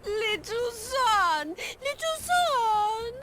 Little son! Little son!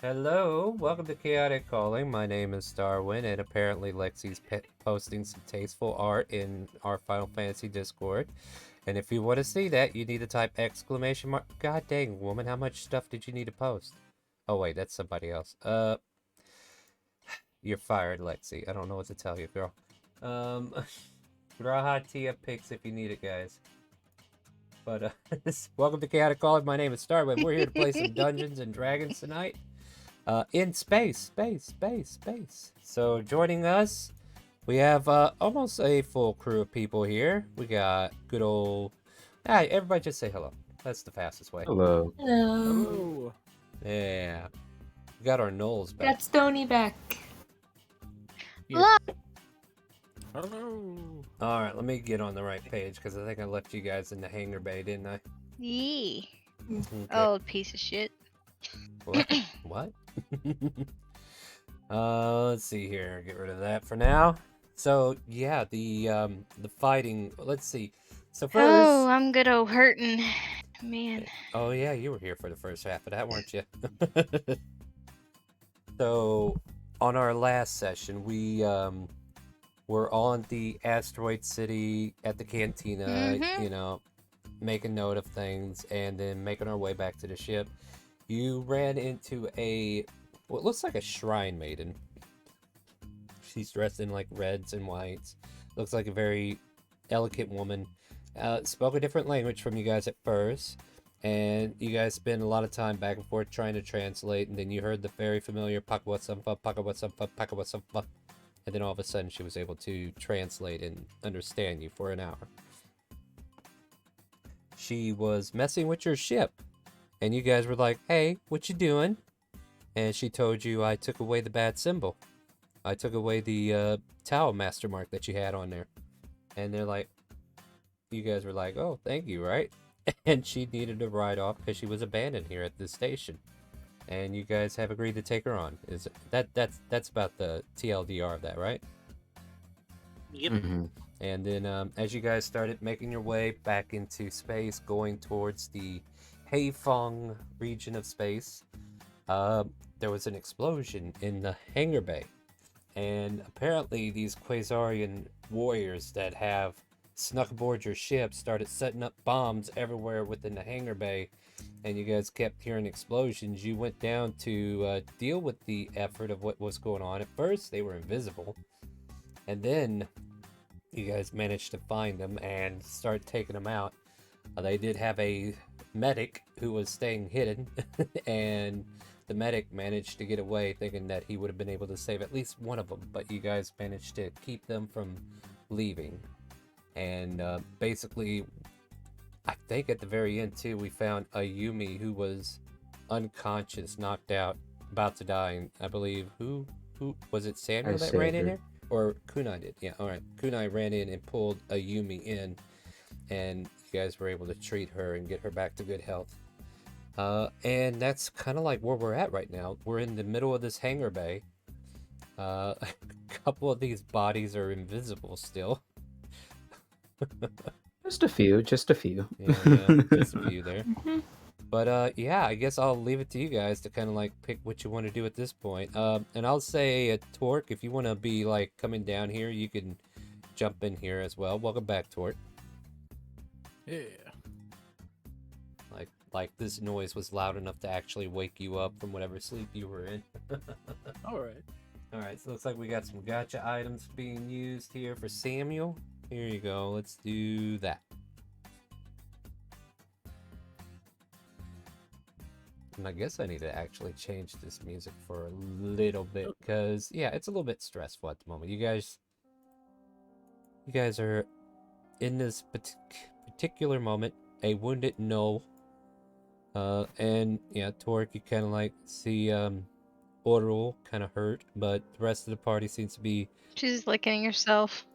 Hello, welcome to Chaotic Calling. My name is Starwind, and apparently Lexi's posting some tasteful art in our Final Fantasy Discord. And if you want to see that, you need to type exclamation mark. God dang, woman, how much stuff did you need to post? Oh wait, that's somebody else. You're fired, Lexi. I don't know what to tell you, girl. Raha Tia pics if you need it, guys. But welcome to Chaotic Calling. My name is Starwind. We're here to play some Dungeons and Dragons tonight. In space. So joining us, we have almost a full crew of people here. We got good old... Hi, everybody just say hello. That's the fastest way. Hello. Hello. Yeah. We got our Knowles back. Got Stony back. Hello. Alright, let me get on the right page, because I think I left you guys in the hangar bay, didn't I? Yee. Okay. Old piece of shit. What? Let's see here. Get rid of that for now. So yeah, the fighting. Let's see. So first. Oh, I'm good old hurting, man. Oh yeah, you were here for the first half of that, weren't you? So on our last session, we were on the asteroid city at the cantina. You know, making note of things, and then making our way back to the ship. You ran into what looks like a shrine maiden. She's dressed in like reds and whites. Looks like a very elegant woman. Spoke a different language from you guys at first, and you guys spent a lot of time back and forth trying to translate, and then you heard the very familiar Pakawasampa, Pakawasampa, Pakawasampa, and then all of a sudden she was able to translate and understand you for an hour. She was messing with your ship. And you guys were like, hey, what you doing? And she told you, I took away the bad symbol. I took away the Tau master mark that you had on there. And they're like, you guys were like, oh, thank you, right? And she needed to ride off because she was abandoned here at this station. And you guys have agreed to take her on. That's about the TLDR of that, right? Yep. Mm-hmm. And then as you guys started making your way back into space, going towards the Haifeng region of space, there was an explosion in the hangar bay. And apparently these Quasarian warriors that have snuck aboard your ship started setting up bombs everywhere within the hangar bay. And you guys kept hearing explosions. You went down to deal with the effort of what was going on. At first, they were invisible. And then you guys managed to find them and start taking them out. They did have a medic who was staying hidden, and the medic managed to get away thinking that he would have been able to save at least one of them, but you guys managed to keep them from leaving. And basically, I think at the very end too, we found a Yumi who was unconscious, knocked out, about to die, and I believe who was it, Samuel that ran in there? Or Kunai did? Yeah, alright. Kunai ran in and pulled a Yumi in, and you guys were able to treat her and get her back to good health. And that's kind of like where we're at right now. We're in the middle of this hangar bay. A couple of these bodies are invisible still. Just a few. Yeah, just a few there. But yeah, I guess I'll leave it to you guys to kind of like pick what you want to do at this point. And I'll say, Torque, if you want to be like coming down here, you can jump in here as well. Welcome back, Torque. Yeah. Like this noise was loud enough to actually wake you up from whatever sleep you were in. Alright. Alright, so looks like we got some gacha items being used here for Samuel. Here you go, let's do that. And I guess I need to actually change this music for a little bit because yeah, it's a little bit stressful at the moment. You guys are in this particular moment, a wounded gnoll. And yeah, Torque, you kind of like see Oral kind of hurt, but the rest of the party seems to be. She's licking herself.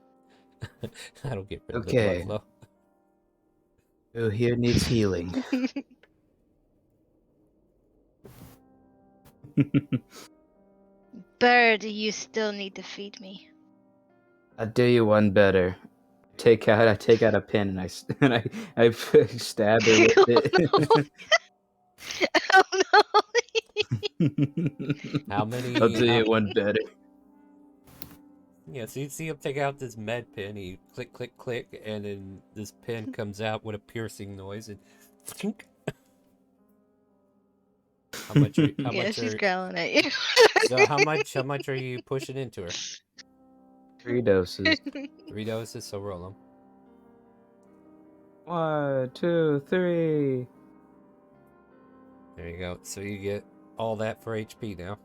That'll get rid of the blood Okay. flow. Who here needs healing? Bird, you still need to feed me. I'll do you one better. I take out a pin and I stab her with it. Oh no! How many? I'll do you one better. Yeah, so you see him take out this med pin. He click, click, click, and then this pin comes out with a piercing noise and. How much? Yeah, she's growling at you. So how much are you pushing into her? 3 doses. 3 doses. So roll them. 1, 2, 3. There you go. So you get all that for HP now.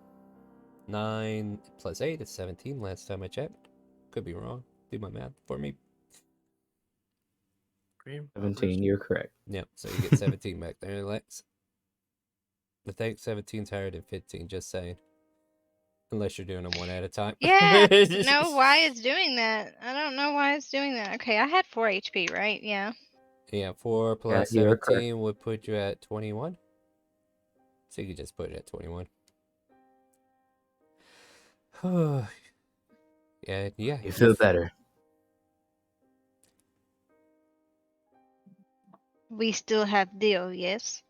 9 plus 8 is 17 last time I checked. Could be wrong. Do my math for me. 17, you're correct. Yep, so you get 17 back there, Lex. I think 17's higher than 15, just saying. Unless you're doing them one at a time. Yeah, no, why it's doing that? I don't know why it's doing that. Okay, I had 4 HP, right? Yeah. Yeah, 4 plus you're correct. 17 would put you at 21. So you could just put it at 21. yeah. You feel better. We still have deal, yes?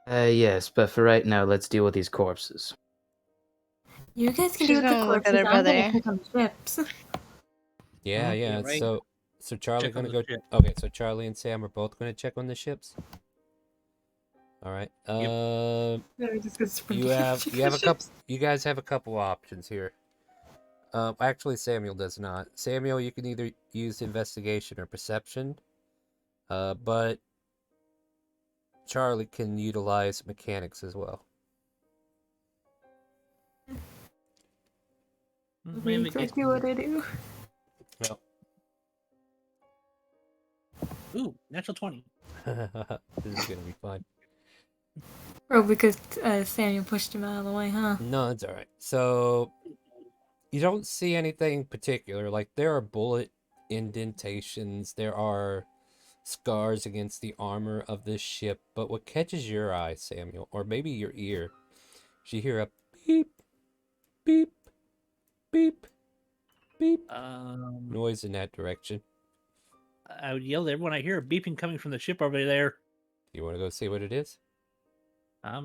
Yes, but for right now, let's deal with these corpses. You guys can She's do with the gonna look at corpses. her I'm gonna brother. check on the ships. Yeah, yeah. right. So Charlie Check on gonna the go. ship. Okay, so Charlie and Sam are both gonna check on the ships. All right. No, we're just gonna sprint You to have check you have the a couple. ships. You guys have a couple options here. Actually, Samuel does not. Samuel, you can either use investigation or perception. But Charlie can utilize mechanics as well. That's exactly what I do. Well, Ooh, natural 20. this is gonna be fun. Oh, because Samuel pushed him out of the way, huh? No, it's all right. So you don't see anything particular. Like there are bullet indentations. There are scars against the armor of this ship. But what catches your eye, Samuel, or maybe your ear, is you hear a beep, beep, beep, beep noise in that direction. I would yell to everyone I hear a beeping coming from the ship over there. You want to go see what it is?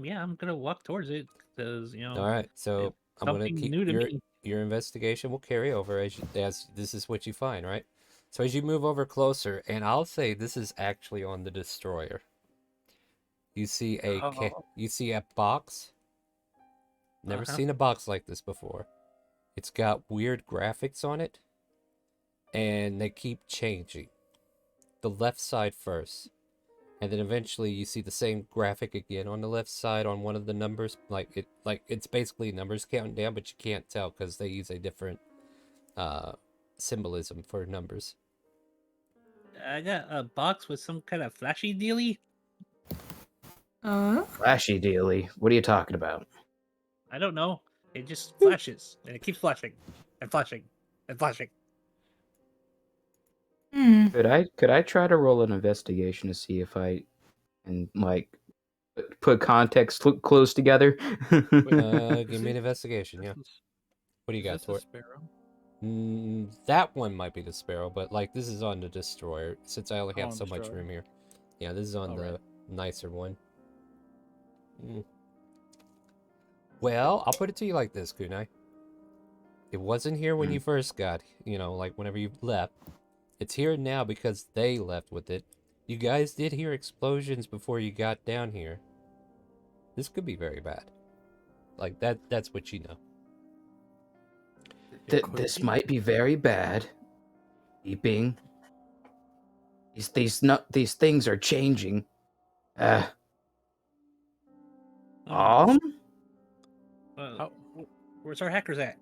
Yeah, I'm gonna walk towards it because All right, so it's I'm gonna something keep new to me. your investigation will carry over as this is what you find, right? So as you move over closer, and I'll say this is actually on the destroyer. You see you see a box. Never seen a box like this before. It's got weird graphics on it, and they keep changing. The left side first. And then eventually you see the same graphic again on the left side on one of the numbers. Like it's basically numbers counting down, but you can't tell because they use a different symbolism for numbers. I got a box with some kind of flashy dealy. Flashy dealy. What are you talking about? I don't know. It just flashes and it keeps flashing and flashing and flashing. Could I try to roll an investigation to see if I can like put context clues together? Give me an investigation, yeah. What do you got Is for this it? a sparrow? That one might be the sparrow, but like this is on the destroyer since I only have on so much destroyer. room here. Yeah, this is on the Alright. nicer one. Well, I'll put it to you like this, Kunai. It wasn't here when you first got, like whenever you left. It's here now because they left with it. You guys did hear explosions before you got down here. This could be very bad. Like that's what you know. This might be very bad. Beeping. These things are changing. Bomb? Where's our hackers at?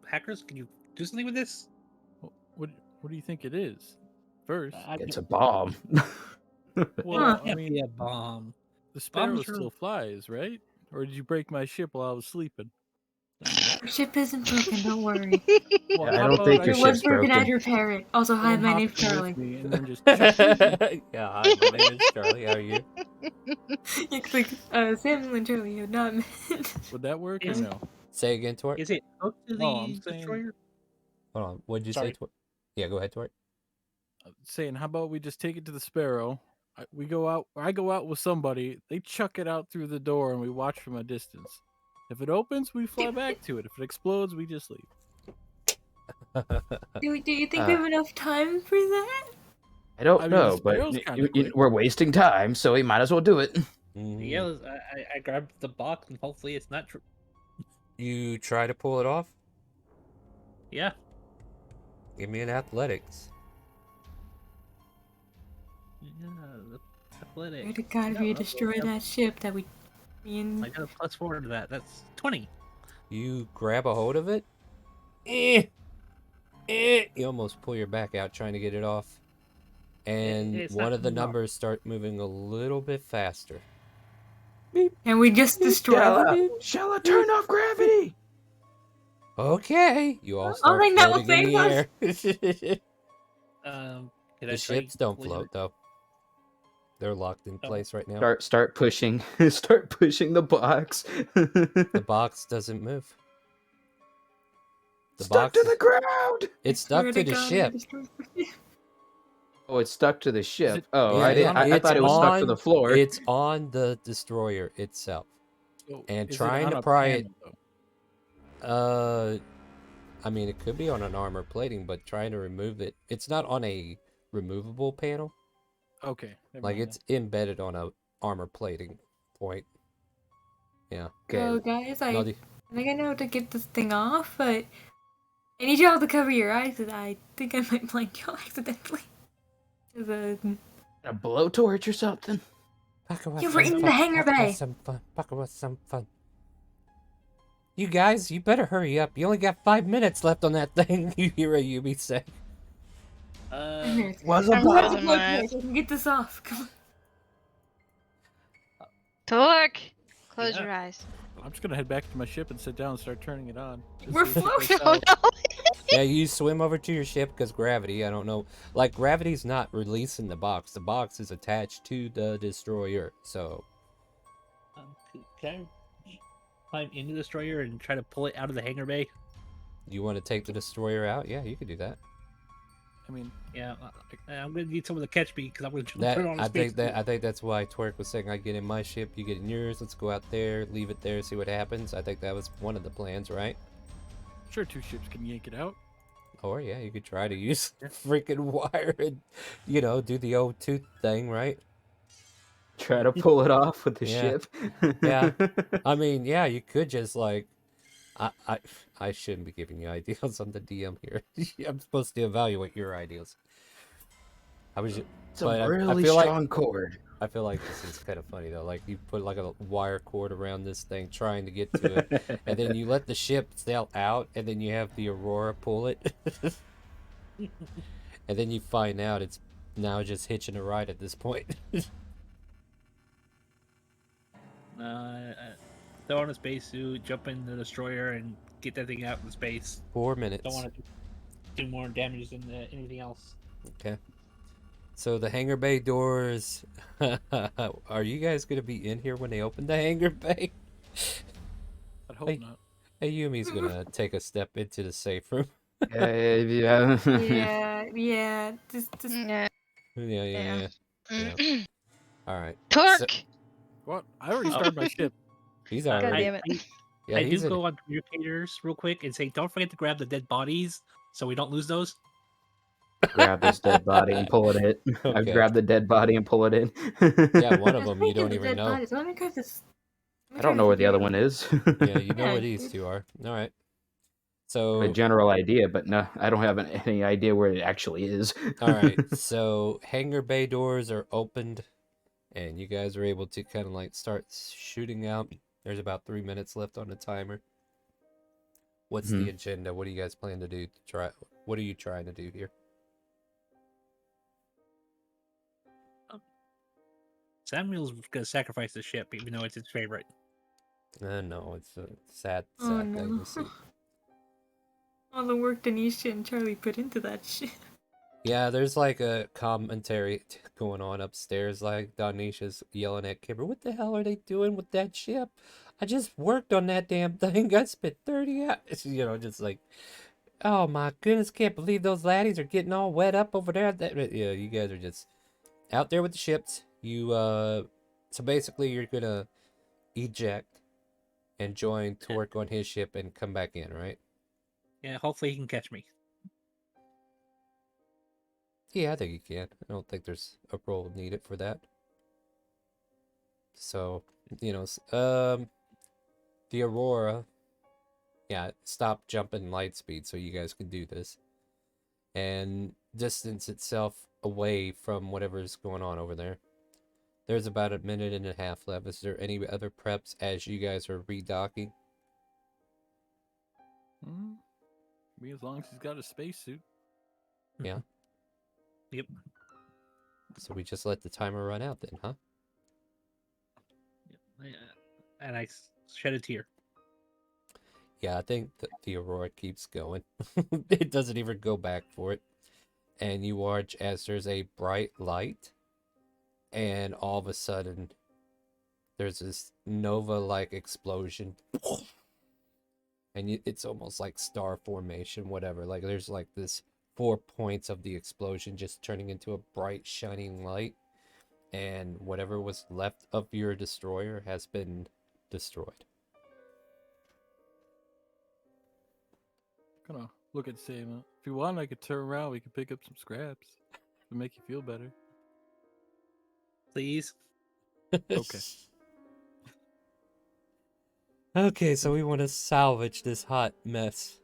Hackers, can you do something with this? What do you think it is? First, It's a bomb. well, I Can't mean, be a bomb. the sparrow bombs are- still flies, right? Or did you break my ship while I was sleeping? Our ship isn't broken, don't worry. Well, I how don't about think If your it was ship's broken, I'd broken. repair it. Also, hi, someone my hop name's in with Charlie. me and then just chuck Yeah, hi, my name is Charlie. How are you? It's like, Samuel and Charlie have not met. Would that work or Is- no? Say again, Tort. Is it hooked to the Oh, I'm saying- destroyer? Hold on. What did you say, Sorry. Tort? Yeah, go ahead, Tort. Saying, how about we just take it to the sparrow? I go out with somebody. They chuck it out through the door, and we watch from a distance. If it opens, we fly back to it. If it explodes, we just leave. Do you think we have enough time for that? I don't I mean, the know, but sparrow's kinda quick. we're wasting time, so we might as well do it. Mhm. Yeah, I grabbed the box and hopefully it's not true. You try to pull it off? Yeah. Give me an athletics. Yeah, athletic. Swear to God, if No, you that's destroy okay. that ship, that we... Me and... I got a +4 to that. That's 20. You grab a hold of it. You almost pull your back out trying to get it off. And It's one not of the coming off. numbers start moving a little bit faster. And we just destroyed it. Shella, turn off gravity! Okay, you all I start think that will floating in the save air. Can The I try ships don't pulling float though. They're locked in Oh. place right now. Start pushing. Start pushing the box. The box doesn't move. The Stuck box to the ground! it's Swear stuck to the God, we ship. destroyed the ship. Oh, it's stuck to the ship. it- Oh, Yeah, I didn't. I it's thought it was stuck to on- the floor. It's on the destroyer itself. So, And is it trying on to a pry it- panel, though? I mean, it could be on an armor plating, but trying to remove it, it's not on a removable panel. Okay. never Like mind it's embedded on a armor plating point. Yeah. So, guys, I No, the- think I know how to get this thing off, but I need y'all to cover your eyes, because I think I might blind y'all accidentally. 'Cause, A blowtorch or something? You were in the hangar bay. Some fun. Parker was some fun. You guys, you better hurry up. You only got 5 minutes left on that thing. You hear a Yumi say. Was I'm a bomb? closing my eyes. I can get this off. Come on. Torque! Close Yeah. your eyes. I'm just gonna head back to my ship and sit down and start turning it on. Just We're see if it floating. works Oh out. no! Yeah, you swim over to your ship because gravity, I don't know. Like, gravity's not releasing the box. The box is attached to the destroyer. So, Can I climb into the destroyer and try to pull it out of the hangar bay? you want to take the destroyer out? Yeah, you could do that. I mean, Yeah, I'm gonna need someone to catch me because I'm gonna That turn on a I think space that I think that's why Twerk was saying I get in my ship, you get in yours. Let's go out there, leave it there, see what happens. I think that was one of the plans, right? sure, 2 ships can yank it out. Or yeah, you could try to use the freaking wire and do the old tooth thing, right? Try to pull it off with the Yeah. ship. Yeah. I mean, yeah, you could just like, I shouldn't be giving you ideas on the DM here. I'm supposed to evaluate your ideas. I was, It's a but I really feel like- strong cord. I feel like this is kind of funny though. Like you put like a wire cord around this thing, trying to get to it, and then you let the ship sail out, and then you have the Aurora pull it, and then you find out it's now just hitching a ride at this point. Throw on a spacesuit, jump in the destroyer, and get that thing out in space. 4 minutes. Don't want to do more damage than anything else. Okay. So the hangar bay doors. Are you guys gonna be in here when they open the hangar bay? I'd hope Hey. not. Hey, Yumi's gonna take a step into the safe room. Yeah. Yeah. Just Yeah. Yeah. Mm. All right. Torque! What? I already started my ship. He's God already. damn it. Yeah, I he's do in. go on communicators real quick and say, don't forget to grab the dead bodies so we don't lose those. Grab this dead body and pull it in. I Okay. grab the dead body and pull it in. Yeah, one of There's them plenty you don't of even dead know. bodies. Let me grab this. I don't know where the other one is. Yeah, you know Yeah, where these it's- two are. All right. I have So, a general idea, but no, I don't have any idea where it actually is. all right. So, hangar bay doors are opened, and you guys are able to kind of like start shooting out. There's about 3 minutes left on the timer. What's the agenda? What do you guys plan to do? What are you trying to do here? Samuel's gonna sacrifice the ship, even though it's his favorite. No, it's a sad Oh thing no. to see. All the work Denisha and Charlie put into that shit. Yeah, there's like a commentary going on upstairs. Like Donisha's yelling at Kimber, "What the hell are they doing with that ship? I just worked on that damn thing. I spent 30 hours." Just like, oh my goodness, can't believe those laddies are getting all wet up over there. Yeah, you guys are just out there with the ships. So basically, you're gonna eject and join Torque on his ship and come back in, right? Yeah, hopefully he can catch me. Yeah, I think you can. I don't think there's a role needed for that. So, the Aurora, yeah, stop jumping light speed so you guys can do this. And distance itself away from whatever's going on over there. There's about a minute and a half left. Is there any other preps as you guys are redocking? Me, as long as he's got a spacesuit. Yeah. Yep. So we just let the timer run out then, huh? And I shed a tear. Yeah, I think the Aurora keeps going. It doesn't even go back for it. And you watch as there's a bright light, and all of a sudden, there's this nova-like explosion. And it's almost like star formation, whatever. Like, there's like this 4 points of the explosion just turning into a bright, shining light. And whatever was left of your destroyer has been destroyed. Gonna look at Sam. If you want, I could turn around. We could pick up some scraps to make you feel better. Please. Okay. Okay, so we want to salvage this hot mess.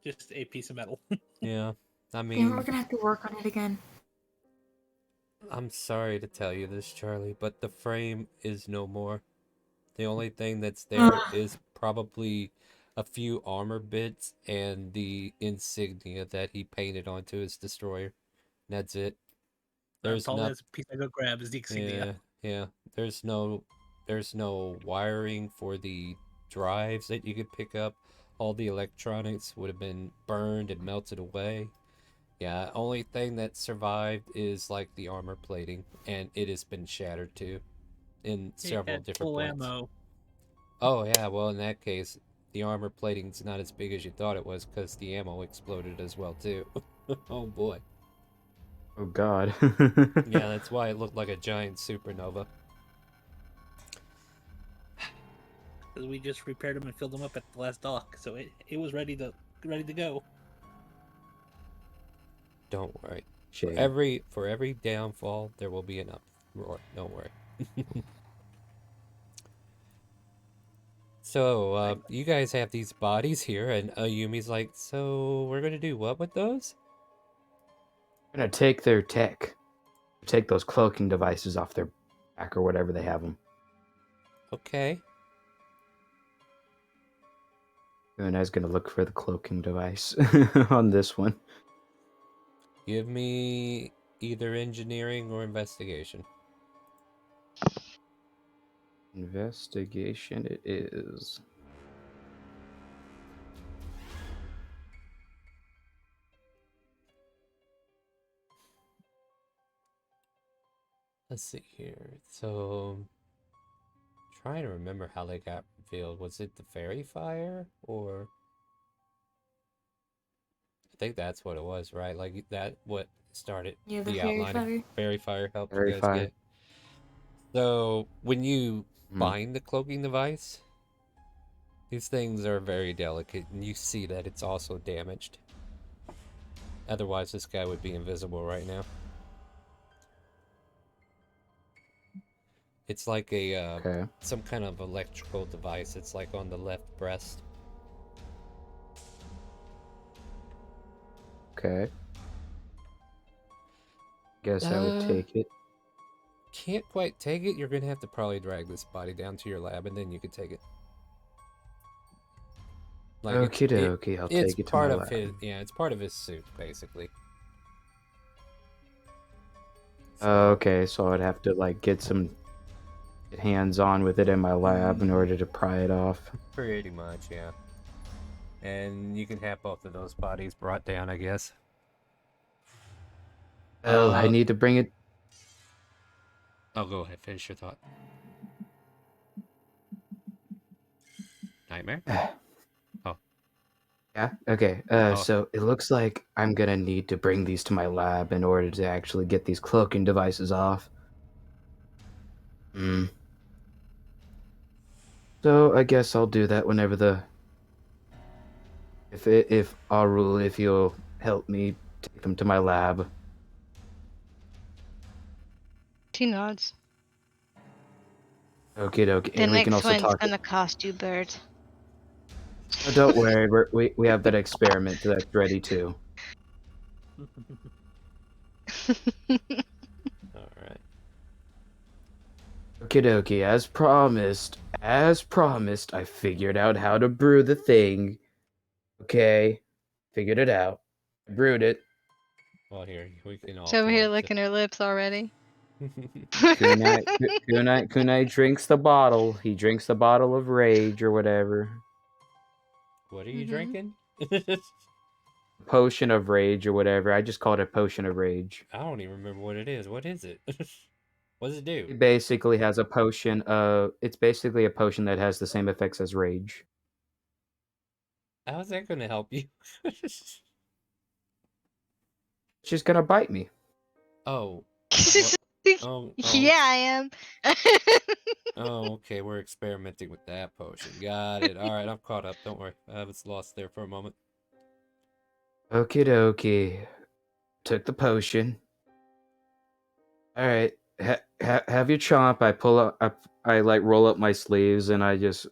Just a piece of metal. Yeah, I Yeah, mean, we're gonna have to work on it again. I'm sorry to tell you this, Charlie, but the frame is no more. The only thing that's there is probably a few armor bits and the insignia that he painted onto his destroyer. That's it. That's There's all no, that's piece I go grab is the insignia. yeah. There's no wiring for the drives that you could pick up. All the electronics would have been burned and melted away. Yeah, only thing that survived is like the armor plating, and it has been shattered too, in several Had different full points. ammo. Oh yeah, well in that case, the armor plating's not as big as you thought it was because the ammo exploded as well too. Oh boy. Oh God. Yeah, that's why it looked like a giant supernova. Because we just repaired them and filled them up at the last dock, so it was ready to go. Don't worry. Shame. For every downfall, there will be an uproar. Don't worry. So, you guys have these bodies here, and Yumi's like, so we're gonna do what with those? I'm gonna take their tech. Take those cloaking devices off their back or whatever they have them. Okay. And I was gonna look for the cloaking device on this one. Give me either engineering or investigation. Investigation it is. Let's see here. So, trying to remember how they got revealed. Was it the fairy fire or? I think that's what it was, right? Like that, what started Yeah, the the fairy outline fire. of fairy fire helped you Fairy guys fire. get. So when you Mhm. find the cloaking device, these things are very delicate, and you see that it's also damaged. Otherwise, this guy would be invisible right now. It's like a Okay. some kind of electrical device. It's like on the left breast. Okay. Guess I would take it. can't quite take it, you're gonna have to probably drag this body down to your lab, and then you could take it. Like Okie dokie, I'll it's take it to part my of lab. his, yeah, it's part of his suit, basically. Okay, so I'd have to like get some hands on with it in my lab in order to pry it off. Pretty much, yeah. And you can have both of those bodies brought down, I guess. Well, I need to bring it. Oh, go ahead. Finish your thought. Nightmare? Oh. Yeah. Okay. Oh. So it looks like I'm gonna need to bring these to my lab in order to actually get these cloaking devices off. Hmm. So I guess I'll do that whenever the. If Arul, if you'll help me take them to my lab. She nods. Okie dokie. The And we can next also one's talk. gonna cost you, bird. Oh, don't worry, we have that experiment that's ready too. Alright. Okie dokie, as promised, I figured out how to brew the thing. Okay, figured it out. I brewed it. Well, here, we can all. She's over here talk. licking her lips already. Kunai drinks the bottle. He drinks the bottle of rage or whatever. What are you Mhm. drinking? Potion of rage or whatever. I just called it potion of rage. I don't even remember what it is. What is it? What does it do? It basically has a potion. It's basically a potion that has the same effects as rage. How's that going to help you? She's gonna bite me. Oh. Oh, Yeah, I am. oh, okay. We're experimenting with that potion. Got it. All right, I'm caught up. Don't worry. I was lost there for a moment. Okie dokie. Took the potion. All right. Have your chomp. I pull up. I like roll up my sleeves and I just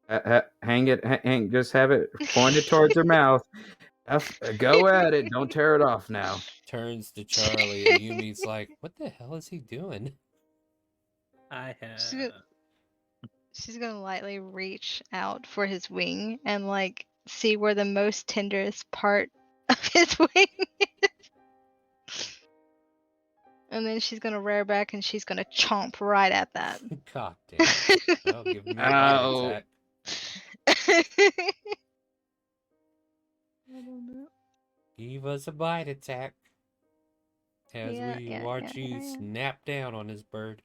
hang it. Just have it pointed towards her mouth. Go at it. Don't tear it off now. Turns to Charlie, and Yumi's like, "What the hell is he doing?" I have. She's gonna lightly reach out for his wing and like see where the most tenderest part of his wing is. And then she's gonna rear back and she's gonna chomp right at that. God damn. That'll give me a bite attack. I don't know. Give us a bite attack. As Yeah, we yeah, watch yeah, you yeah. snap down on this bird.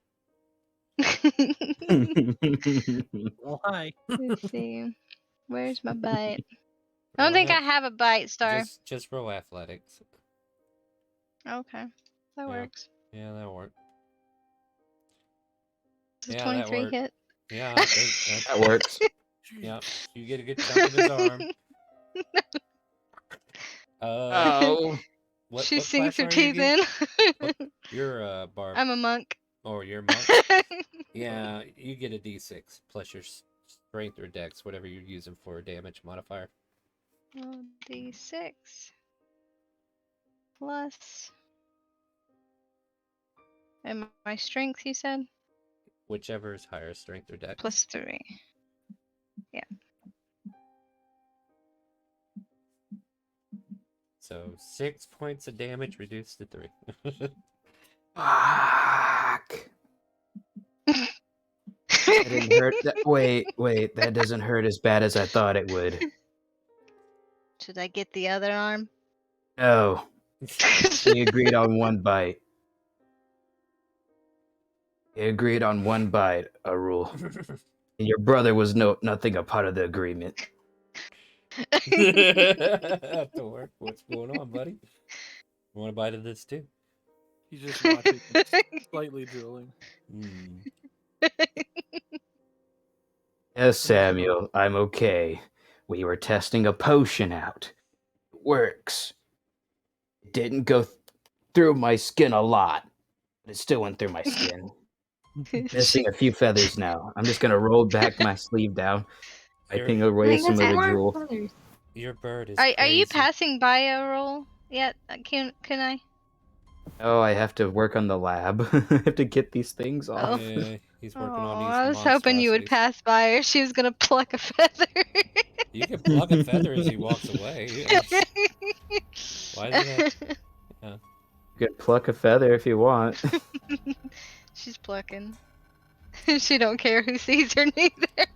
Well, hi. Let's see. Where's my bite? I don't think I have a bite, Star. Just roll athletics. Okay. That works. Yeah, that'll work. Does Yeah, 23 that hit? Yeah, I think That works. Yeah, you get a good chunk of his arm. Oh. What She what sinks class her are you teeth again? in. You're a barb. I'm a monk. Oh, you're a monk? Yeah, you get a d6 plus your strength or dex, whatever you're using for a damage modifier. D6 plus. And my strength, you said? Whichever is higher, strength or dex. Plus 3. Yeah. So 6 points of damage reduced to 3. Fuck. That didn't hurt. Wait, that doesn't hurt as bad as I thought it would. Should I get the other arm? No. We agreed on one bite. We agreed on one bite, a rule. And your brother was nothing a part of the agreement. Have to work. What's going on, buddy? You want a bite of this too? He's just watching, and slightly drooling. Yes, Samuel, I'm okay. We were testing a potion out. It works. It didn't go through my skin a lot, but it still went through my skin. Missing a few feathers now. I'm just gonna roll back my sleeve down, wiping away some of the drool. Your bird is Are you crazy. passing by a roll yet? Can I? Oh, I have to work on the lab. I have to get these things Oh. off. Yeah, he's Oh, working on these I was hoping you would monstrosities. pass by her. She was gonna pluck a feather. You can pluck a feather as he walks away. Why does it have? Yeah. You can pluck a feather if you want. She's plucking. She don't care who sees her neither.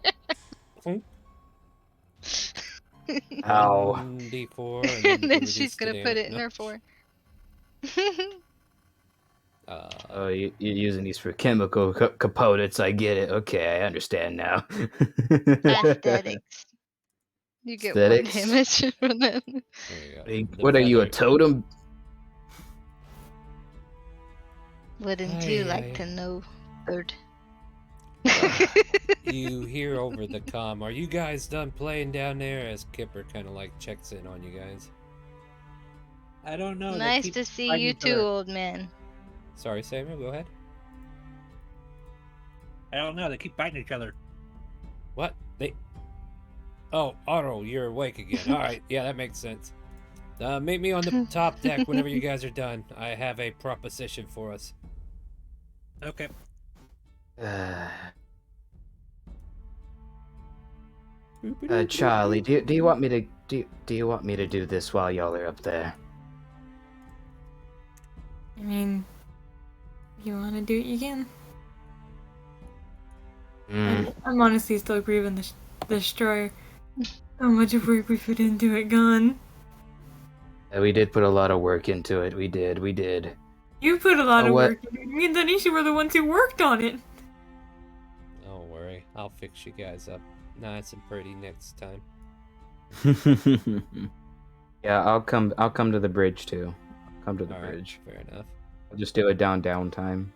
Ow. 1d4, and then And you then can she's reduce the gonna put damage. it in No. her four. Oh, you're using these for chemical components. I get it. Okay, I understand now. Aesthetics. You get one Aesthetics? damage from that. There you go. The What are you, a feather- totem? Wouldn't Aye, you aye. like to know, bird? You hear over the comm, "Are you guys done playing down there?" As Kipper kind of like checks in on you guys. I don't know. they Nice keep to see fighting you each too, other. old man. Sorry, Samuel, go ahead. I don't know. They keep fighting each other. What? Oh, Otto, you're awake again. All right, yeah, that makes sense. Meet me on the top deck whenever you guys are done. I have a proposition for us. Okay. Charlie, do you want me to do you want me to do this while y'all are up there? I mean, if you want to do it, you can. I'm honestly still grieving the destroyer. How much work we put into it gone. We did put a lot of work into it. We did. You put a lot Oh, of what? work into it. Me and Tanisha were the ones who worked on it. Don't worry, I'll fix you guys up nice and pretty next time. Yeah, I'll come to the bridge too. I'll come to the All right, bridge. fair enough. I'll just do it downtime.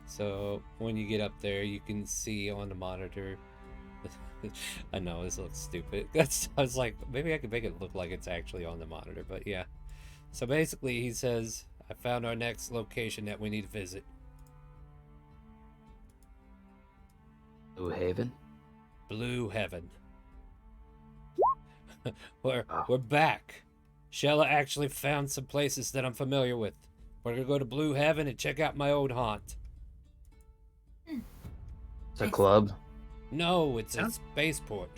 So when you get up there, you can see on the monitor. I know this looks stupid. I was like, maybe I could make it look like it's actually on the monitor, but yeah. So basically, he says, "I found our next location that we need to visit." Blue Haven? Blue Heaven. we're Oh. back. Shella actually found some places that I'm familiar with. We're gonna go to Blue Heaven and check out my old haunt. It's a club. No, it's a Huh? spaceport.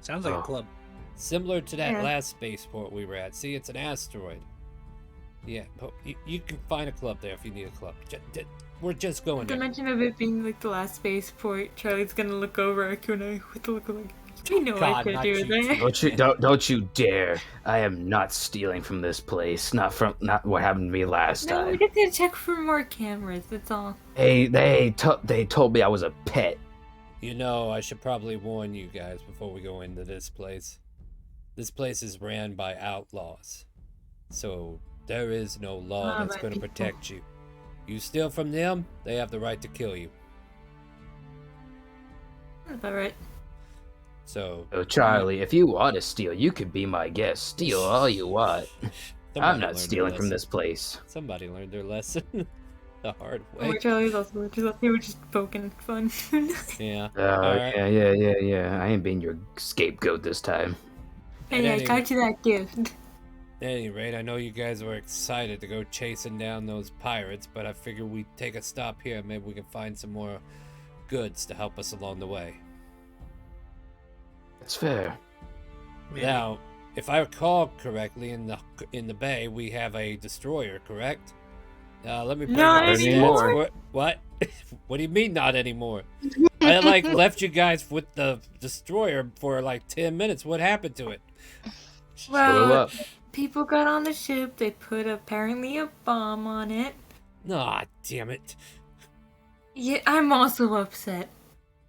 Sounds like Oh. a club. Similar to that Yeah. last spaceport we were at. See, it's an asteroid. Yeah, but you can find a club there if you need a club. We're just going The there. mention of it being like the last spaceport, Charlie's gonna look over at Kunai with a look like, you know God, I could not do you there. two. Don't you dare! I am not stealing from this place. Not what happened to me last No, we time. just gotta check for more cameras, that's all. They told me I was a pet. You know, I should probably warn you guys before we go into this place. This place is ran by outlaws. So there is no law Ah, that's by going to people. protect you. You steal from them, they have the right to kill you. That's about right. So Oh, Charlie, if you want to steal, you could be my guest. Steal all you want. I'm somebody not learned stealing their from lesson. this place. Somebody learned their lesson the hard Oh, way. Charlie's also just they were just poking fun. Yeah. Oh, Alright. yeah. I ain't being your scapegoat this time. Hey, I got you that gift. At any rate, I know you guys were excited to go chasing down those pirates, but I figure we'd take a stop here. Maybe we can find some more goods to help us along the way. It's fair. Maybe. Now, if I recall correctly, in the bay we have a destroyer, correct? Let me bring Not up the stats. anymore. What? What do you mean not anymore? I left you guys with the destroyer for like 10 minutes. What happened to it? Blew Well, up. people got on the ship, they put apparently a bomb on it. Aw, damn it. Yeah, I'm also upset.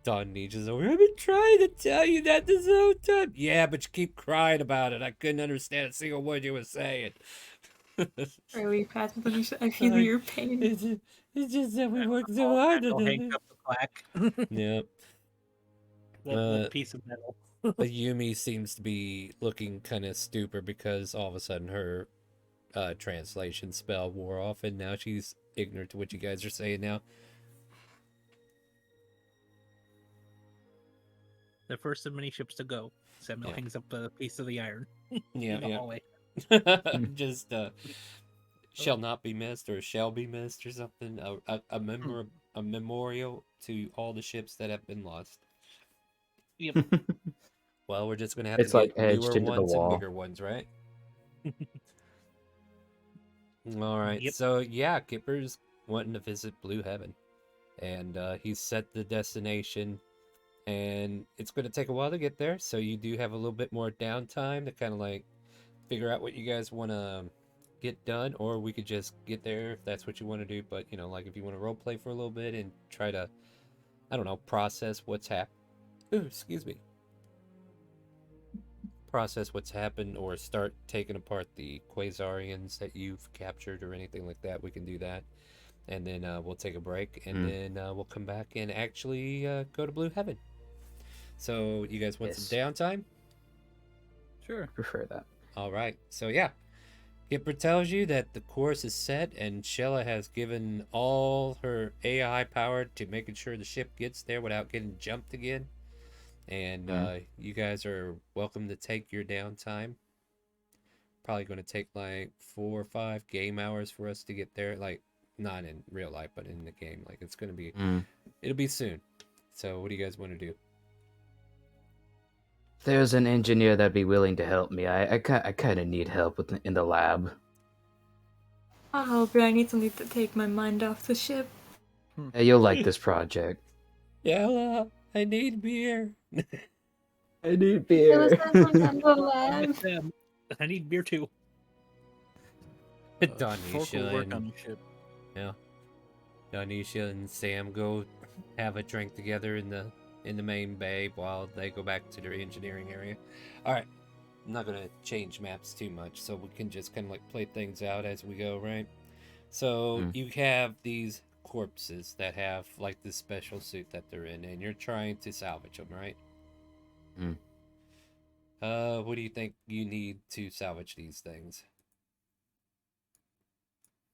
Don Nietzsche's over. I've been trying to tell you that this whole time. Yeah, but you keep crying about it. I couldn't understand a single word you were saying. Really, Pat, I feel Sorry. your pain. It's just that we worked so Oh, hard metal on hangs it. up the plaque. Yep. The piece of metal. Yumi seems to be looking kind of stupid because all of a sudden her translation spell wore off and now she's ignorant to what you guys are saying now. The first of many ships to go. Samuel Yeah. hangs up a piece of the iron Yeah, in the yeah. hallway. Just shall not be missed or shall be missed or something. A memorial to all the ships that have been lost. Yep. Well, we're just gonna have It's to like get edged newer into the ones and wall. bigger ones, right? All right. Yep. So yeah, Kipper's wanting to visit Blue Heaven, and he's set the destination, and it's going to take a while to get there. So you do have a little bit more downtime to kind of like figure out what you guys want to get done, or we could just get there if that's what you want to do. But you know, like if you want to role play for a little bit and try to, I don't know, process what's happened. Ooh, excuse me. Process what's happened or start taking apart the Quasarians that you've captured or anything like that, we can do that. And then we'll take a break, and then we'll come back and actually go to Blue Heaven. So you guys want some downtime? Sure. Prefer that. All right. So yeah, Kipper tells you that the course is set, and Shella has given all her AI power to making sure the ship gets there without getting jumped again. And you guys are welcome to take your downtime. Probably going to take like 4 or 5 game hours for us to get there. Like, not in real life, but in the game. Like, it's going to be, it'll be soon. So, what do you guys want to do? There's an engineer that'd be willing to help me. I kind of need help in the lab. I don't know, but I need something to take my mind off the ship. Hey, you'll like this project. Yeah, I need beer. I need It was beer. in the lab. I need beer too. Fork will work on the ship. Yeah. Donisha and Sam go have a drink together in the main bay while they go back to their engineering area. All right. I'm not going to change maps too much, so we can just kind of like play things out as we go, right? So you have these corpses that have like this special suit that they're in, and you're trying to salvage them, right? What do you think you need to salvage these things?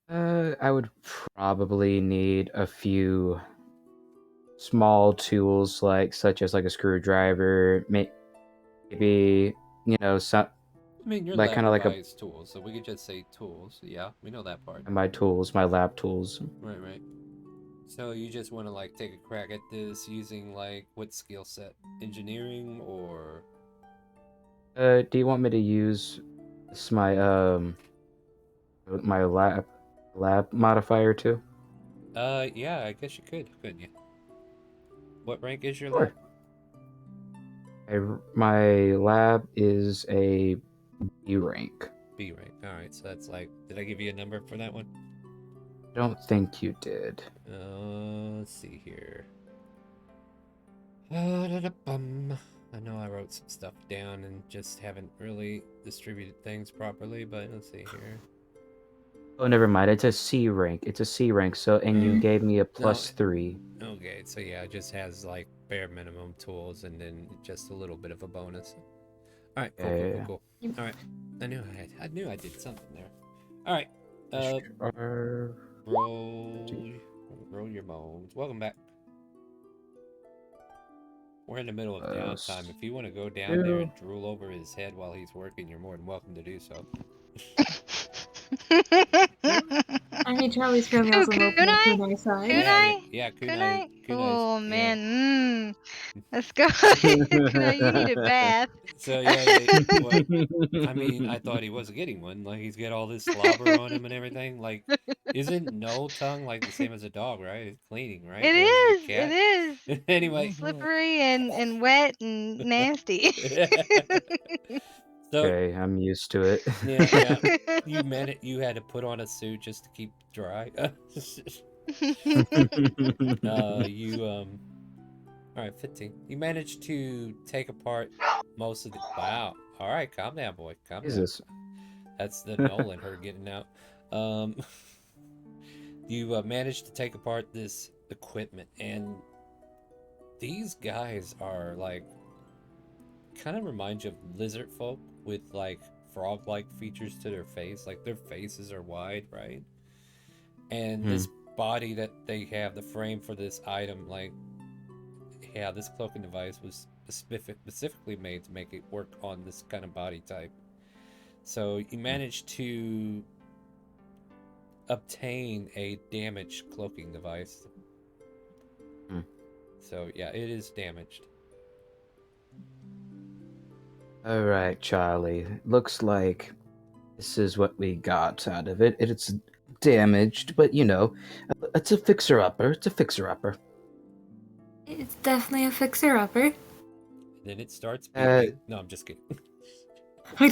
I would probably need a few small tools, such as like a screwdriver, maybe some. I mean, your Like lab kind of like provides tools, so we could just say tools. Yeah, we know that part. my tools, my lab tools. Right. So you just want to like take a crack at this using like what skill set? Engineering or? Do you want me to use my lab modifier too? Yeah, I guess you could, couldn't you? What rank is your Sure. lab? My lab is a B rank. B rank. All right, so that's like, did I give you a number for that one? I don't think you did. Let's see here. I know I wrote some stuff down and just haven't really distributed things properly, but let's see here. Oh, never mind. It's a C rank. It's a C rank. So, and you gave me a +3. Okay, so yeah, it just has like bare minimum tools and then just a little bit of a bonus. All right, cool. All right, I knew I did something there. All right, roll your bones. Welcome back. We're in the middle of downtime. If you want to go down there and drool over his head while he's working, you're more than welcome to do so. I need Charlie's fingernails on the kunai side. Yeah, Kunai? Oh yeah. man, let's go. Kunai, you need a bath. So yeah, well, I mean, I thought he wasn't getting one. Like he's got all this slobber on him and everything. Like, isn't no tongue like the same as a dog, right? It's cleaning, right? It Or is. It is. Anyway, Slippery and wet and nasty. So, okay, I'm used to it. Yeah. You had to put on a suit just to keep dry. All right, 15. You managed to take apart most of the. Wow. All right, calm down, boy. Calm Jesus. down. That's the Nolan her getting out. You managed to take apart this equipment, and these guys are like kind of remind you of lizard folk with like frog-like features to their face. Like their faces are wide, right? And this body that they have, the frame for this item, like, yeah, this cloaking device was specifically made to make it work on this kind of body type. So you managed to obtain a damaged cloaking device. Hmm. So yeah, it is damaged. All right, Charlie. Looks like this is what we got out of it. It's damaged, but it's a fixer-upper. It's a fixer-upper. It's definitely a fixer-upper. Then it starts Uh, beeping. No, I'm just kidding. we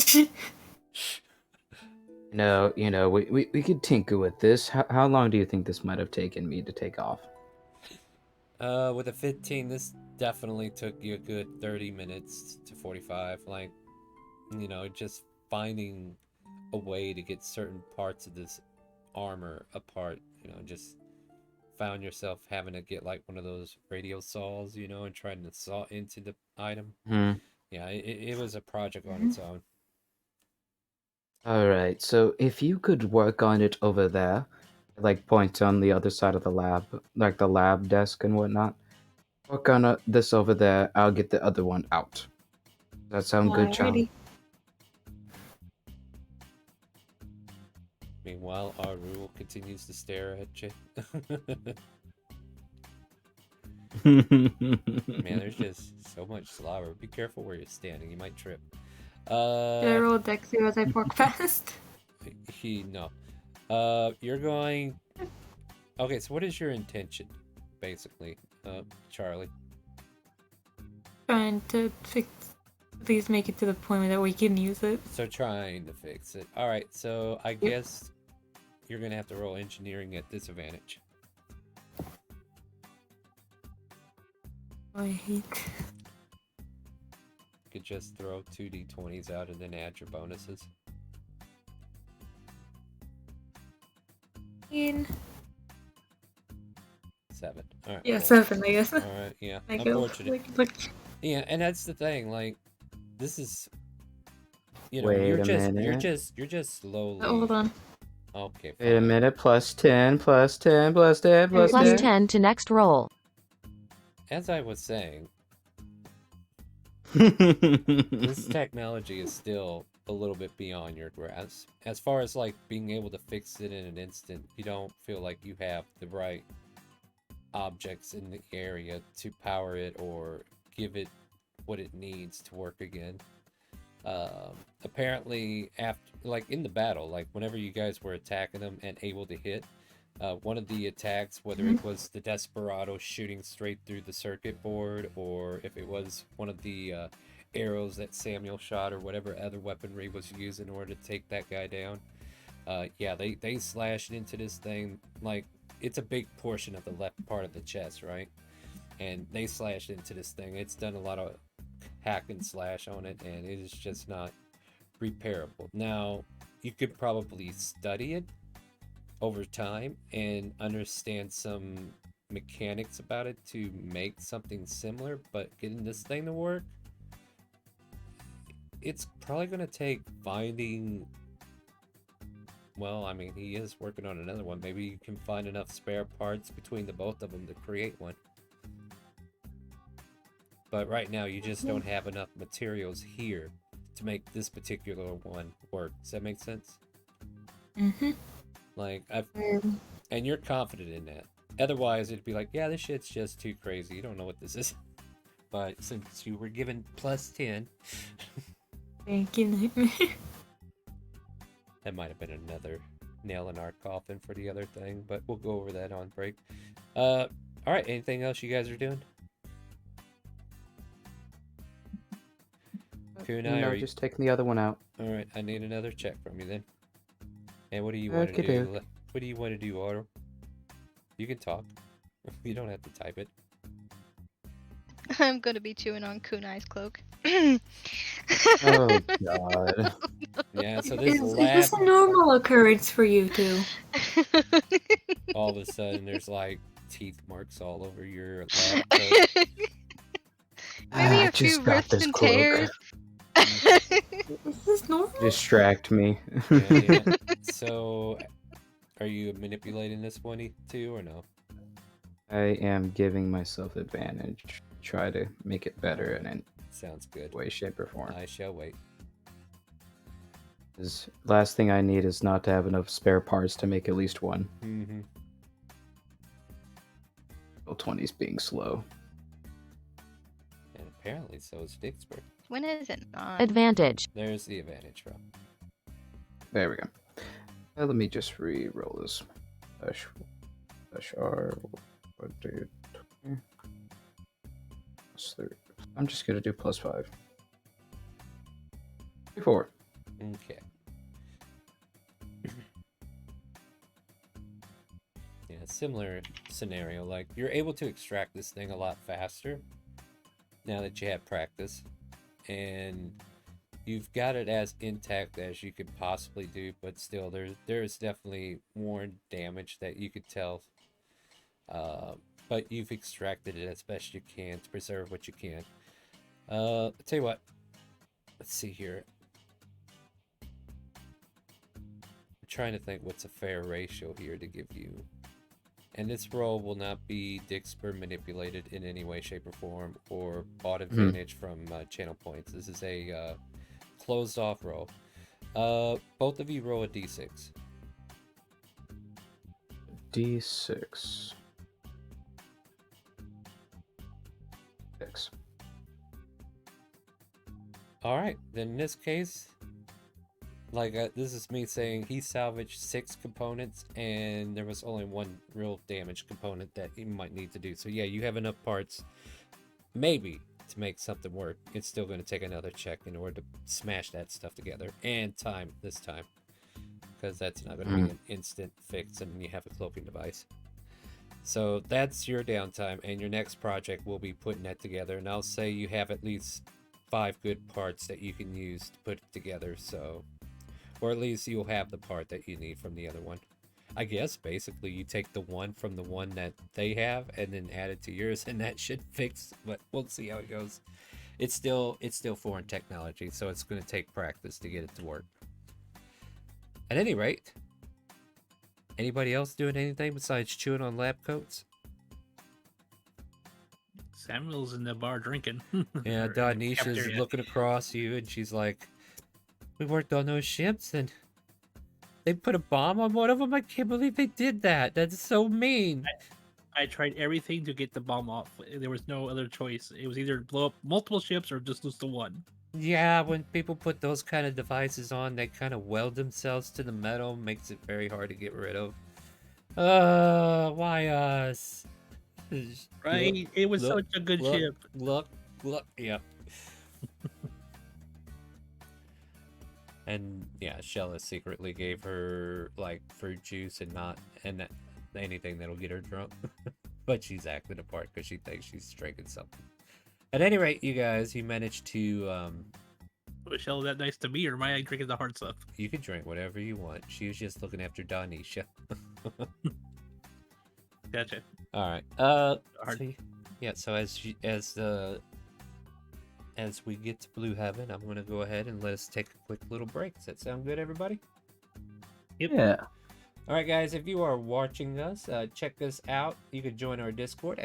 could tinker with this. How long do you think this might have taken me to take off? With a 15, this definitely took you a good 30 minutes to 45. Like, just finding a way to get certain parts of this armor apart. Just found yourself having to get like one of those radio saws, and trying to saw into the item. Hmm. Yeah, it was a project on its own. All right. So if you could work on it over there, like point on the other side of the lab, like the lab desk and whatnot. Work on this over there. I'll get the other one out. Does that sound good, Charlie? Meanwhile, our rule continues to stare at you. Man, there's just so much slobber. Be careful where you're standing. You might trip. Did I roll Dexter as I walk past? No. You're going... Okay, so what is your intention, basically, Charlie? Trying to fix. At least make it to the point that we can use it. So trying to fix it. Alright, so I guess you're going to have to roll engineering at disadvantage. I hate. You could just throw 2d20s out and then add your bonuses. In. 7. Alright. Yeah, cool. 7, I guess. Alright, yeah. I go. Unfortunate. Yeah, and that's the thing, like, this is... Wait you're a just minute. you're just slowly... Oh, hold on. Okay, Wait a fine. minute. +10, +10, +10, +10. Plus 10 to next roll. As I was saying, this technology is still a little bit beyond your grasp. As far as like being able to fix it in an instant, you don't feel like you have the right objects in the area to power it or give it what it needs to work again. Apparently, after like in the battle, like whenever you guys were attacking them and able to hit, one of the attacks, whether it was the Desperado shooting straight through the circuit board, or if it was one of the arrows that Samuel shot, or whatever other weaponry was used in order to take that guy down, yeah, they slashed into this thing. Like, it's a big portion of the left part of the chest, right? And they slashed into this thing. It's done a lot of hack and slash on it, and it is just not repairable. Now, you could probably study it over time and understand some mechanics about it to make something similar, but getting this thing to work, it's probably going to take finding... Well, I mean, he is working on another one. Maybe you can find enough spare parts between the both of them to create one. But right now, you just don't have enough materials here to make this particular one work. Does that make sense? Mm-hmm. Like, and you're confident in that. Otherwise, it'd be like, yeah, this shit's just too crazy. You don't know what this is. But since you were given +10, Thank you, Nightmare. that might have been another nail in our coffin for the other thing, but we'll go over that on break. All right, anything else you guys are doing? Kunai, No, just taking the other one out. All right, I need another check from you then. And what do you want to do? Okey-doke. What do you want to do, Otto? You can talk. You don't have to type it. I'm gonna be chewing on Kunai's cloak. Oh god. Yeah, so Is this this lab, a normal occurrence for you two? all of a sudden, there's like teeth marks all over your lab coat. Maybe I a few just got rips this and cloak. tears. Is this normal? Distract me. Yeah. So, are you manipulating this one too, or no? I am giving myself advantage. Try to make it better in any Sounds good. way, shape, or form. I shall wait. Last thing I need is not to have enough spare parts to make at least one. Mm-hmm. 20's being slow. And apparently so is Dixper. When is it not? Advantage. There's the advantage, Rob. There we go. Let me just re-roll this. Dash R. What do you? I'm just gonna do +5. 4. Okay. Yeah, similar scenario. Like, you're able to extract this thing a lot faster now that you have practice. And you've got it as intact as you could possibly do, but still, there's definitely more damage that you could tell. But you've extracted it as best you can to preserve what you can. I'll tell you what. Let's see here. I'm trying to think what's a fair ratio here to give you. And this roll will not be Dixper manipulated in any way, shape, or form, or bought advantage from channel points. This is a closed off roll. Both of you roll a d6. D6. 6. All right, then in this case, like this is me saying he salvaged 6 components, and there was only one real damage component that he might need to do. So yeah, you have enough parts, maybe, to make something work. It's still going to take another check in order to smash that stuff together, and time this time, because that's not going to be an instant fix, and you have a cloaking device. So that's your downtime, and your next project will be putting that together. And I'll say you have at least 5 good parts that you can use to put it together. So, or at least you'll have the part that you need from the other one. I guess basically you take the one from the one that they have and then add it to yours, and that should fix. But we'll see how it goes. It's still foreign technology, so it's going to take practice to get it to work. At any rate, anybody else doing anything besides chewing on lab coats? Samuel's in the bar drinking. Yeah, Or in the Danisha's cafeteria. looking across you, and she's like, "We worked on those ships, and they put a bomb on one of them. I can't believe they did that. That's so mean." I tried everything to get the bomb off. There was no other choice. It was either blow up multiple ships or just lose the one. Yeah, when people put those kind of devices on, they kind of weld themselves to the metal, makes it very hard to get rid of. Why us? Right? It was such a good ship. Look, yeah. And yeah, Shella secretly gave her like fruit juice and anything that'll get her drunk. But she's acting a part because she thinks she's drinking something. At any rate, you guys, you managed to Was Shell that nice to me, or am I drinking the hard stuff? you can drink whatever you want. She was just looking after Danisha. Gotcha. All right. Hard. So, yeah. So as we get to Blue Heaven, I'm gonna go ahead and let us take a quick little break. Does that sound good, everybody? Yep. Yeah. All right, guys. If you are watching us, check us out. You can join our Discord!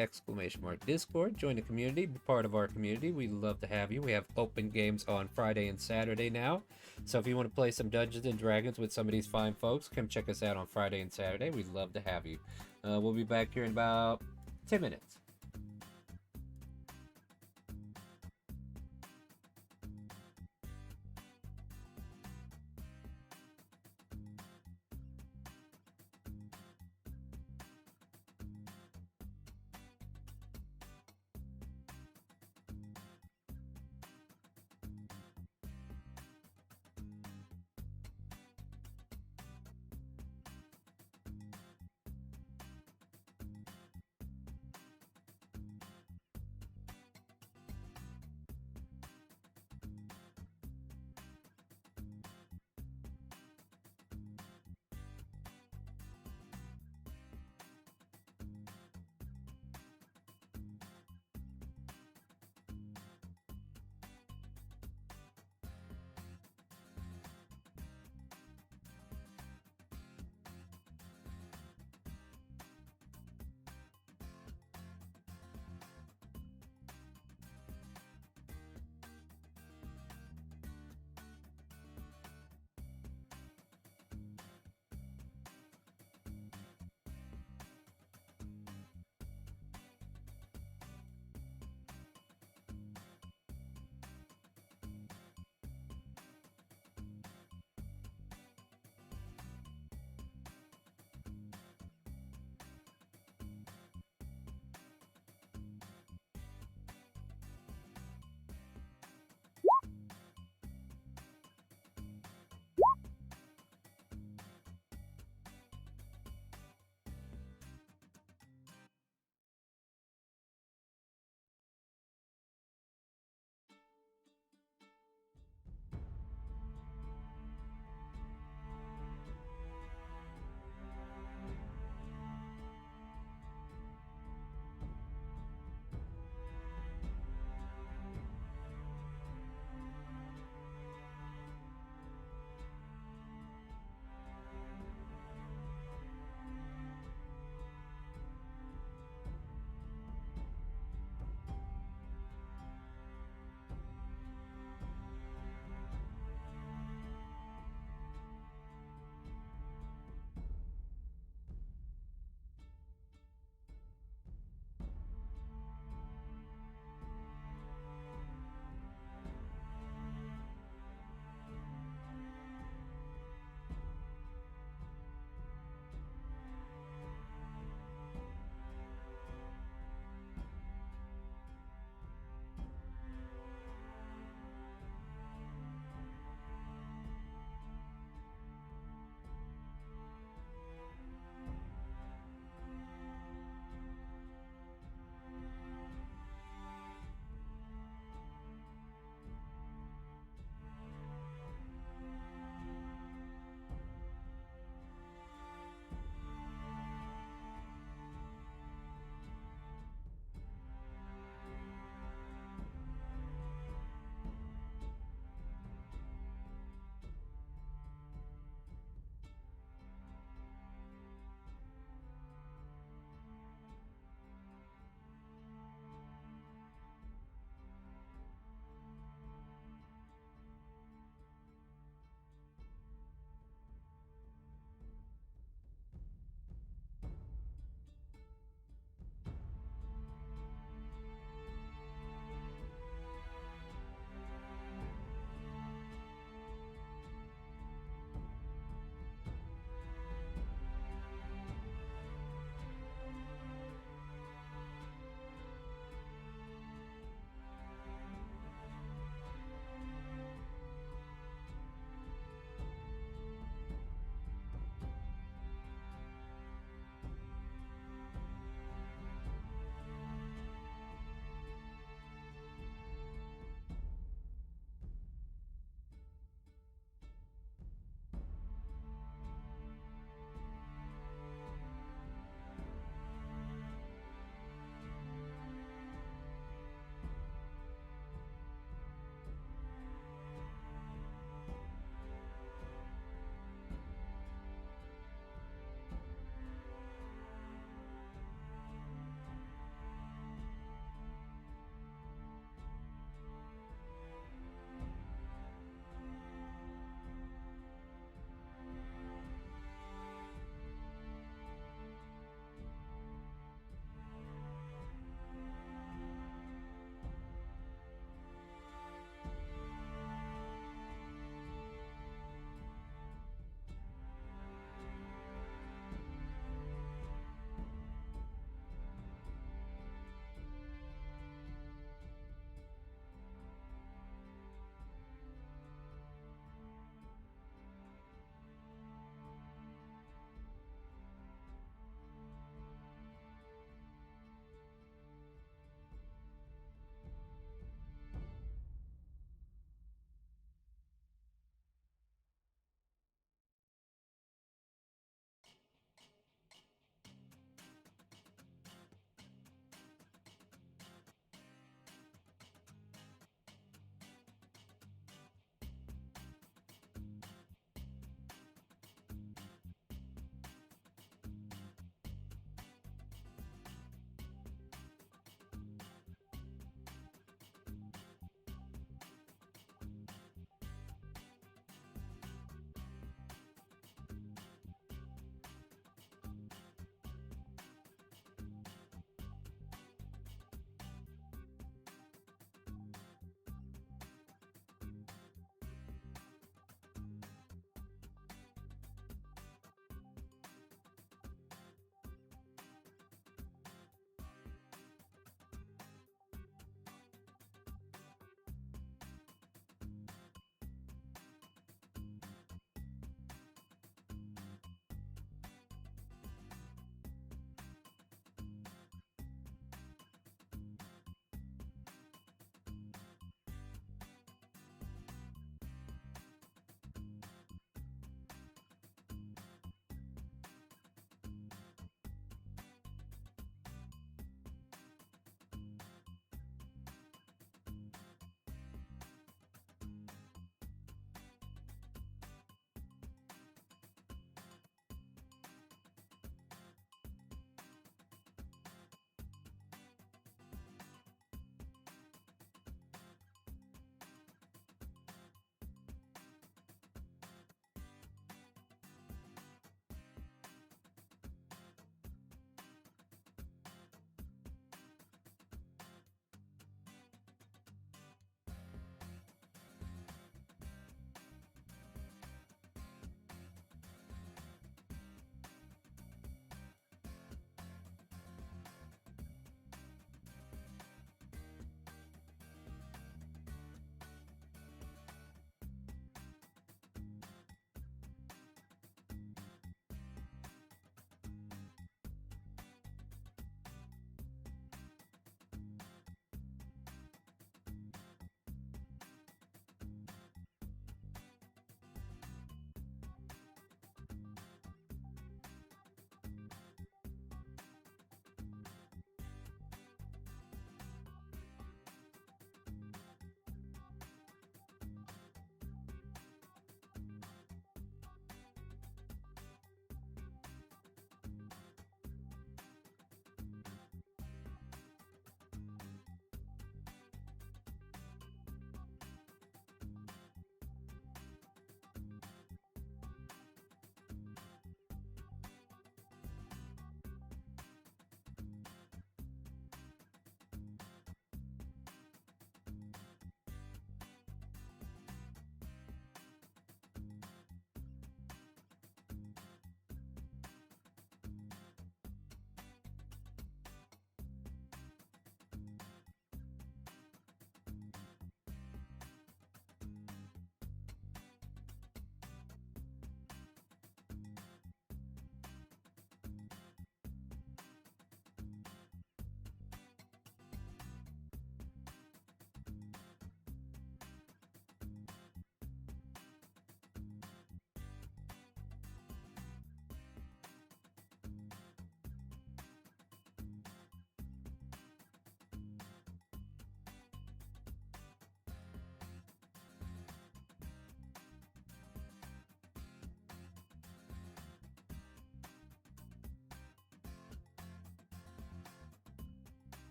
Discord. Join the community. Be part of our community. We'd love to have you. We have open games on Friday and Saturday now. So if you want to play some Dungeons and Dragons with some of these fine folks, come check us out on Friday and Saturday. We'd love to have you. We'll be back here in about 10 minutes.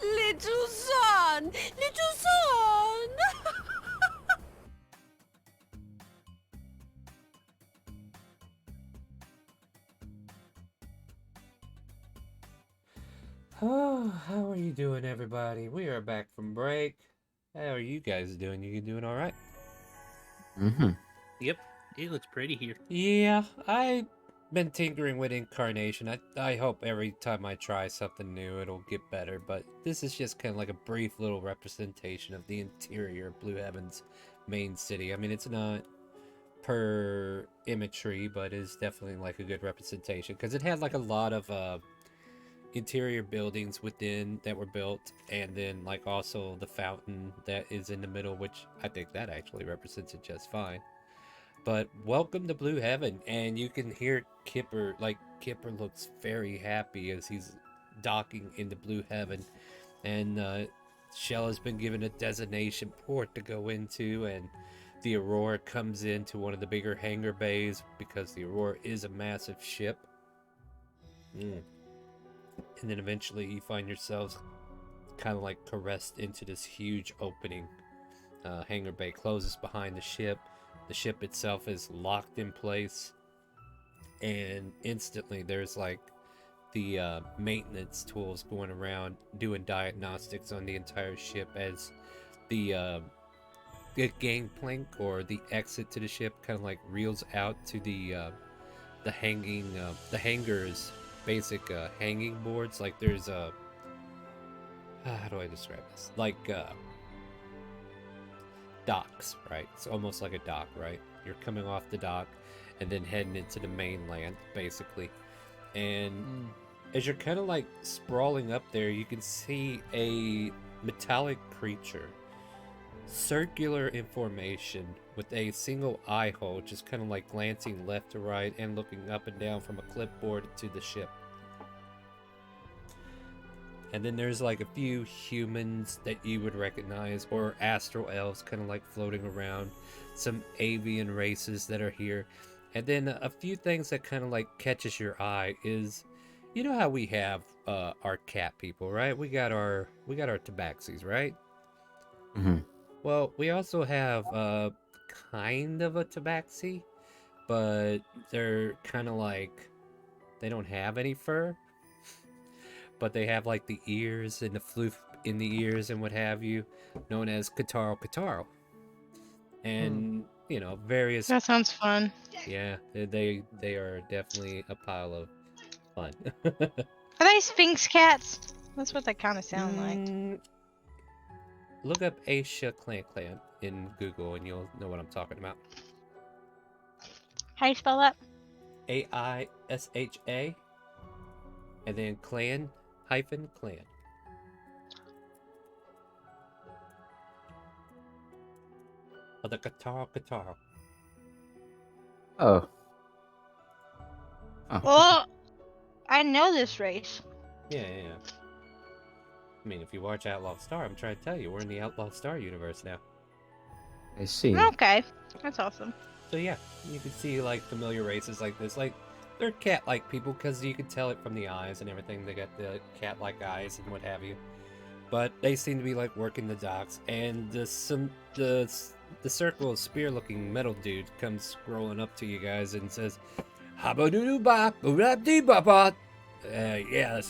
Little son! Little son! Oh, how are you doing, everybody? We are back from break. How are you guys doing? You doing all right? Mm-hmm. Yep, it looks pretty here. Yeah, I've been tinkering with incarnation. I hope every time I try something new, it'll get better. But this is just kind of like a brief little representation of the interior of Blue Heaven's main city. I mean, it's not per imagery, but it's definitely like a good representation because it had like a lot of interior buildings within that were built, and then like also the fountain that is in the middle, which I think that actually represents it just fine. But welcome to Blue Heaven, and you can hear Kipper. Like Kipper looks very happy as he's docking into Blue Heaven, and Shell has been given a designation port to go into, and the Aurora comes into one of the bigger hangar bays because the Aurora is a massive ship. And then eventually you find yourselves kind of like caressed into this huge opening. Hangar bay closes behind the ship. The ship itself is locked in place, and instantly there's like the maintenance tools going around doing diagnostics on the entire ship as the gangplank or the exit to the ship kind of like reels out to the hangars basic hanging boards. Like there's a how do I describe this? Like docks, right? It's almost like a dock, right? You're coming off the dock and then heading into the mainland, basically. And as you're kind of like sprawling up there, you can see a metallic creature, circular in formation, with a single eye hole, just kind of like glancing left to right and looking up and down from a clipboard to the ship. And then there's like a few humans that you would recognize, or astral elves kind of like floating around, some avian races that are here. And then a few things that kind of like catches your eye is, you know how we have our cat people, right? We got our tabaxis, right? Mm-hmm. Well, we also have kind of a tabaxi, but they're kind of like, they don't have any fur, but they have like the ears and the floof in the ears and what have you, known as Kataro. And you know, various, That sounds fun. yeah, they are definitely a pile of fun. Are they Sphinx cats? That's what they kind of sound like. Look up Aisha Clan in Google and you'll know what I'm talking about. How you spell that? AISHA, and then clan. Of the Kataro. Oh. Well, I know this race. Yeah. I mean, if you watch Outlaw Star, I'm trying to tell you, we're in the Outlaw Star universe now. I see. Okay, that's awesome. So yeah, you can see like familiar races like this. Like they're cat-like people because you can tell it from the eyes and everything. They got the cat-like eyes and what have you. But they seem to be like working the docks, and the circle of spear-looking metal dude comes rolling up to you guys and says,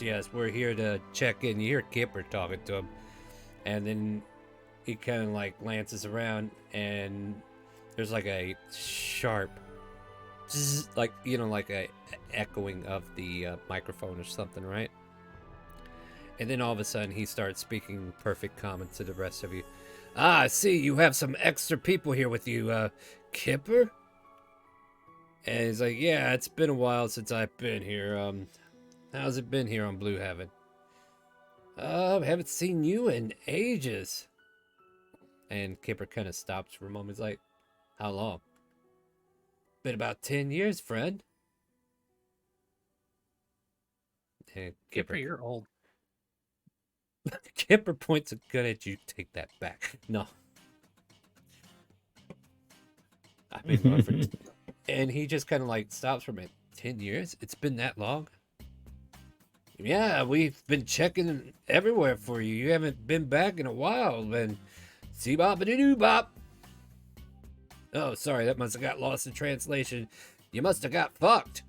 yes, we're here to check in. You hear Kipper talking to him, and then he kind of like glances around, and there's like a sharp, zzz, like, you know, like a echoing of the microphone or something, right? And then all of a sudden he starts speaking perfect common to the rest of you. Ah, I see you have some extra people here with you, Kipper? And he's like, yeah, it's been a while since I've been here. How's it been here on Blue Heaven? Haven't seen you in ages. And Kipper kind of stops for a moment. He's like, how long? Been about 10 years, friend. And Kipper, you're old. Kipper points a gun at you. Take that back. No. I've been gone for... And he just kind of like stops for a minute. 10 years? It's been that long? Yeah, we've been checking everywhere for you. You haven't been back in a while, then. See bop a doo bop. Oh, sorry, that must have got lost in translation. You must have got fucked.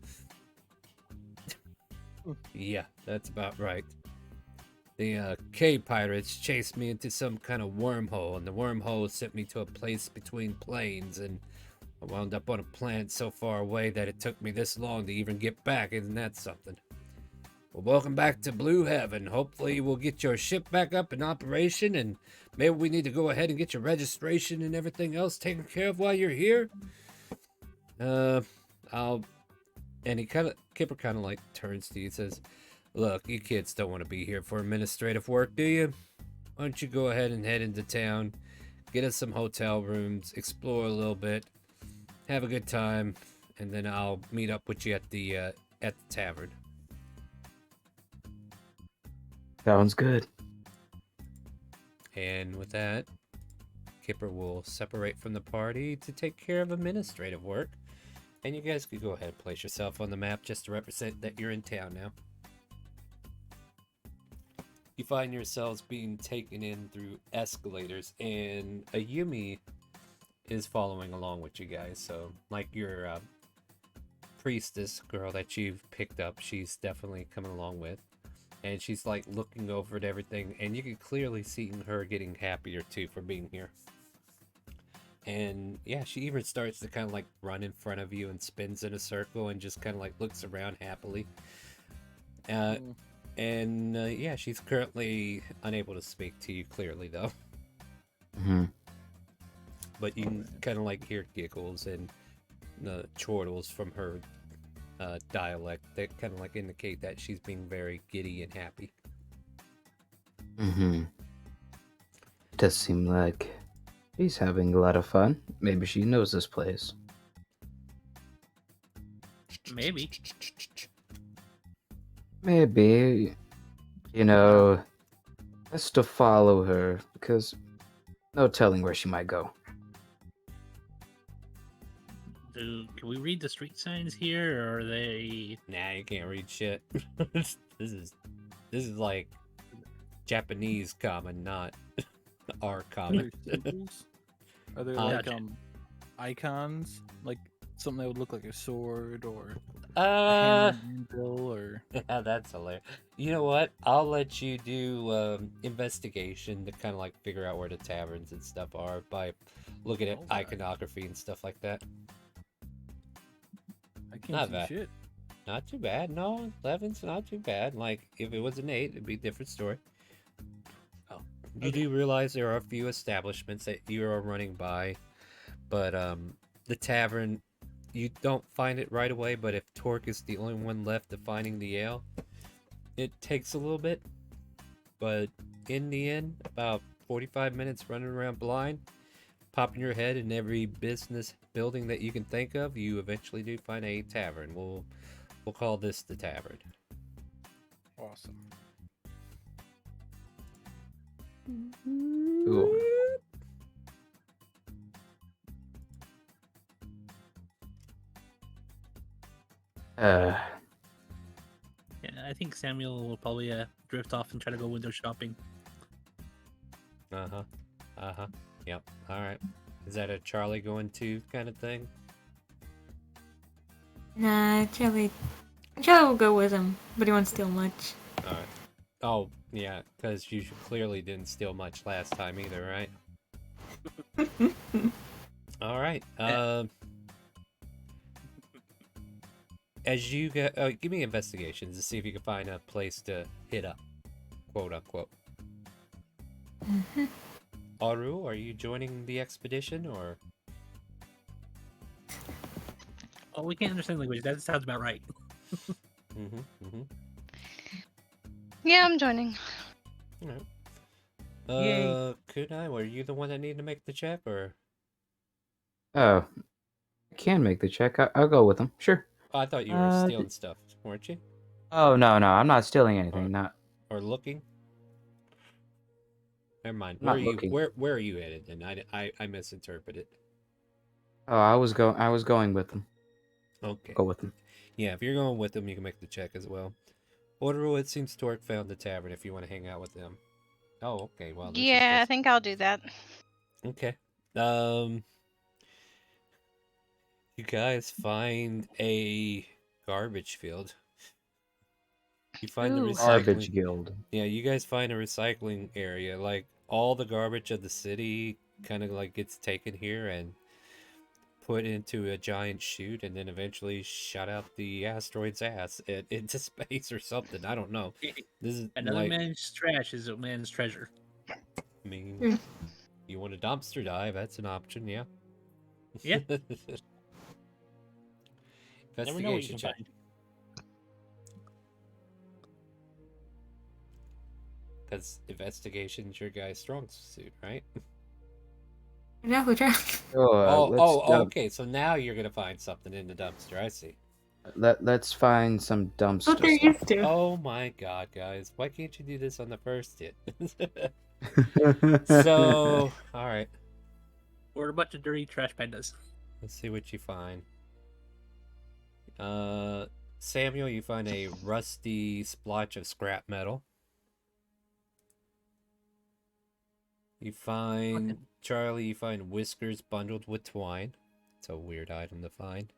Yeah, that's about right. The cave pirates chased me into some kind of wormhole, and the wormhole sent me to a place between planes, and I wound up on a planet so far away that it took me this long to even get back. Isn't that something? Well, welcome back to Blue Heaven. Hopefully we'll get your ship back up in operation, and maybe we need to go ahead and get your registration and everything else taken care of while you're here. I'll... And Kipper kind of like turns to you and says, look, you kids don't want to be here for administrative work, do you? Why don't you go ahead and head into town, get us some hotel rooms, explore a little bit, have a good time, and then I'll meet up with you at the tavern. Sounds good. And with that, Kipper will separate from the party to take care of administrative work. And you guys could go ahead and place yourself on the map just to represent that you're in town now. You find yourselves being taken in through escalators, and Ayumi is following along with you guys. So, like your priestess girl that you've picked up, she's definitely coming along with. And she's like looking over at everything, and you can clearly see her getting happier too for being here. And yeah, she even starts to kind of like run in front of you and spins in a circle and just kind of like looks around happily. Yeah, she's currently unable to speak to you clearly though. Mm-hmm. But you can kind of like hear giggles and chortles from her dialect that kind of like indicate that she's being very giddy and happy. Mm-hmm. It does seem like she's having a lot of fun. Maybe she knows this place. Maybe. Maybe, you know, best to follow her, because no telling where she might go. Can we read the street signs here, or are they? Nah, you can't read shit. This is like Japanese common, not our Are common. there symbols? Are there like icons, like something that would look like a sword or a hammer and anvil, or That's hilarious. You know what? I'll let you do investigation to kind of like figure out where the taverns and stuff are by looking at Alright. iconography and stuff like that. I can't Not see bad. shit. Not too bad. No, 11's not too bad. Like, if it was an 8, it'd be a different story. Oh, You do realize there are a few establishments that you are running by, but the tavern, you don't find it right away, but if Torque is the only one left defining the ale, it takes a little bit. But in the end, about 45 minutes running around blind, popping your head in every business building that you can think of, you eventually do find a tavern. We'll call this the tavern. Awesome. Cool. Yeah, I think Samuel will probably drift off and try to go window shopping. Yep. All right. Is that a Charlie going to kind of thing? Nah, Charlie will go with him, but he won't steal much. All right. Oh, yeah, because you clearly didn't steal much last time either, right? All right. As you get, give me investigations to see if you can find a place to hit up, quote unquote. Aru, are you joining the expedition or? Oh, we can't understand language. That sounds about right. Yeah, I'm joining. All right. Yay. Kunai, were you the one that needed to make the check, or? Oh, I can make the check. I'll go with him. Sure. Oh, I thought you were stealing stuff, weren't you? Oh, no, I'm not stealing anything. Not. Or looking? Never mind. Not Where are you? looking. Where are you headed? And I misinterpreted. Oh, I was going with him. Okay. Go with him. Yeah, if you're going with them, you can make the check as well. Order it seems Torque found the tavern if you want to hang out with them. Oh, okay. Well, this is Yeah, I just... think I'll do that. Okay. You guys find a garbage field. You find the Ooh. Garbage recycling. guild. Yeah, you guys find a recycling area. Like all the garbage of the city kind of like gets taken here and put into a giant chute and then eventually shot out the asteroid's ass into space or something. I don't know. This is Another like, man's trash is a man's treasure. I mean, Mm. you want a dumpster dive? That's an option, yeah. Yeah. Never know what you Investigation can check. find. Because investigation's your guy's strong suit, right? No, we're trying. Okay. So now you're gonna find something in the dumpster. I see. Let's find some That's what they're dumpsters. used to. Oh my god, guys! Why can't you do this on the first hit? So, all right. We're a bunch of dirty trash pandas. Let's see what you find. Samuel, you find a rusty splotch of scrap metal. You find Charlie. You find whiskers bundled with twine. It's a weird item to find.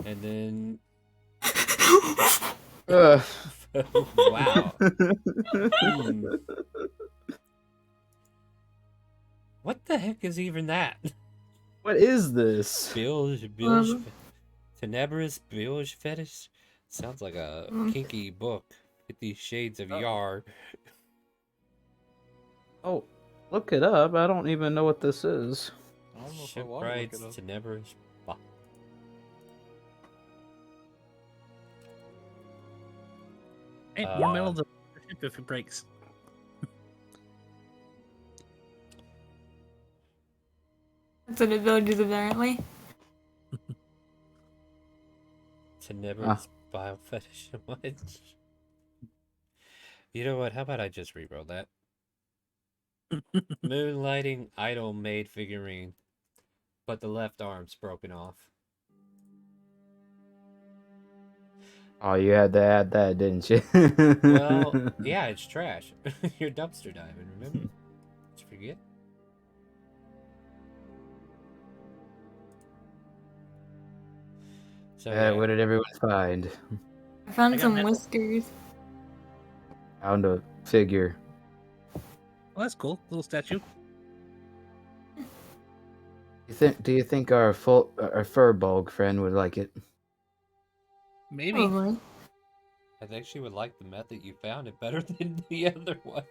And then, Ugh. wow. What the heck is even that? What is this? Bilge Tenebrous bilge fetish? Sounds like a kinky book. 50 Shades of Yar. Oh, look it up. I don't even know what this is. I don't know if I want to look Shipwrights it up. Tenebrous. Hey, more metal to the ship if it breaks. That's what abilities apparently. Tenebrous bio fetish. What? You know what? How about I just reroll that? Moonlighting idol made figurine, but the left arm's broken off. Oh, you had to add that, didn't you? Well, yeah, it's trash. You're dumpster diving, remember? Did you forget? So Yeah, yeah, what did everyone find? I found I got some metal. whiskers. Found a figure. Well, that's cool. Little statue. Do you think our furbulk friend would like it? Maybe. Probably. I think she would like the method you found it better than the other one.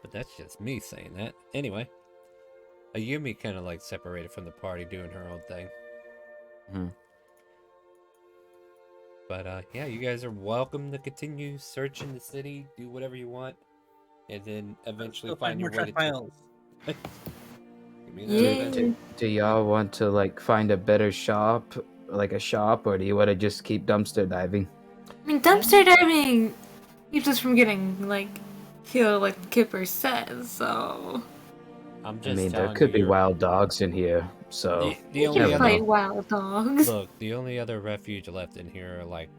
But that's just me saying that. Anyway, Ayumi kind of like separated from the party doing her own thing. Hmm. But yeah, you guys are welcome to continue searching the city, do whatever you want, and then eventually Still find more your way trash to... piles. Give me that Yeah. adventure. Do y'all want to like find a better shop, like a shop, or do you want to just keep dumpster diving? I mean, dumpster diving keeps us from getting like killed, like Kipper says. So I'm I just mean, there telling could you, be you're... wild dogs in here, so The we only can never other... fight know. wild dogs. Look, the only other refuge left in here are like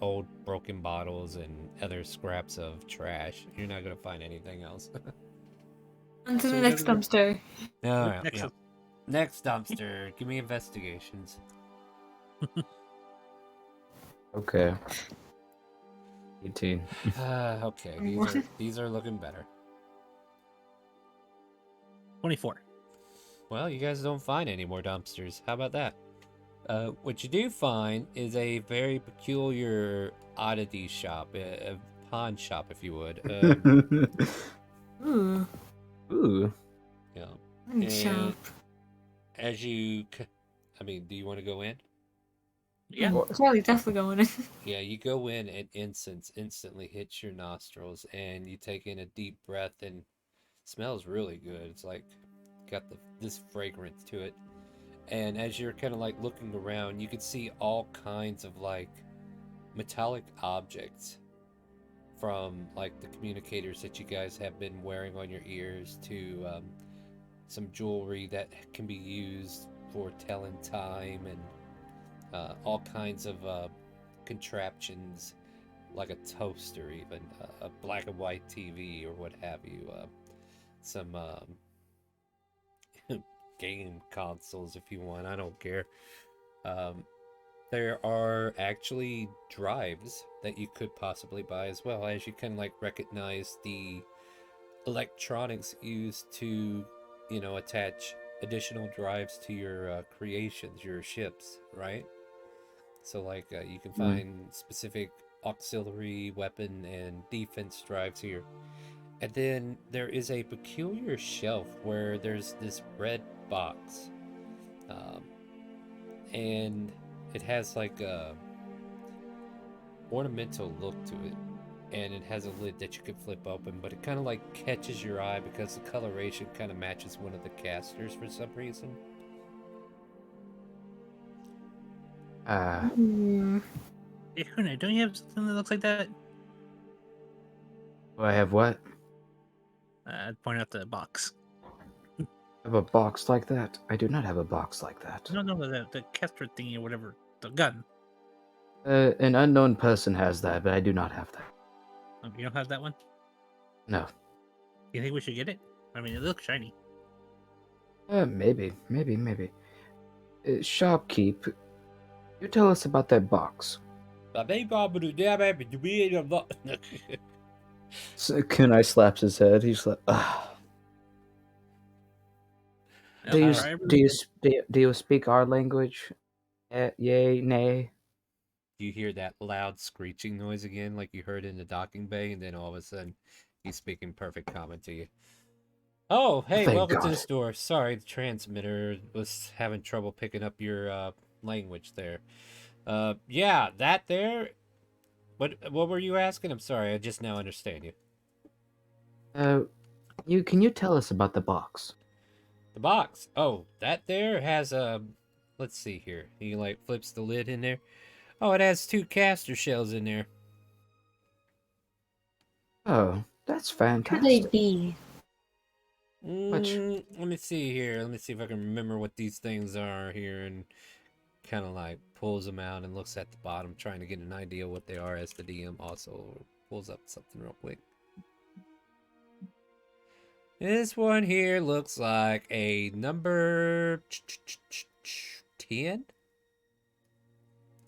old broken bottles and other scraps of trash. You're not gonna find anything else. On to So the we next gotta dumpster. Alright, Next yeah. up. Next dumpster. Give me investigations. Okay. 18. Okay, these are looking better. 24. Well, you guys don't find any more dumpsters. How about that? What you do find is a very peculiar oddity shop, a pawn shop, if you would. Ooh, Ooh. Yeah. money And shop. as you, I mean, do you want to go in? Yeah. Charlie's definitely going in. Yeah, you go in and incense instantly hits your nostrils, and you take in a deep breath, and smells really good. It's like got this fragrance to it. And as you're kind of like looking around, you can see all kinds of like metallic objects, from like the communicators that you guys have been wearing on your ears to some jewelry that can be used for telling time and all kinds of contraptions, like a toaster, even a black and white TV or what have you. Some game consoles if you want. I don't care. Um, there are actually drives that you could possibly buy as well, as you can like recognize the electronics used to, attach additional drives to your creations, your ships, right? So like you can find specific auxiliary weapon and defense drives here. And then there is a peculiar shelf where there's this red box. Um, and it has like a ornamental look to it. And it has a lid that you can flip open, but it kind of like catches your eye because the coloration kind of matches one of the casters for some reason. Hey, Hune, don't you have something that looks like that? Do I have what? I'd point out the box. I have a box like that? I do not have a box like that. No, the caster thingy or whatever. The gun. An unknown person has that, but I do not have that. Oh, you don't have that one? No. You think we should get it? I mean, it looks shiny. Maybe. Shopkeep, you tell us about that box. So Kunai slaps his head. He's like, ugh. Do you speak our language? Yay, nay? You hear that loud screeching noise again, like you heard in the docking bay, and then all of a sudden, he's speaking perfect common to you. Oh, hey, Thank welcome to God. the store. Sorry, the transmitter was having trouble picking up your language there. Yeah, that there. What were you asking? I'm sorry, I just now understand you. Can you tell us about the box? The box. Oh, that there has a. Let's see here. He like flips the lid in there. Oh, it has 2 caster shells in there. Oh, that's Could they fantastic. be? Let me see here. Let me see if I can remember what these things are here, and kind of like pulls them out and looks at the bottom, trying to get an idea what they are as the DM also pulls up something real quick. This one here looks like a number 10.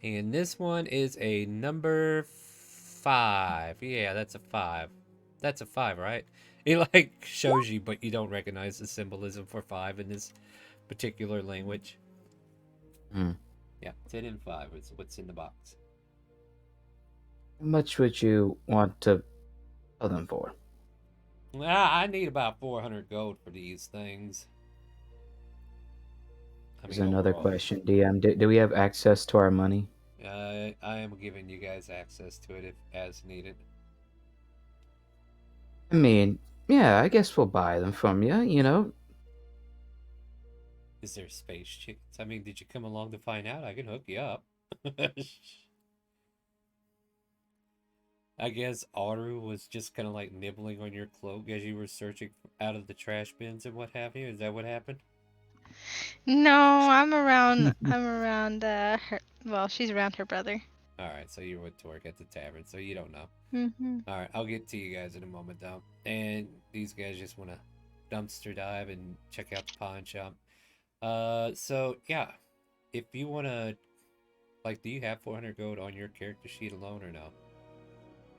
And this one is a number 5. Yeah, that's a 5. That's a 5, right? It like shows you, but you don't recognize the symbolism for 5 in this particular language. Yeah, 10 and 5 is what's in the box. How much would you want to sell them for? I need about 400 gold for these things. Here's another overall. question, DM. Do we have access to our money? I am giving you guys access to it if as needed. I mean, yeah, I guess we'll buy them from you, you know? Is there space chickens? I mean, did you come along to find out? I can hook you up. I guess Aru was just kind of like nibbling on your cloak as you were searching out of the trash bins and what have you. Is that what happened? No, I'm around. I'm around her. Well, she's around her brother. Alright, so you went to work at the tavern, so you don't know. Mm-hmm. Alright, I'll get to you guys in a moment, though. And these guys just want to dumpster dive and check out the pawn shop. So, yeah. If you want to... Like, do you have 400 gold on your character sheet alone or no?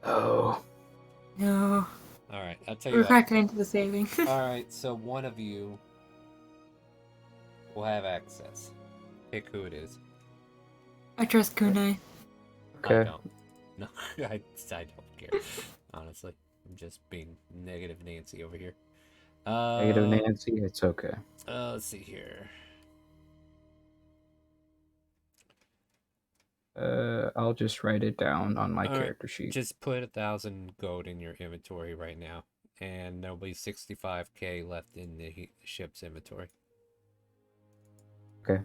Oh. No. Alright, I'll tell you We're what. factoring into the savings. Alright, so one of you will have access. Pick who it is. I trust Kunai. Okay. I don't. No, I don't care. Honestly, I'm just being negative Nancy over here. Negative Nancy, it's okay. Let's see here. I'll just write it down on my All right, character sheet. Just put 1,000 gold in your inventory right now, and there'll be 65k left in the ship's inventory. Okay.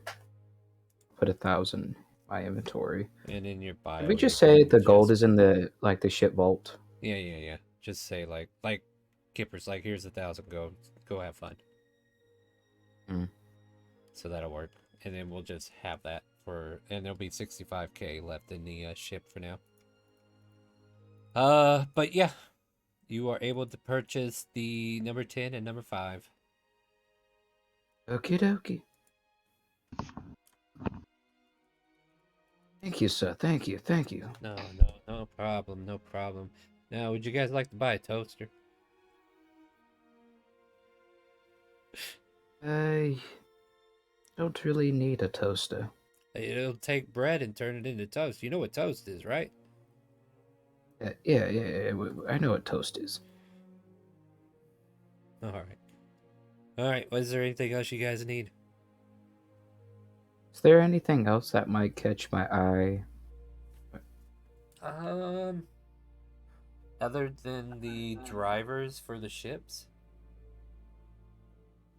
Put 1,000 in my inventory. And in your bio. Did we just you say can the gold is in the the ship vault? Yeah. Just say like Kipper's like, here's 1,000 gold. Go have fun. Mm. So that'll work, and then we'll just have that and there'll be 65k left in the ship for now. But yeah, you are able to purchase the number 10 and number 5. Okie dokie. Thank you, sir. Thank you. Thank you. No problem, no problem. Now, would you guys like to buy a toaster? I don't really need a toaster. It'll take bread and turn it into toast. You know what toast is, right? Yeah. I know what toast is. All right. All right. Was there anything else you guys need? Is there anything else that might catch my eye? Other than the drivers for the ships?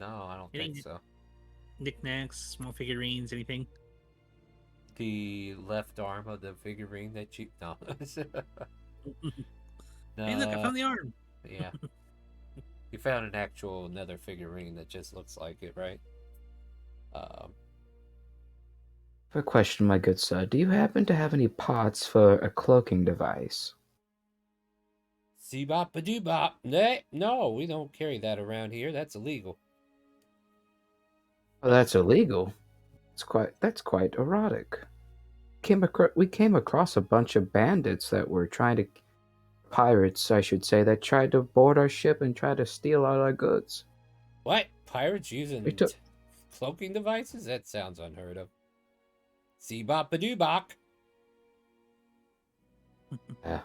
No, I don't think so. Knickknacks, small figurines, anything? The left arm of the figurine that you no. Hey, look! I found the arm. Yeah. You found an actual another figurine that just looks like it, right? A question, my good sir. Do you happen to have any parts for a cloaking device? See-bop a doo-bop. No, we don't carry that around here. That's illegal. Oh, that's illegal. That's quite erotic. We came across a bunch of bandits that were pirates, I should say, that tried to board our ship and try to steal all our goods. What? Pirates using We took- cloaking devices? That sounds unheard of. See-bop a doo-bop. Yeah.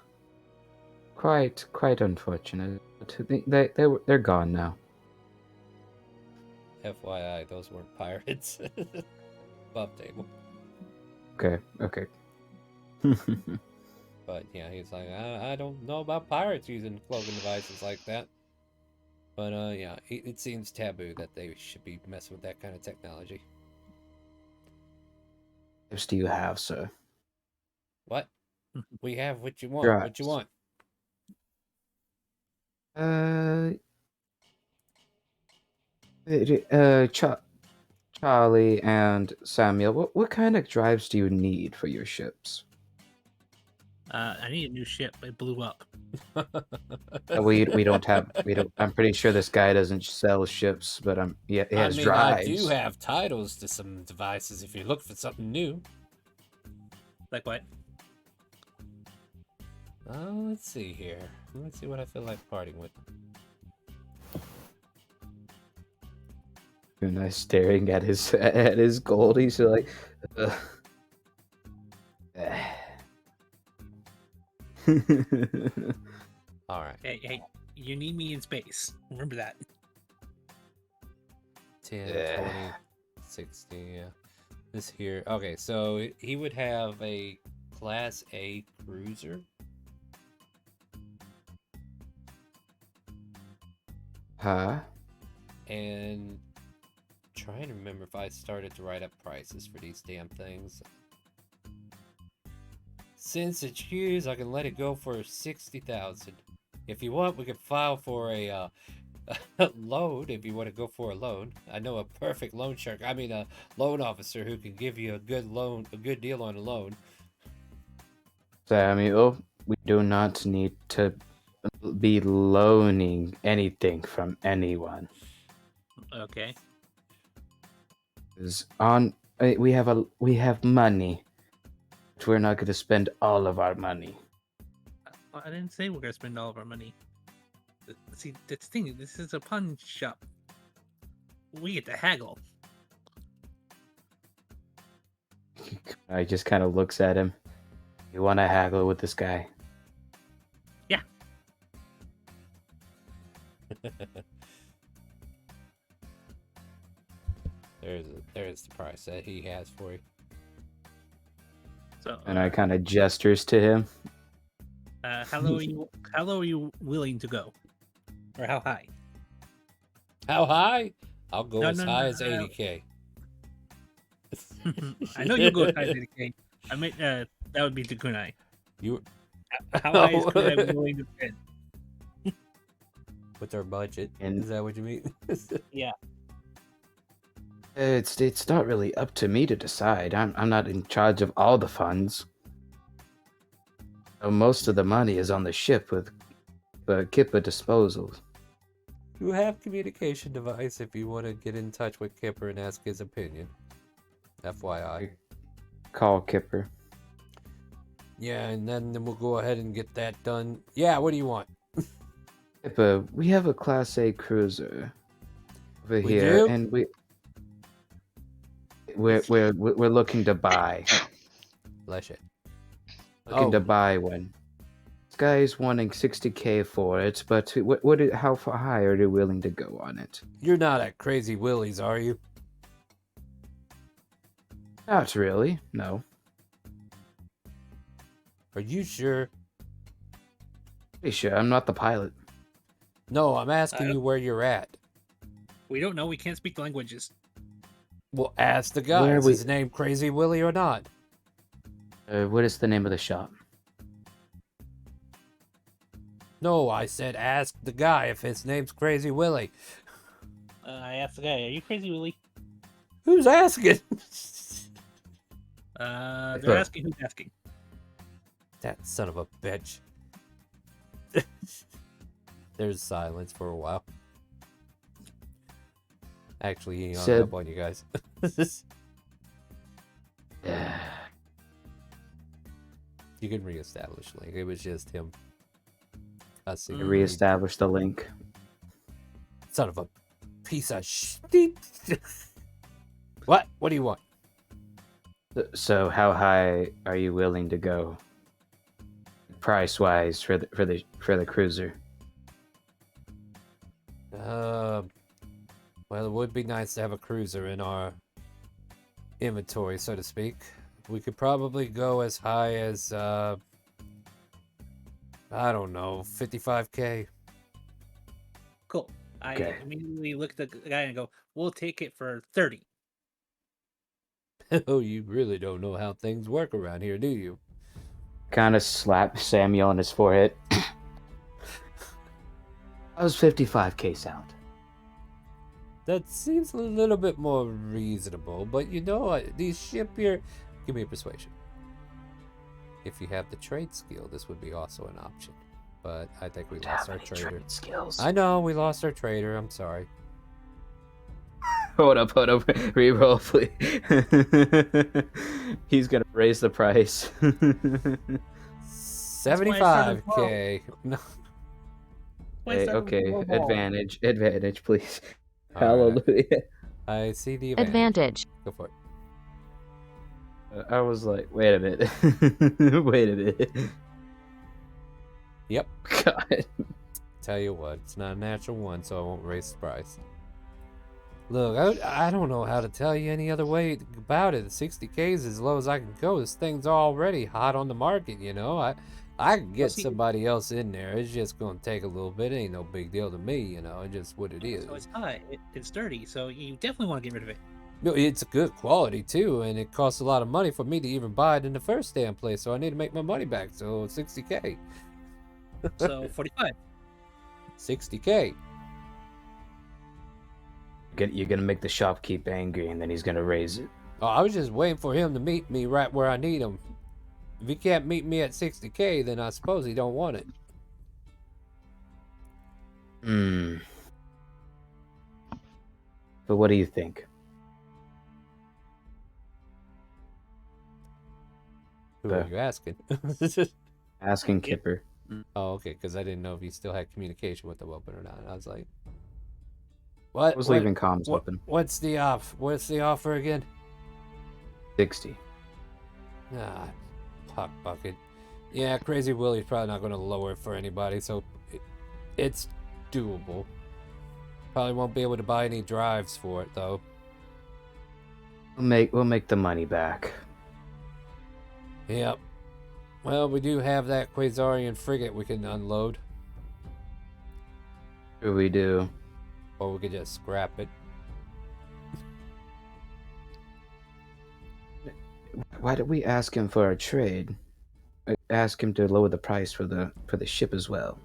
Quite unfortunate. They're gone now. FYI, those weren't pirates. Above table. Okay. But yeah, he's like, I don't know about pirates using cloaking devices like that. But yeah, it seems taboo that they should be messing with that kind of technology. What do you have, sir? What? We have what you want. Right. What you want? Charlie and Samuel, what kind of drives do you need for your ships? I need a new ship. It blew up. We don't. I'm pretty sure this guy doesn't sell ships, but he has drives. I do have titles to some devices if you look for something new. Like what? Let's see here. Let's see what I feel like parting with. And I staring at his gold. He's like, ugh. All right. Hey, you need me in space. Remember that. 10, 20, 60, yeah. This here. Okay, so he would have a Class A cruiser. Huh? And trying to remember if I started to write up prices for these damn things. Since it's used, I can let it go for 60,000. If you want, we can file for a loan. If you want to go for a loan, I know a perfect loan shark. I mean, a loan officer who can give you a good deal on a loan. Samuel, we do not need to be loaning anything from anyone. Okay. We have money, but we're not going to spend all of our money. I didn't say we're gonna spend all of our money. See, that's the thing. This is a pawn shop. We get to haggle. I just kind of looks at him. You want to haggle with this guy? Yeah. There's the price that he has for you. So, And I kind of gestures to him. how low are you willing to go, or how high? How high? I'll go No, as no, high no, as no. 80k. I know you'll go as high as 80K. I mean, that would be to Kunai. You How high is Kunai willing to spend? with our budget. And- Is that what you mean? Yeah. It's not really up to me to decide. I'm not in charge of all the funds. Most of the money is on the ship with Kippa disposal. You have communication device if you want to get in touch with Kipper and ask his opinion. FYI. Call Kipper. Yeah, and then we'll go ahead and get that done. Yeah, what do you want? Kippa, we have a Class A cruiser over We here, do? and we're looking to buy. Bless it. Looking to buy one. This guy's wanting 60K for it, but how far high are you willing to go on it? You're not at Crazy Willie's, are you? Not really, no. Are you sure? Pretty sure I'm not the pilot. No, I'm asking you where you're at. We don't know. We can't speak languages. Well, ask the guy. Where Is we- his name Crazy Willie or not? What is the name of the shop? No, I said ask the guy if his name's Crazy Willie. I asked the guy, "Are you crazy, Willie?" Who's asking? They're asking who's asking. That son of a bitch. There's silence for a while. Actually, he hung up on you guys. Yeah. You can reestablish link. It was just him. I see. Reestablish the link. Son of a piece of shit. What? What do you want? So, how high are you willing to go, price-wise, for the cruiser? Well, it would be nice to have a cruiser in our inventory, so to speak. We could probably go as high as, I don't know, 55K. Cool. I Okay. immediately look at the guy and go, "We'll take it for 30." Oh, you really don't know how things work around here, do you? Kind of slap Samuel on his forehead. How's 55K sound? That seems a little bit more reasonable, but you know what? These ship here... Give me a persuasion. If you have the trade skill, this would be also an option. But I think we lost our trader. Trade skills. I know, we lost our trader. I'm sorry. Hold up. Reroll, please. He's gonna raise the price. 75K. No. Okay. Advantage, please. All Hallelujah. I see the advantage. Go for it. I was like, wait a minute. Wait a minute. Yep. God. Tell you what, it's not a natural one, so I won't raise the price. Look, I don't know how to tell you any other way about it. 60K is as low as I can go. This thing's already hot on the market, you know. I can get somebody else in there. It's just gonna take a little bit. It ain't no big deal to me, you know. It's just what it is. So it's high. It's dirty. So you definitely want to get rid of it. No, it's a good quality too, and it costs a lot of money for me to even buy it in the first damn place. So I need to make my money back. So 60K. So 45. 60K. You're gonna make the shopkeep angry, and then he's gonna raise it. Oh, I was just waiting for him to meet me right where I need him. If he can't meet me at 60K, then I suppose he don't want it. But what do you think? Who are you asking? Asking Kipper. Oh, okay, because I didn't know if you still had communication with him open or not. I was like, what? I was leaving comms open. What's the offer again? 60. Ah, puck bucket. Yeah, Crazy Willie's probably not going to lower it for anybody, so it's doable. Probably won't be able to buy any drives for it though. We'll make the money back. Yep. Well, we do have that Quasarian frigate we can unload. Sure we do. Or we could just scrap it. Why did we ask him for a trade? Ask him to lower the price for the ship as well.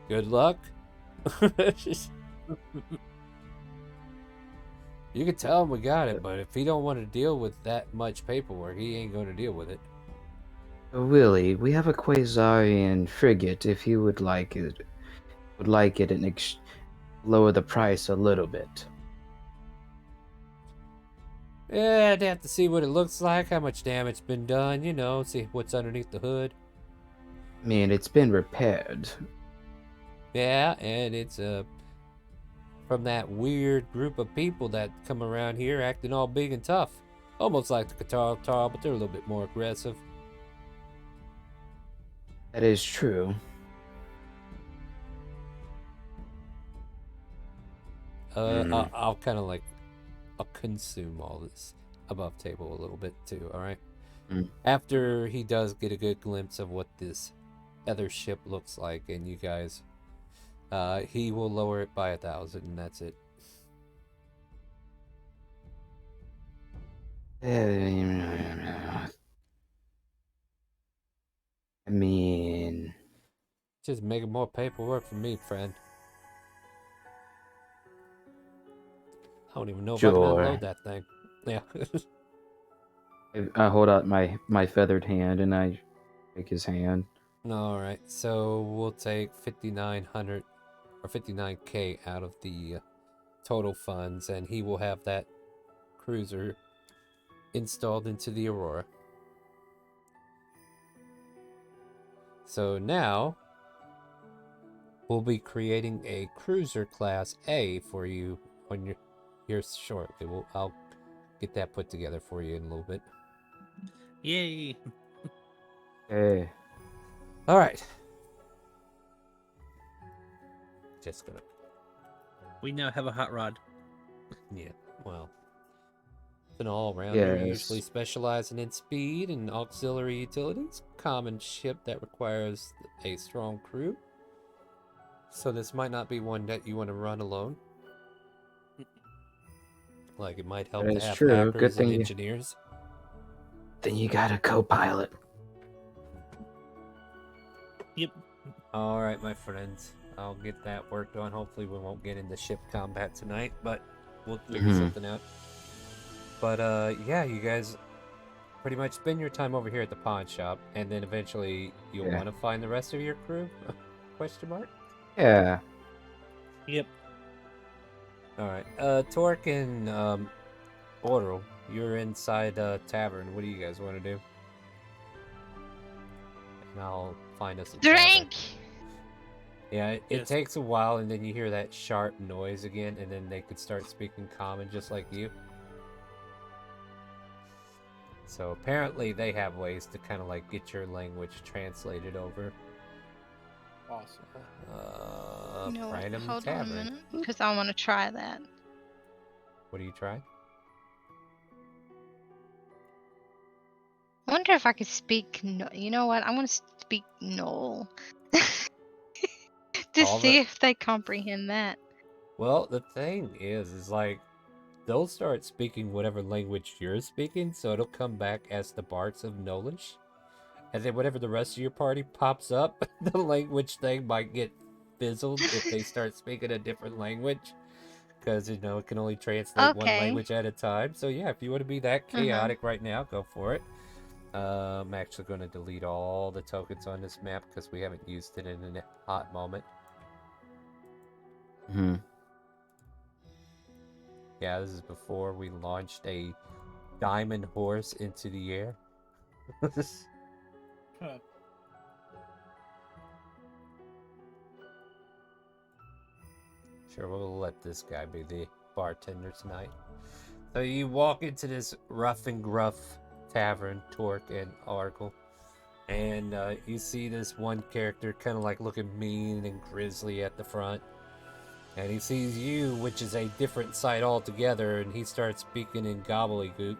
Good luck. You can tell him we got it, but if he don't want to deal with that much paperwork, he ain't going to deal with it. Willie, we have a Quasarian frigate. If you would like it, and lower the price a little bit. Yeah, I'd have to see what it looks like, how much damage been done, you know, see what's underneath the hood. I mean, it's been repaired. Yeah, and it's from that weird group of people that come around here acting all big and tough. Almost like the Qatar, but they're a little bit more aggressive. That is true. I'll kind of like, I'll consume all this above table a little bit too, alright? After he does get a good glimpse of what this other ship looks like, and you guys, he will lower it by 1,000, and that's it. I mean, Just making more paperwork for me, friend. I don't even know if I can Sure. unload that thing. Yeah. I hold out my feathered hand and I shake his hand. Alright, so we'll take 5,900 or 59k out of the total funds, and he will have that cruiser installed into the Aurora. So now we'll be creating a cruiser class A for you when you're here shortly. I'll get that put together for you in a little bit. Yay! Hey, All right. Just gonna. We now have a hot rod. Yeah. Well, it's an all-rounder, Yes. usually specializing in speed and auxiliary utilities. Common ship that requires a strong crew. So this might not be one that you want to run alone. Like, it might help That to is have true. hackers Good thing and you- engineers. then you got a co-pilot. Yep. All right, my friends. I'll get that worked on. Hopefully we won't get into ship combat tonight, but we'll figure something out. But yeah, you guys pretty much spend your time over here at the pawn shop, and then eventually you'll Yeah. want to find the rest of your crew? Question mark? Yeah. Yep. All right. Torque and Oral, you're inside tavern. What do you guys want to do? And I'll find us a tavern. Drink! Yeah, it Yes. takes a while, and then you hear that sharp noise again, and then they could start speaking common just like you. So apparently they have ways to kind of like get your language translated over. Awesome. No, Random hold on a Tavern. minute, because I want to try that. What are you trying? I wonder if I could speak. You know what? I'm gonna speak Knoll. to All see the- if they comprehend that. Well, the thing is like they'll start speaking whatever language you're speaking, so it'll come back as the Barks of Knowledge. And then whatever the rest of your party pops up, the language thing might get fizzled if they start speaking a different language. Because, you know, it can only translate one Okay. language at a time. So, yeah, if you want to be that chaotic right now, go for it. I'm actually going to delete all the tokens on this map because we haven't used it in a hot moment. Yeah, this is before we launched a diamond horse into the air. Huh. Sure, we'll let this guy be the bartender tonight. So you walk into this rough and gruff tavern, Torque and Arkle, and you see this one character kind of like looking mean and grisly at the front. And he sees you, which is a different sight altogether, and he starts speaking in gobbledygook.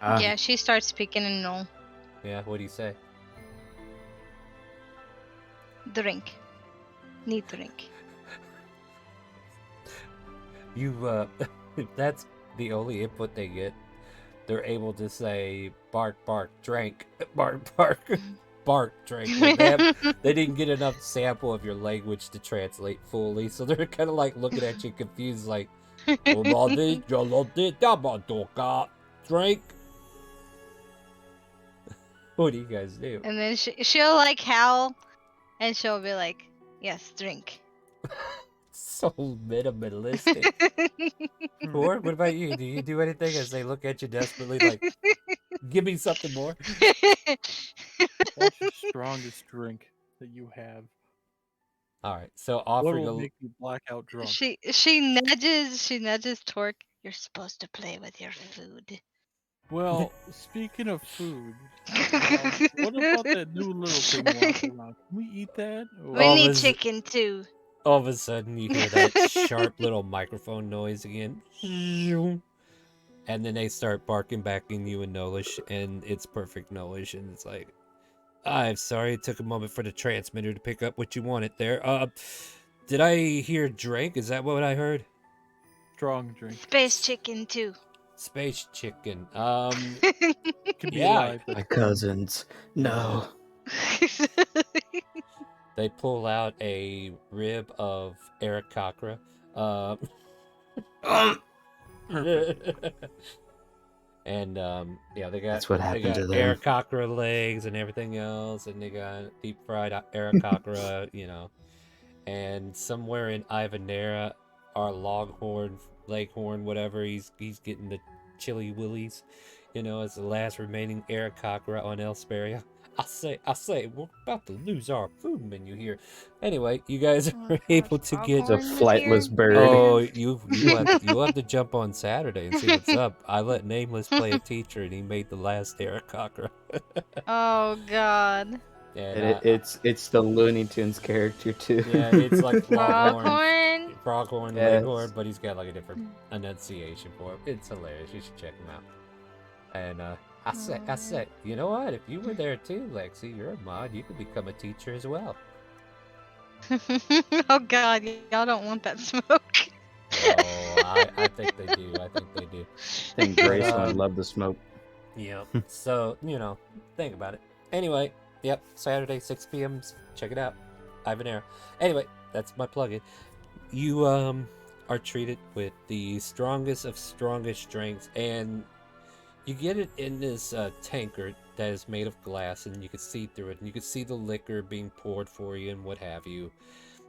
Yeah, she starts speaking in Knoll. Yeah, what do you say? Drink. Need drink. You, if that's the only input they get, they're able to say bark, bark, drank, bark, bark. bark drink. Like they didn't get enough sample of your language to translate fully, so they're kind of like looking at you confused, like, drink. What do you guys do? And then she'll like howl, and she'll be like, "Yes, drink." So minimalistic. Or what about you? Do you do anything as they look at you desperately, like, give me something more? What's your strongest drink that you have? All right, so What offering will a make you blackout drunk? she nudges Torque. You're supposed to play with your food. Well, speaking of food, what about that new little thing walking around? Can we eat that? We Oh, need this- chicken too. all of a sudden you hear that sharp little microphone noise again, and then they start barking back in you in Nolish, and it's perfect Nolish, and it's like, I'm sorry, it took a moment for the transmitter to pick up what you wanted there. Did I hear drink? Is that what I heard? Strong drink. Space chicken too. Space chicken. Could be Yeah. alive. My cousins. No. They pull out a rib of Aarakocra. And yeah, they got That's what happened to them. Aarakocra legs and everything else, and they got deep fried Aarakocra, you know. And somewhere in Ivanera, our Longhorn, Leghorn, whatever, he's getting the chili willies, you know, as the last remaining Aarakocra on Elsparia. I say, we're about to lose our food menu here. Anyway, you guys are able to get. It's a flightless bird. Oh, you'll have to jump on Saturday and see what's up. I let Nameless play a teacher, and he made the last Aarakocra. Oh God. And, It's the Looney Tunes character too. yeah, it's like Foghorn. Pronghorn, Yes. Leghorn, but he's got like a different enunciation for it. It's hilarious. You should check him out. And I said, you know what? If you were there too, Lexi, you're a mod. You could become a teacher as well. Oh God, y'all don't want that smoke. Oh, I think they do. I think they do. I think Graceland loved the smoke. Yeah. So, you know, think about it. Anyway, yep, Saturday, 6 p.m. Check it out. Ivanera. Anyway, that's my plug-in. You are treated with the strongest of strongest drinks, and you get it in this tankard that is made of glass, and you can see through it, and you can see the liquor being poured for you and what have you.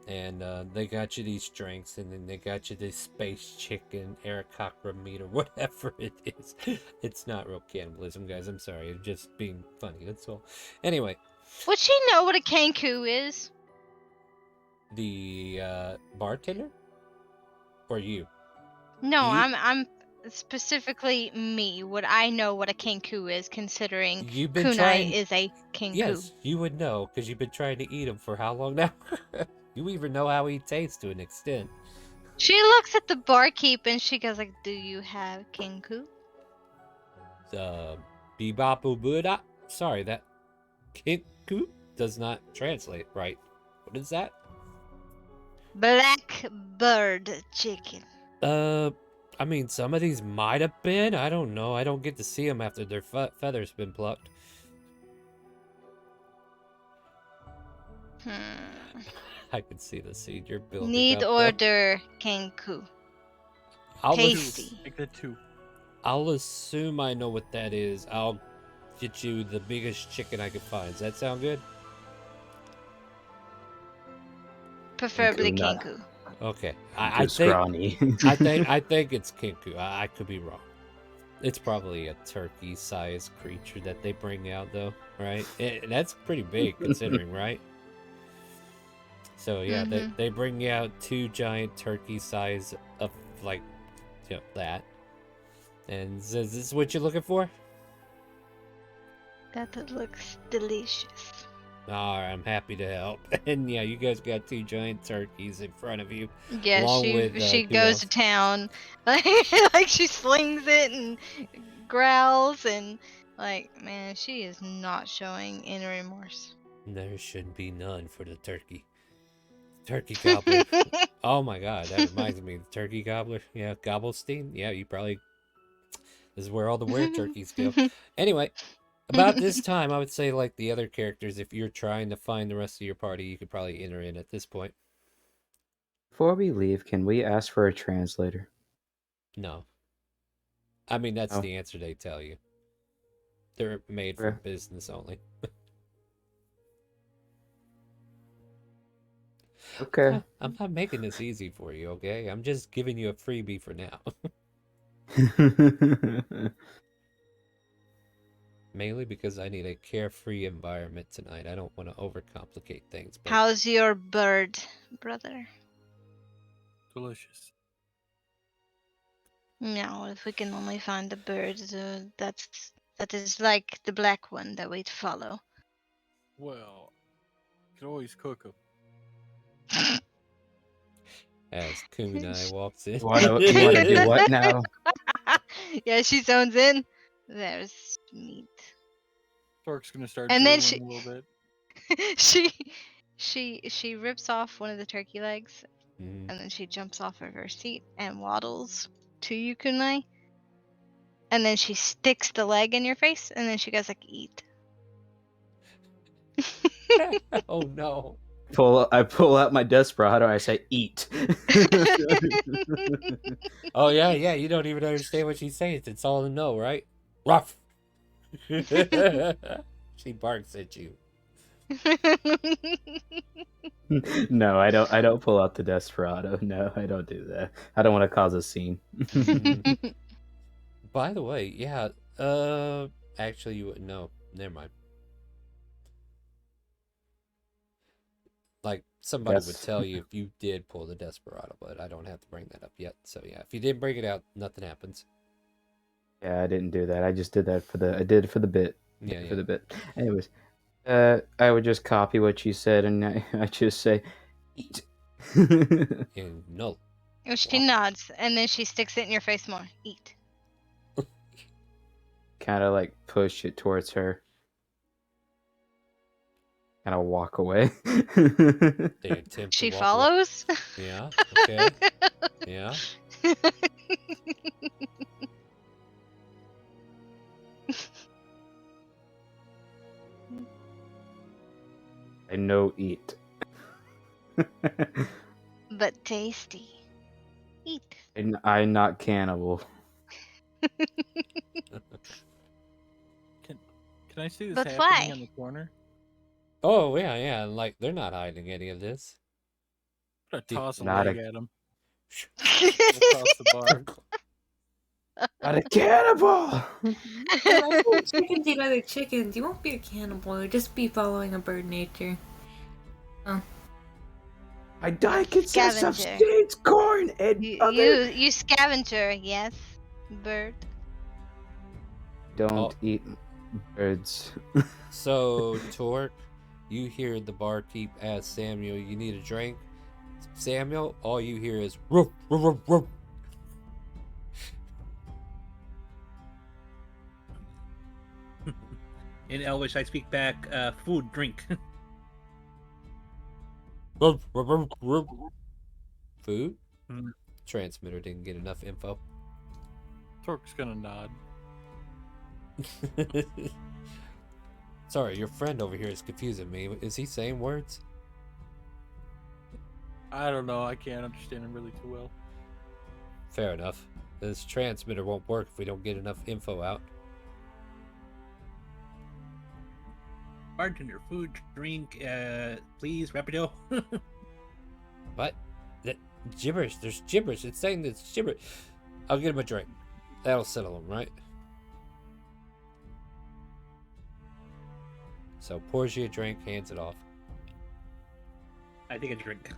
And they got you these drinks, and then they got you this space chicken, Aarakocra meat, or whatever it is. It's not real cannibalism, guys. I'm sorry. It's just being funny. That's all. Anyway, Would she know what a kanku is? the bartender? Or you? No, You- I'm specifically me. Would I know what a kanku is, considering You've been kunai trying. is a kanku? Yes, you would know, because you've been trying to eat him for how long now? You even know how he tastes to an extent. She looks at the barkeep and she goes like, "Do you have kanku?" Bibapu Buddha. Sorry, that Kinku does not translate right. What is that? Blackbird chicken. I mean, some of these might have been. I don't know. I don't get to see them after their feathers been plucked. I can see the seed you're building. Need up, though. order kanku. I'll Tasty. Take that too. I'll assume I know what that is. I'll get you the biggest chicken I can find. Does that sound good? Preferably Kanku, not- kanku. Okay. Too I think scrawny. I think it's Kinku. I could be wrong. It's probably a turkey-sized creature that they bring out, though, right? That's pretty big considering, right? So yeah, they bring out 2 giant turkey size of like, you know, that. And is this what you're looking for? That looks delicious. Alright, I'm happy to help. And yeah, you guys got 2 giant turkeys in front of you. Yeah, Along she with, she who goes else? to town, like she slings it and growls and like, man, she is not showing any remorse. There should be none for the turkey. Turkey gobbler. Oh my god, that reminds me. The turkey gobbler. Yeah, Gobblestein. Yeah, you probably. This is where all the weird turkeys go. Anyway, About this time, I would say, like the other characters, if you're trying to find the rest of your party, you could probably enter in at this point. Before we leave, can we ask for a translator? No. I mean, that's Oh. the answer they tell you. They're made for Okay. business only. Okay. I'm not making this easy for you, okay? I'm just giving you a freebie for now. Mainly because I need a carefree environment tonight. I don't want to overcomplicate things. But How's your bird, brother? Delicious. No, if we can only find the bird, that is like the black one that we'd follow. Well, you can always cook them. as Kuminai walks in. You wanna do what now? Yeah, she zones in. There's meat. Torque's gonna start And then drooling a little bit. she rips off one of the turkey legs, Mhm. and then she jumps off of her seat and waddles to you, Kunai. And then she sticks the leg in your face, and then she goes like, "Eat." Oh no. I pull out my Desperado. I say, "Eat." Oh yeah, you don't even understand what she's saying. It's all a no, right? Ruff. She barks at you. No, I don't. I don't pull out the Desperado. No, I don't do that. I don't want to cause a scene. By the way, yeah, actually you wouldn't know. Never mind. Like, somebody would Guess. tell you if you did pull the Desperado, but I don't have to bring that up yet. So yeah, if you didn't bring it out, nothing happens. Yeah, I didn't do that. I just did that for the. I did it for the bit. Yeah, For the bit. Anyways, I would just copy what you said, and I just say, "Eat." And no. She nods, and then she sticks it in your face more. Eat. Kind of like push it towards her. Kind of walk away. They attempt She to walk away. follows. Yeah, okay. Yeah. I know eat. But tasty. Eat. And I'm not cannibal. Can I see this But happening why? on the corner? Oh yeah. Like, they're not hiding any of this. I'm gonna toss a Not leg a- at him. Across the bar. Not a cannibal! Chickens eat other chickens. You won't be a cannibal. You'll just be following a bird nature. My diet consists of Scavenger. seeds, corn, and other... You scavenger, yes, bird. Don't Oh. eat birds. So, Torque, you hear the barkeep ask Samuel, "You need a drink?" Samuel, all you hear is "Roof, roof, roof, roof." In Elvish, I speak back, food, drink. Roof, roof, roof, roof. Food? Hmm. Transmitter didn't get enough info. Torque's gonna nod. Sorry, your friend over here is confusing me. Is he saying words? I don't know. I can't understand him really too well. Fair enough. This transmitter won't work if we don't get enough info out. Bartender, food, drink, please, Rapido. What? That gibberish. There's gibberish. It's saying it's gibberish. I'll get him a drink. That'll settle him, right? So pours you a drink, hands it off. I think a drink.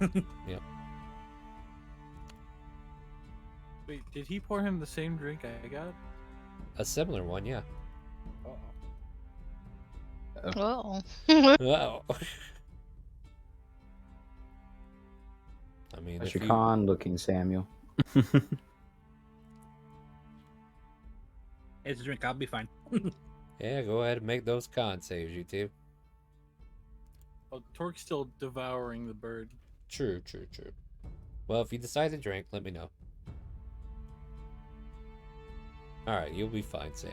Wait, did he pour him the same drink I got? A similar one, yeah. Uh-oh. Oh. Wow. I mean, That's if your you, con looking, Samuel. It's a drink. I'll be fine. yeah, go ahead and make those con saves, you two. Oh, Torque's still devouring the bird. True. Well, if you decide to drink, let me know. Alright, you'll be fine, Sam.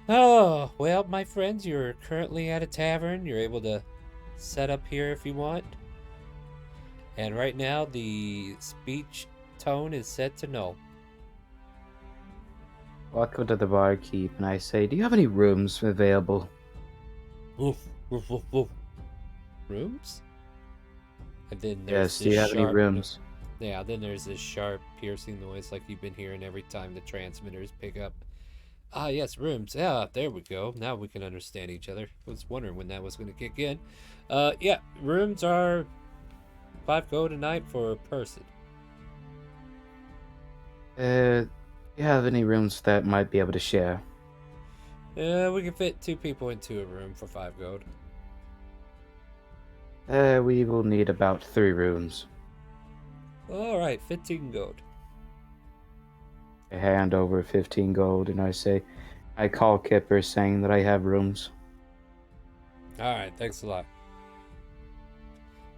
Oh, well, my friends, you're currently at a tavern. You're able to set up here if you want. And right now, the speech tone is set to null. Walk up to the barkeep and I say, "Do you have any rooms available?" Woof, woof, woof, woof. Rooms? And then there's Yes. this Do you have any sharp rooms? Yeah, then there's this sharp, piercing noise like you've been hearing every time the transmitters pick up. Ah, yes, rooms. Yeah, there we go. Now we can understand each other. I was wondering when that was going to kick in. Yeah, rooms are 5 gold a night for a person. Do you have any rooms that might be able to share? We can fit 2 people into a room for 5 gold. We will need about 3 rooms. Alright, 15 gold. I hand over 15 gold and I say, I call Kipper saying that I have rooms. Alright, thanks a lot.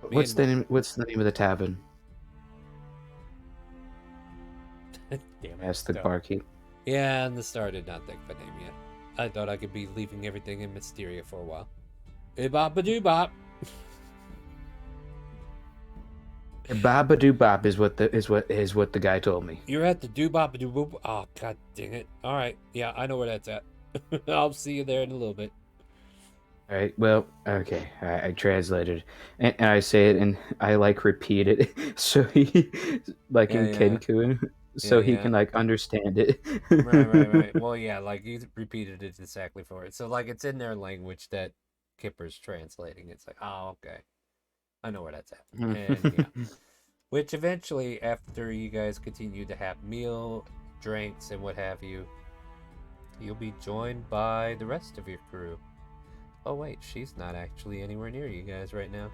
What's the name of the tavern? Damn it. Asked the Stop. barkeep. Yeah, and the star did not think of a name yet. I thought I could be leaving everything in Mysteria for a while. Bop-a-doo-bop. Babadoo-bop is what the guy told me. You're at the doo-bop-a-doo-boop. Oh, god dang it. Alright, yeah, I know where that's at. I'll see you there in a little bit. All right. Well, okay. I translated, and I say it, and I like repeat it, so he, like Yeah, in yeah. Kenku, so Yeah, he yeah. can like understand it. Right. Well, yeah, like you repeated it exactly for it. So, like, it's in their language that Kipper's translating. It's like, oh, okay. I know where that's at. And yeah. Which eventually, after you guys continue to have meal, drinks, and what have you, you'll be joined by the rest of your crew. Oh, wait, she's not actually anywhere near you guys right now.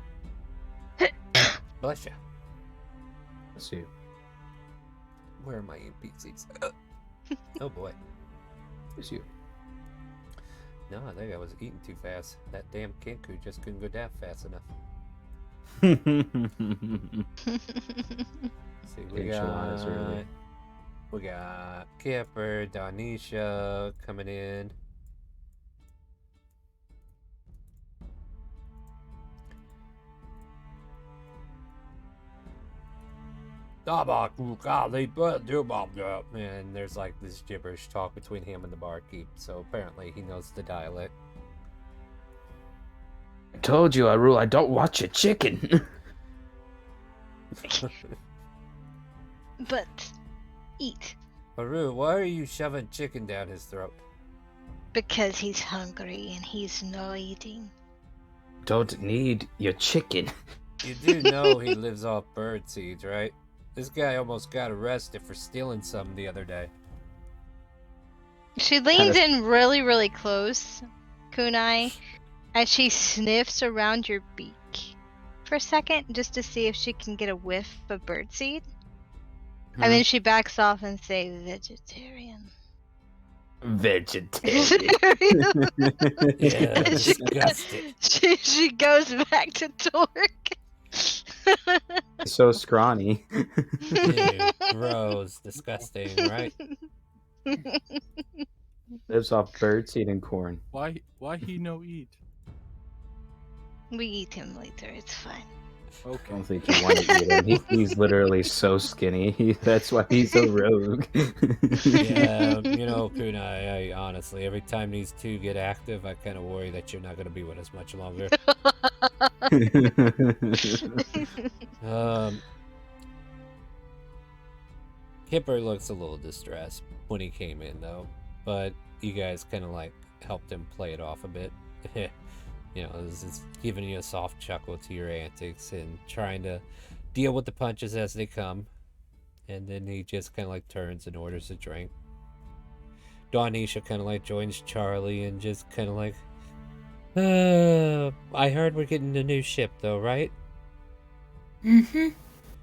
Bless ya. Let's see. Where are my NPCs? Oh, boy. It's you. No, I think I was eating too fast. That damn Kenku just couldn't go down fast enough. See, we got Kipper, Donisha coming in. And there's like this gibberish talk between him and the barkeep, so apparently he knows the dialect. I told you, Arul, I don't watch your chicken. But eat. Haru, why are you shoving chicken down his throat? Because he's hungry and he's not eating. Don't need your chicken. You do know he lives off bird seeds, right? This guy almost got arrested for stealing some the other day. She leans in really, really close, Kunai, as she sniffs around your beak for a second, just to see if she can get a whiff of birdseed. And then she backs off and says, vegetarian. Vegetarian. Yeah, disgusting. She goes back to Torque. So scrawny. Ew, gross, disgusting, right? Lives off birdseed and corn. Why he no eat? We eat him later, it's fine. I Okay. don't think you want to eat him. He's literally so skinny. That's why he's a rogue. Yeah, you know, Kunai, I honestly, every time these two get active, I kind of worry that you're not going to be with us much longer. Kipper looks a little distressed when he came in, though, but you guys kind of like helped him play it off a bit. You know, this is giving you a soft chuckle to your antics and trying to deal with the punches as they come. And then he just kind of like turns and orders a drink. Donisha kind of like joins Charlie and just kind of like, I heard we're getting a new ship though, right? Mm-hmm.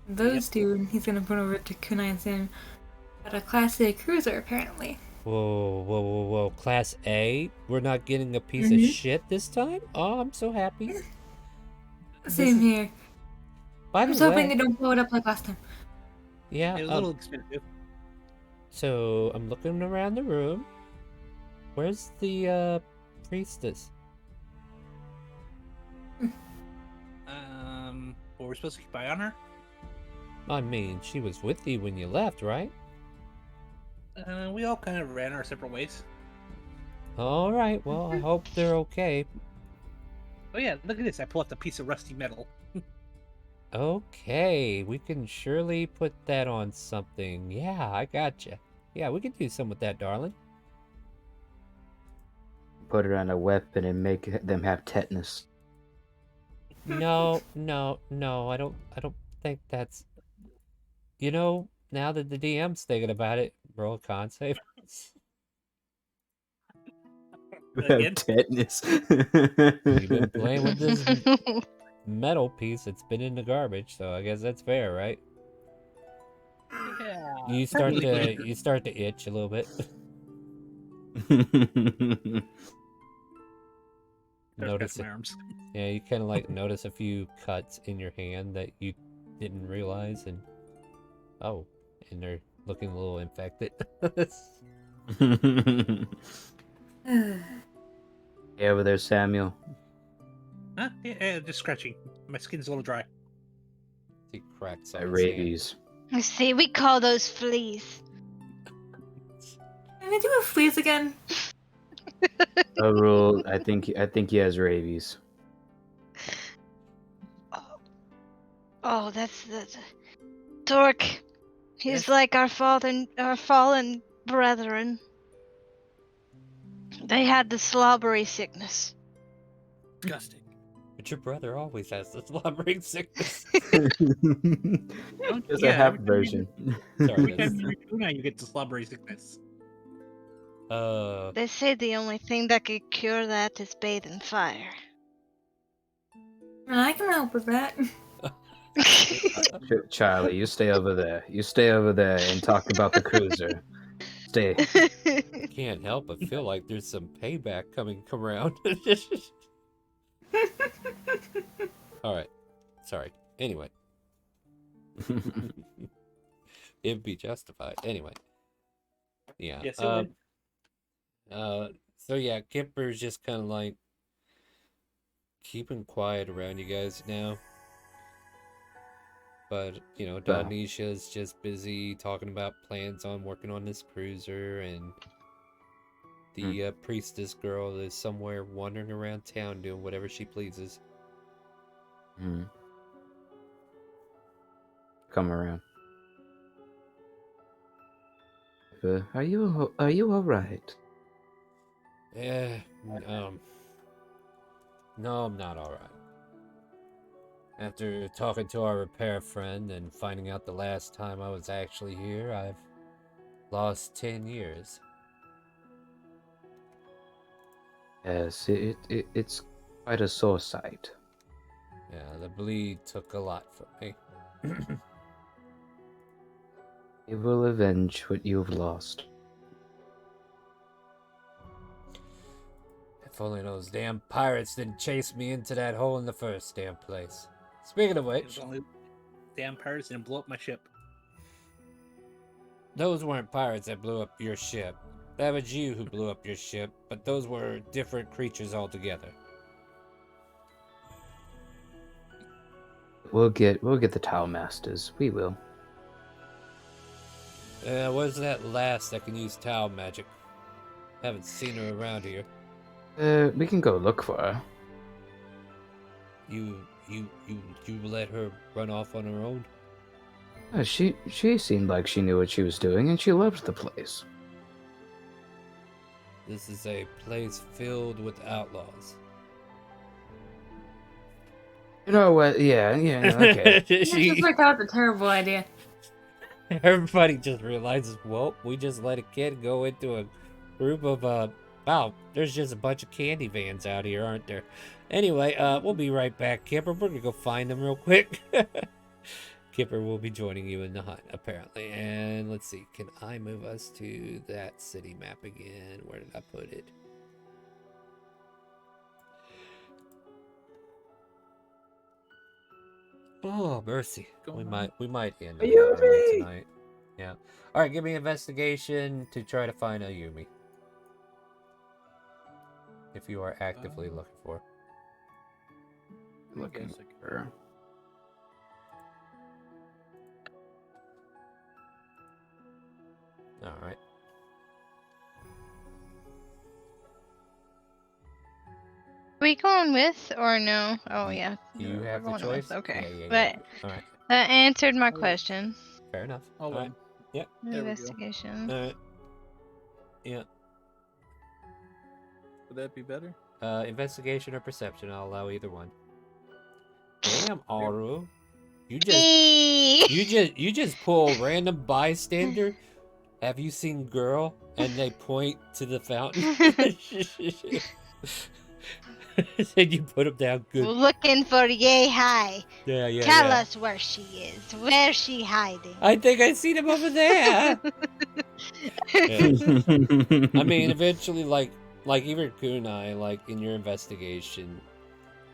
Those two, and he's gonna put over to Kunai and say, got a Class A cruiser, apparently. Whoa. Class A? We're not getting a piece of shit this time? Oh, I'm so happy. Same here. By I'm the just hoping way, they don't blow it up like last time. yeah, It was a little expensive. so I'm looking around the room. Where's the priestess? Well, we're supposed to keep eye on her. I mean, she was with you when you left, right? We all kind of ran our separate ways. All right. Well, I hope they're okay. Oh yeah, look at this! I pull out the piece of rusty metal. Okay, we can surely put that on something. Yeah, I gotcha. Yeah, we can do some with that, darling. Put it on a weapon and make them have tetanus. No, no, no. I don't think that's. You know, now that the DM's thinking about it, roll a con save. Again? Tetanus. You've been playing with this metal piece. It's been in the garbage, so I guess that's fair, right? Yeah. You start probably. to itch a little bit. Notice my it. arms. Yeah, you kind of like notice a few cuts in your hand that you didn't realize, and oh, and they're looking a little infected. Hey, over there, Samuel. Huh? Yeah, just scratching. My skin's a little dry. He cracks on That his hand. rabies. I see. We call those fleas. Can I do a fleas again? A rule. I think he has rabies. Oh, that's Dork. He's Yes? like our fallen brethren. They had the slobbery sickness. Disgusting. But your brother always has the slumbering sickness. There's a half version. Sorry, Every that's, time you drink tuna, you get the slobbery sickness. They say the only thing that could cure that is bathe in fire. I can help with that. Charlie, you stay over there. You stay over there and talk about the cruiser. Stay. can't help but feel like there's some payback coming around. All right, sorry. Anyway, it'd be justified. Anyway, yeah. Yes, it would. So yeah, Kipper's just kind of like keeping quiet around you guys now. But, you know, Donisha's just busy talking about plans on working on this cruiser, and the priestess girl is somewhere wandering around town doing whatever she pleases. Come around. Are you all right? Yeah, no, I'm not alright. After talking to our repair friend and finding out the last time I was actually here, I've lost 10 years. Yes, it's quite a sore sight. Yeah, the bleed took a lot from me. It will avenge what you've lost. If only those damn pirates didn't chase me into that hole in the first damn place. Speaking of It was which, only damn pirates didn't blow up my ship. those weren't pirates that blew up your ship. That was you who blew up your ship, but those were different creatures altogether. We'll get the Tau Masters. We will. Where's that last that can use Tau magic? Haven't seen her around here. We can go look for her. You let her run off on her own? She seemed like she knew what she was doing, and she loved the place. This is a place filled with outlaws. You know what? Yeah, okay. This just like that was a terrible idea. Everybody just realizes, well, we just let a kid go into a group of, wow, there's just a bunch of candy vans out here, aren't there? Anyway, we'll be right back, Kipper. We're gonna go find them real quick. Kipper will be joining you in the hunt, apparently. And let's see, can I move us to that city map again? Where did I put it? Oh, mercy. We might end up Ayumi! tonight. Yeah. All right, give me investigation to try to find Ayumi. if you are actively looking for. Looking Yes, I can- for. All right. Are we going with or no? Oh You- yeah. You we're have the going choice. With. Okay. Yeah. But All right. that answered my Oh, yeah. question. Fair enough. Oh, All right. well. There we go. Investigation. All right. Yeah. Would that be better? Investigation or perception? I'll allow either one. Damn, Aru. You just Eee! you just pull a random bystander. Have you seen girl? And they point to the fountain. And you put them down good. Looking for Yay High. Yeah. Tell us where she is. Where's she hiding? I think I seen him over there. Yeah. I mean, eventually, like even Kunai, like in your investigation,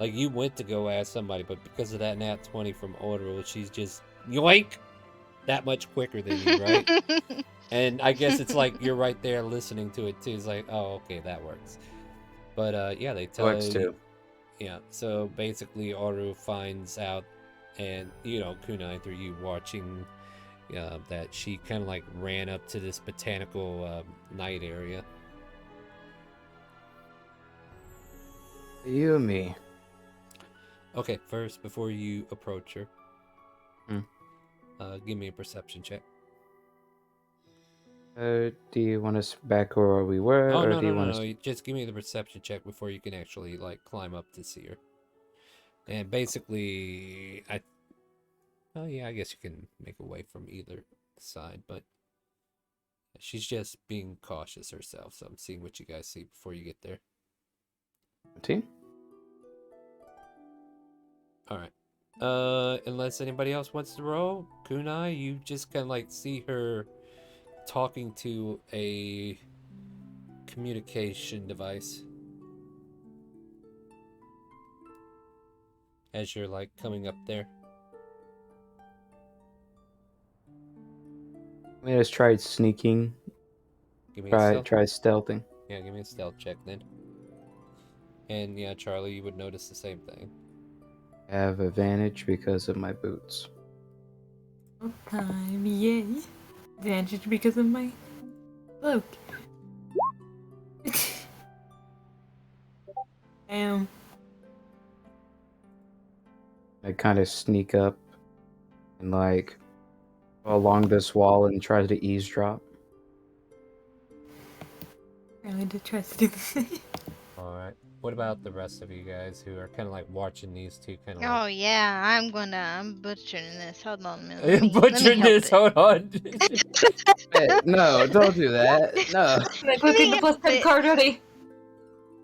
like you went to go ask somebody, but because of that nat 20 from Odorul, she's just yoink that much quicker than you, right? And I guess it's like you're right there listening to it too. It's like, oh, okay, that works. But yeah, they tell Works you. too. Yeah, so basically, Oru finds out, and Kunai through you watching, that she kind of like ran up to this botanical night area. You and me. Okay, first before you approach her, Hmm. Give me a perception check. Do you want us back where we were, Oh or no do you no no want no! us? You just give me the perception check before you can actually like climb up to see her. And basically, oh yeah, I guess you can make away from either side, but she's just being cautious herself. So I'm seeing what you guys see before you get there. 17? All right. Unless anybody else wants to roll, Kunai, you just kind of like see her talking to a communication device as you're like coming up there. We just tried sneaking. Give me a stealth. Try stealthing. Yeah, give me a stealth check then. And yeah, Charlie, you would notice the same thing. Have advantage because of my boots. Time, yay. Advantage because of my cloak. Damn. I kind of sneak up and like go along this wall and try to eavesdrop. Really did try to do the same. All right. What about the rest of you guys who are kind of like watching these two kind of Oh like... yeah, I'm butchering this. Hold on a minute. Let me Butchering help this, it. hold on. Hey, no, don't do that. No. Like, look at the plus 10 card ready.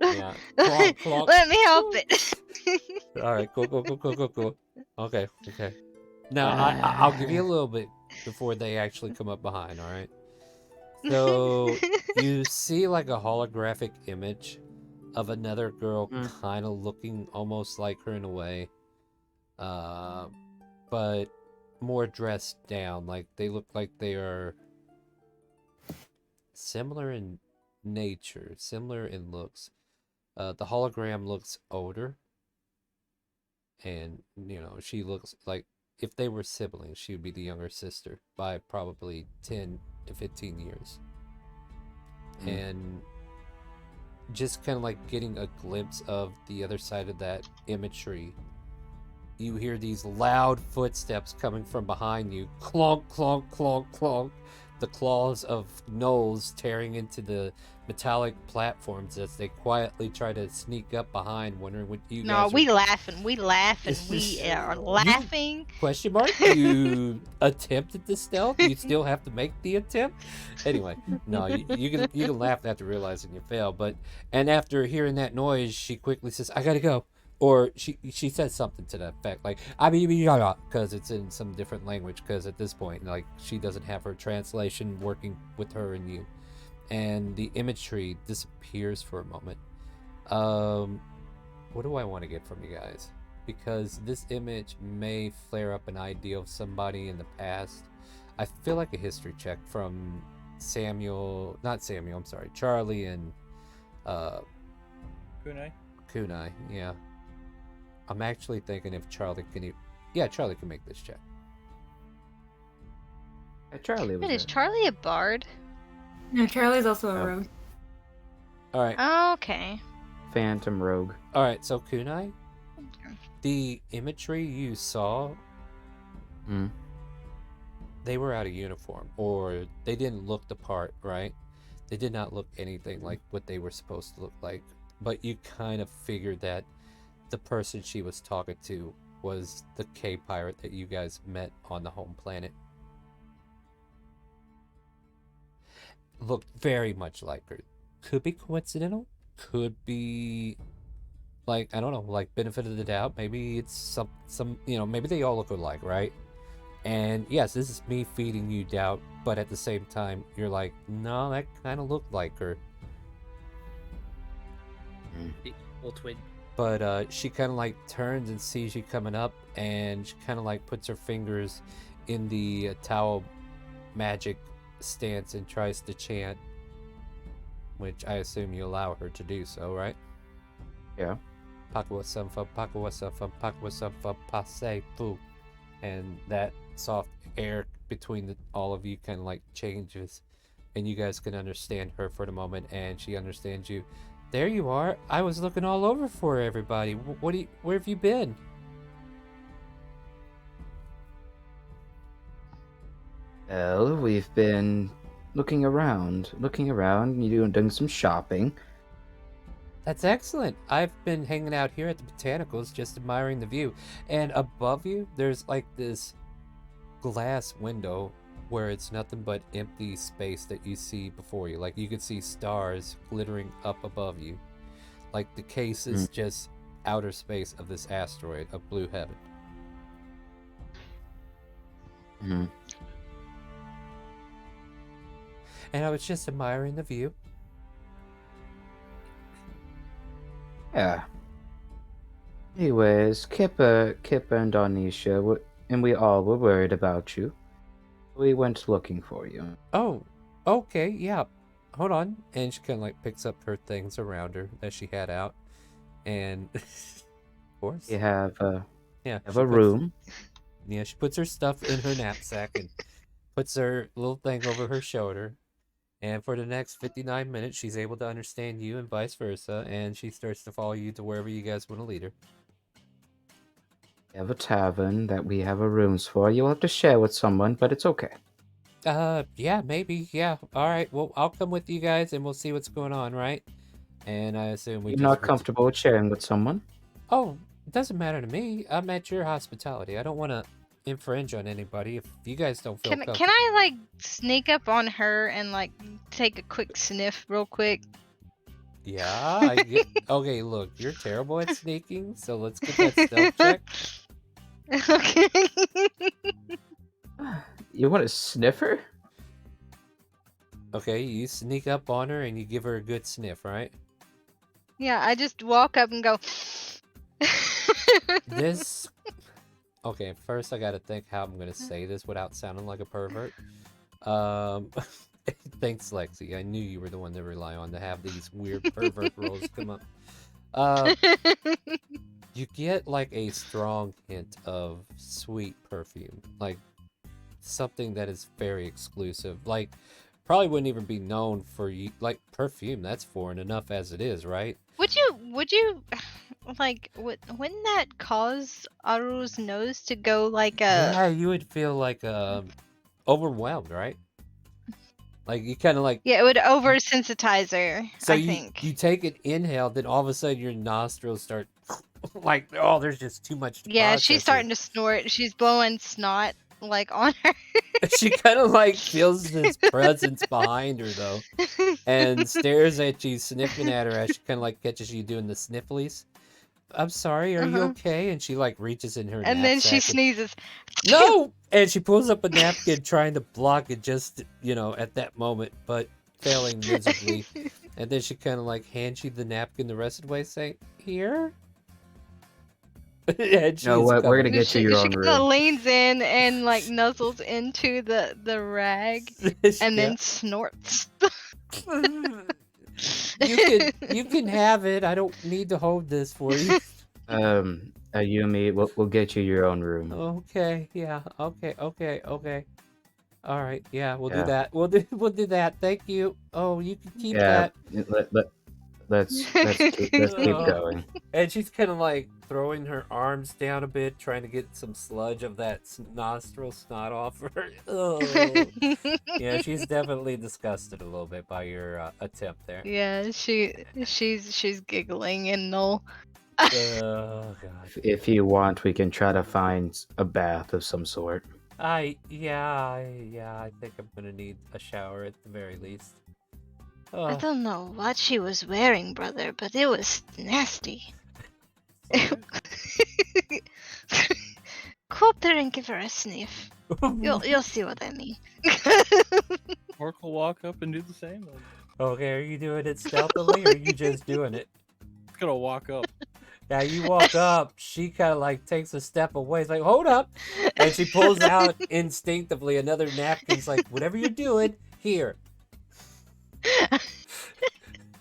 Yeah. Clonk, clonk. Let me help it. All right, cool. Okay. Now, I'll give you a little bit before they actually come up behind, all right? So, you see like a holographic image of another girl kind of looking almost like her in a way, but more dressed down. Like, they look like they are similar in nature, similar in looks. The hologram looks older. And, she looks like if they were siblings, she would be the younger sister by probably 10 to 15 years. And just kind of like getting a glimpse of the other side of that imagery, you hear these loud footsteps coming from behind you. Clonk, clonk, clonk, clonk. The claws of gnolls tearing into the metallic platforms as they quietly try to sneak up behind, wondering what you No, guys we are... laughing. We are laughing. Question mark? You attempted the stealth? You still have to make the attempt? Anyway, no, you can laugh after realizing you failed. And after hearing that noise, she quickly says, "I gotta go." Or she says something to that effect, like because it's in some different language. Because at this point, like she doesn't have her translation working with her and you, and the imagery disappears for a moment. What do I want to get from you guys? Because this image may flare up an idea of somebody in the past. I feel like a history check from Charlie and Kunai? Kunai, yeah. I'm actually thinking if Charlie can... Yeah, Charlie can make this check. Charlie was Wait, is there. Charlie a bard? No, Charlie's also a Oh. rogue. Alright, Okay. Phantom Rogue. alright, so Kunai, the imagery you saw, Hmm. they were out of uniform, or they didn't look the part, right? They did not look anything like what they were supposed to look like, but you kind of figured that the person she was talking to was the K-pirate that you guys met on the home planet. Looked very much like her. Could be coincidental, could be like, I don't know, like benefit of the doubt. Maybe it's some maybe they all look alike, right? And yes, this is me feeding you doubt, but at the same time, you're like, no, that kind of looked like her. The old twin. But she kind of like turns and sees you coming up, and she kind of like puts her fingers in the Tao magic stance and tries to chant, which I assume you allow her to do so, right? Yeah. Pakwa Samfa, Passe Fu. And that soft air between all of you kind of like changes, and you guys can understand her for the moment, and she understands you. There you are. I was looking all over for everybody. Where have you been? Well, we've been looking around, you doing some shopping. That's excellent. I've been hanging out here at the botanicals, just admiring the view. And above you, there's like this glass window where it's nothing but empty space that you see before you. Like you could see stars glittering up above you. Like the case is just outer space of this asteroid of blue heaven. Mm-hmm. And I was just admiring the view. Yeah. Anyways, Kippa and Donisha, and we all were worried about you. We went looking for you. Oh, okay, yeah. Hold on. And she kind of like picks up her things around her that she had out. And, of course. You have Yeah, have she a puts- room. Yeah, she puts her stuff in her knapsack and puts her little thing over her shoulder. And for the next 59 minutes, she's able to understand you and vice versa. And she starts to follow you to wherever you guys want to lead her. We have a tavern that we have a rooms for. You'll have to share with someone, but it's okay. Yeah, maybe. Yeah. All right. Well, I'll come with you guys and we'll see what's going on, right? And I assume we You're not comfortable with sharing with someone? Oh, it doesn't matter to me. I'm at your hospitality. I don't want to infringe on anybody if you guys don't feel Can I like sneak up on her and like take a quick sniff real quick? Yeah. Okay, look, you're terrible at sneaking, so let's get that stealth check. Okay. You want to sniff her? Okay, you sneak up on her and you give her a good sniff, right? Yeah, I just walk up and go. This... Okay, first I gotta think how I'm gonna say this without sounding like a pervert. Thanks, Lexi. I knew you were the one to rely on to have these weird pervert roles come up. You get like a strong hint of sweet perfume, like something that is very exclusive. Like probably wouldn't even be known for you. Like perfume, that's foreign enough as it is, right? Would you like wouldn't that cause Aru's nose to go like a Yeah, you would feel like overwhelmed, right? Like you kind of like it would oversensitize her, so I you think. you take an inhale, then all of a sudden your nostrils start like oh, there's just too much. Yeah, she's starting to snort. She's blowing snot like on her. She kind of like feels this presence behind her though, and stares at you, sniffing at her as she kind of like catches you doing the snifflies. I'm sorry, are you okay? And she like reaches in her And then she knapsack sneezes. No! And she pulls up a napkin trying to block it just, at that moment, but failing miserably. And then she kind of like hands you the napkin the rest of the way, saying, "Here?" You know what? We're gonna get you your own She kind of room. leans in and like nuzzles into the rag and then snorts. You can have it. I don't need to hold this for you. Yumi, we'll get you your own room. Okay, yeah, okay. All right, yeah, we'll do Yeah. that. We'll do that. Thank you. Oh, you can keep Yeah, that. let's keep Oh. going. And she's kind of like throwing her arms down a bit, trying to get some sludge of that nostril snot off her. Oh. Yeah, she's definitely disgusted a little bit by your attempt there. Yeah, she's giggling and no. Oh god. If you want, we can try to find a bath of some sort. I think I'm gonna need a shower at the very least. I Oh, don't know what she was wearing, brother, but it was nasty. Go up there and give her a sniff. You'll see what I mean. Orc will walk up and do the same. okay, are you doing it stealthily or are you just doing it? It's gonna walk up. Now you walk up, she kind of like takes a step away. It's like, hold up. And she pulls out instinctively another napkin. It's like, whatever you're doing, here.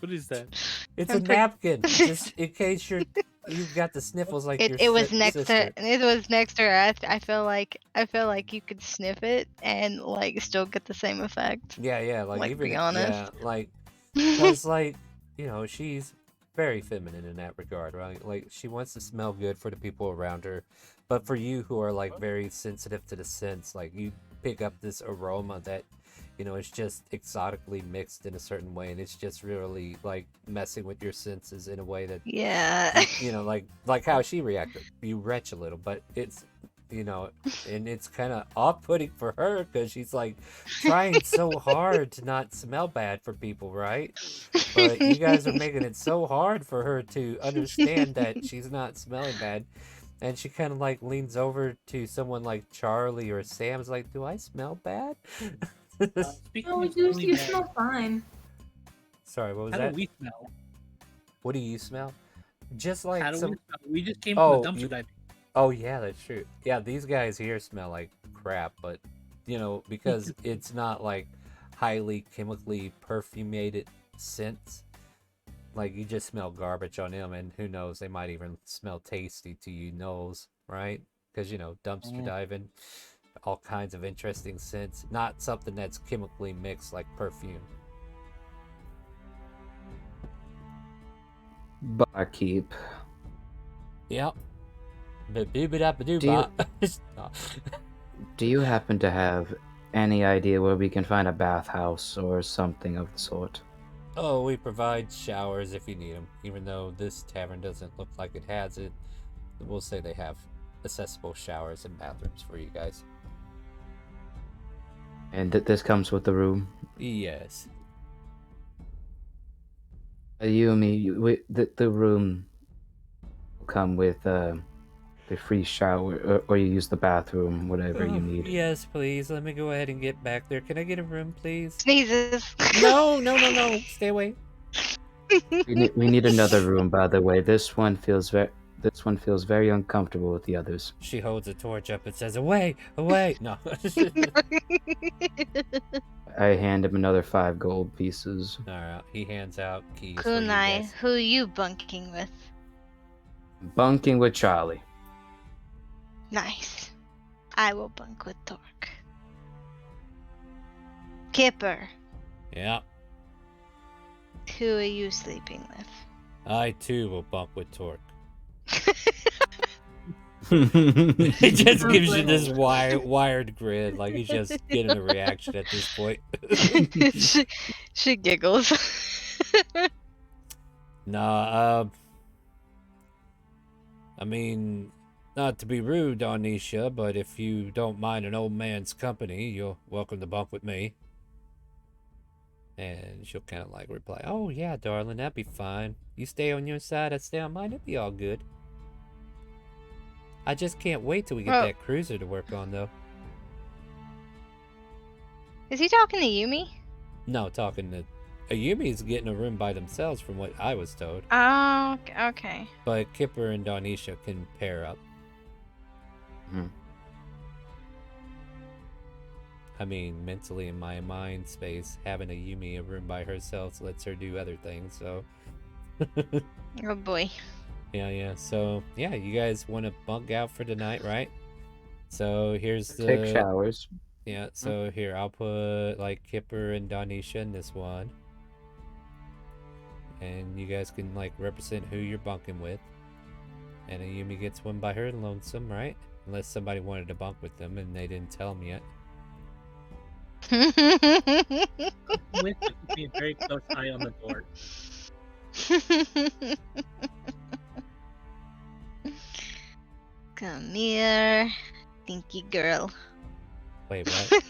What is that? It's a napkin. Just in case you've got the sniffles like your It was next sister. to it was next to her. I feel like you could sniff it and like still get the same effect. Yeah, like Like, even be honest. yeah, like because like she's very feminine in that regard, right? Like she wants to smell good for the people around her, but for you who are like very sensitive to the scents, like you pick up this aroma that it's just exotically mixed in a certain way, and it's just really like messing with your senses in a way that Yeah. like how she reacted. You retch a little, but it's and it's kind of off-putting for her because she's like trying so hard to not smell bad for people, right? But you guys are making it so hard for her to understand that she's not smelling bad. And she kind of like leans over to someone like Charlie or Sam's like, do I smell bad? Speaking No, of you smelling bad, smell fine. Sorry, what was how that? do we smell? What do you smell? Just like How do some... we smell? We just came Oh, from the dumpster you- diving. Oh yeah, that's true. Yeah, these guys here smell like crap, but because it's not like highly chemically perfumated scents. Like you just smell garbage on them, and who knows, they might even smell tasty to you nose, right? Because dumpster diving, all kinds of interesting scents. Not something that's chemically mixed like perfume. Barkeep. Yep. Do you happen to have any idea where we can find a bathhouse or something of the sort? Oh, we provide showers if you need them. Even though this tavern doesn't look like it has it, we'll say they have accessible showers and bathrooms for you guys. And this comes with the room? Yes. Yumi, the room will come with the free shower, or you use the bathroom, whatever you need. Yes, please. Let me go ahead and get back there. Can I get a room, please? Sneezes. No. Stay away. We need another room, by the way. This one feels very uncomfortable with the others. She holds a torch up and says, away. No. I hand him another 5 gold pieces. Alright, he hands out keys for you Kunai, guys. who you bunking with? Bunking with Charlie. Nice. I will bunk with Torque. Kipper, Yeah. who are you sleeping with? I too will bunk with Torque. It just gives you this wired grin, like he's just getting a reaction at this point. she giggles. Nah, I mean, not to be rude, Donisha, but if you don't mind an old man's company, you're welcome to bunk with me. And she'll kind of like reply, oh yeah, darling, that'd be fine. You stay on your side, I stay on mine, it'd be all good. I just can't wait till we get Well- that cruiser to work on, though. Is he talking to Yumi? No, talking to... Ayumi's getting a room by themselves from what I was told. Oh, okay. But Kipper and Donisha can pair up. Hmm. I mean, mentally in my mind space, having a Yumi a room by herself lets her do other things. So, Oh boy. yeah. So, yeah, you guys want to bunk out for tonight, right? So here's Take the showers. yeah. So here I'll put like Kipper and Donisha in this one, and you guys can like represent who you're bunking with. And Ayumi gets one by her lonesome, right? Unless somebody wanted to bunk with them and they didn't tell them yet. With but keeping a very close eye on the door. Come here, stinky girl. Wait, what?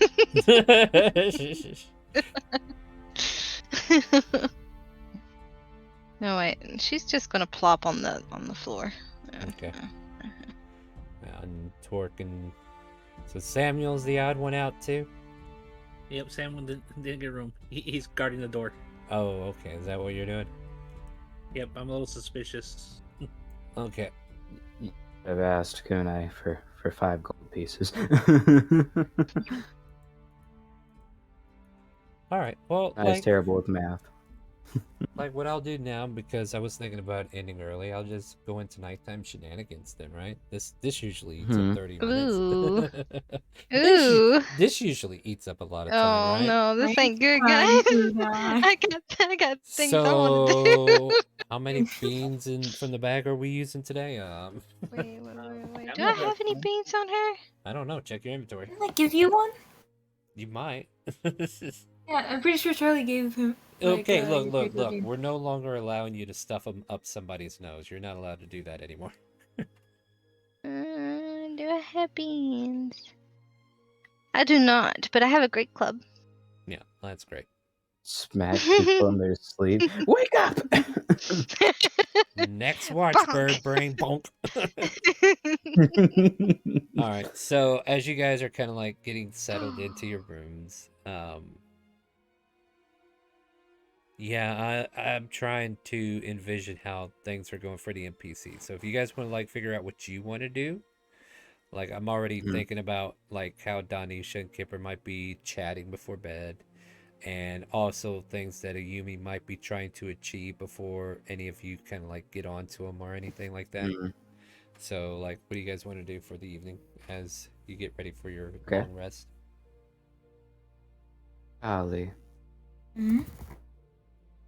No wait, she's just gonna plop on the floor. Okay. And Torque and so Samuel's the odd one out too. Yep, Sam didn't get room. He's guarding the door. Oh, okay. Is that what you're doing? Yep, I'm a little suspicious. Okay. I've asked Kunai for 5 gold pieces. All right. Well, I was terrible with math. like what I'll do now, because I was thinking about ending early, I'll just go into nighttime shenanigans then, right? This usually eats up 30 minutes. Ooh. This, Ooh. this usually eats up a lot of Oh time, right? no, this ain't good, Fine, guys. Kunai. I got things I want to do. So, how many beans from the bag are we using today? Wait. I'm Do I not have any listening. beans on her? I don't know. Check your inventory. Didn't I give you one? You might. Yeah, I'm pretty sure Charlie gave him. Okay, your look. bean. We're no longer allowing you to stuff them up somebody's nose. You're not allowed to do that anymore. Do I have beans? I do not, but I have a great club. Yeah, that's great. Smack people in their sleep. Wake up! Next watch, Bonk. bird brain, bonk. All right. So as you guys are kind of like getting settled into your rooms, yeah, I'm trying to envision how things are going for the NPC. So if you guys want to like figure out what you want to do, like I'm already thinking about like how Donisha and Kipper might be chatting before bed, and also things that Ayumi might be trying to achieve before any of you kind of like get onto them or anything like that. So like, what do you guys want to do for the evening as you get ready for your long rest? Ali, Hmm?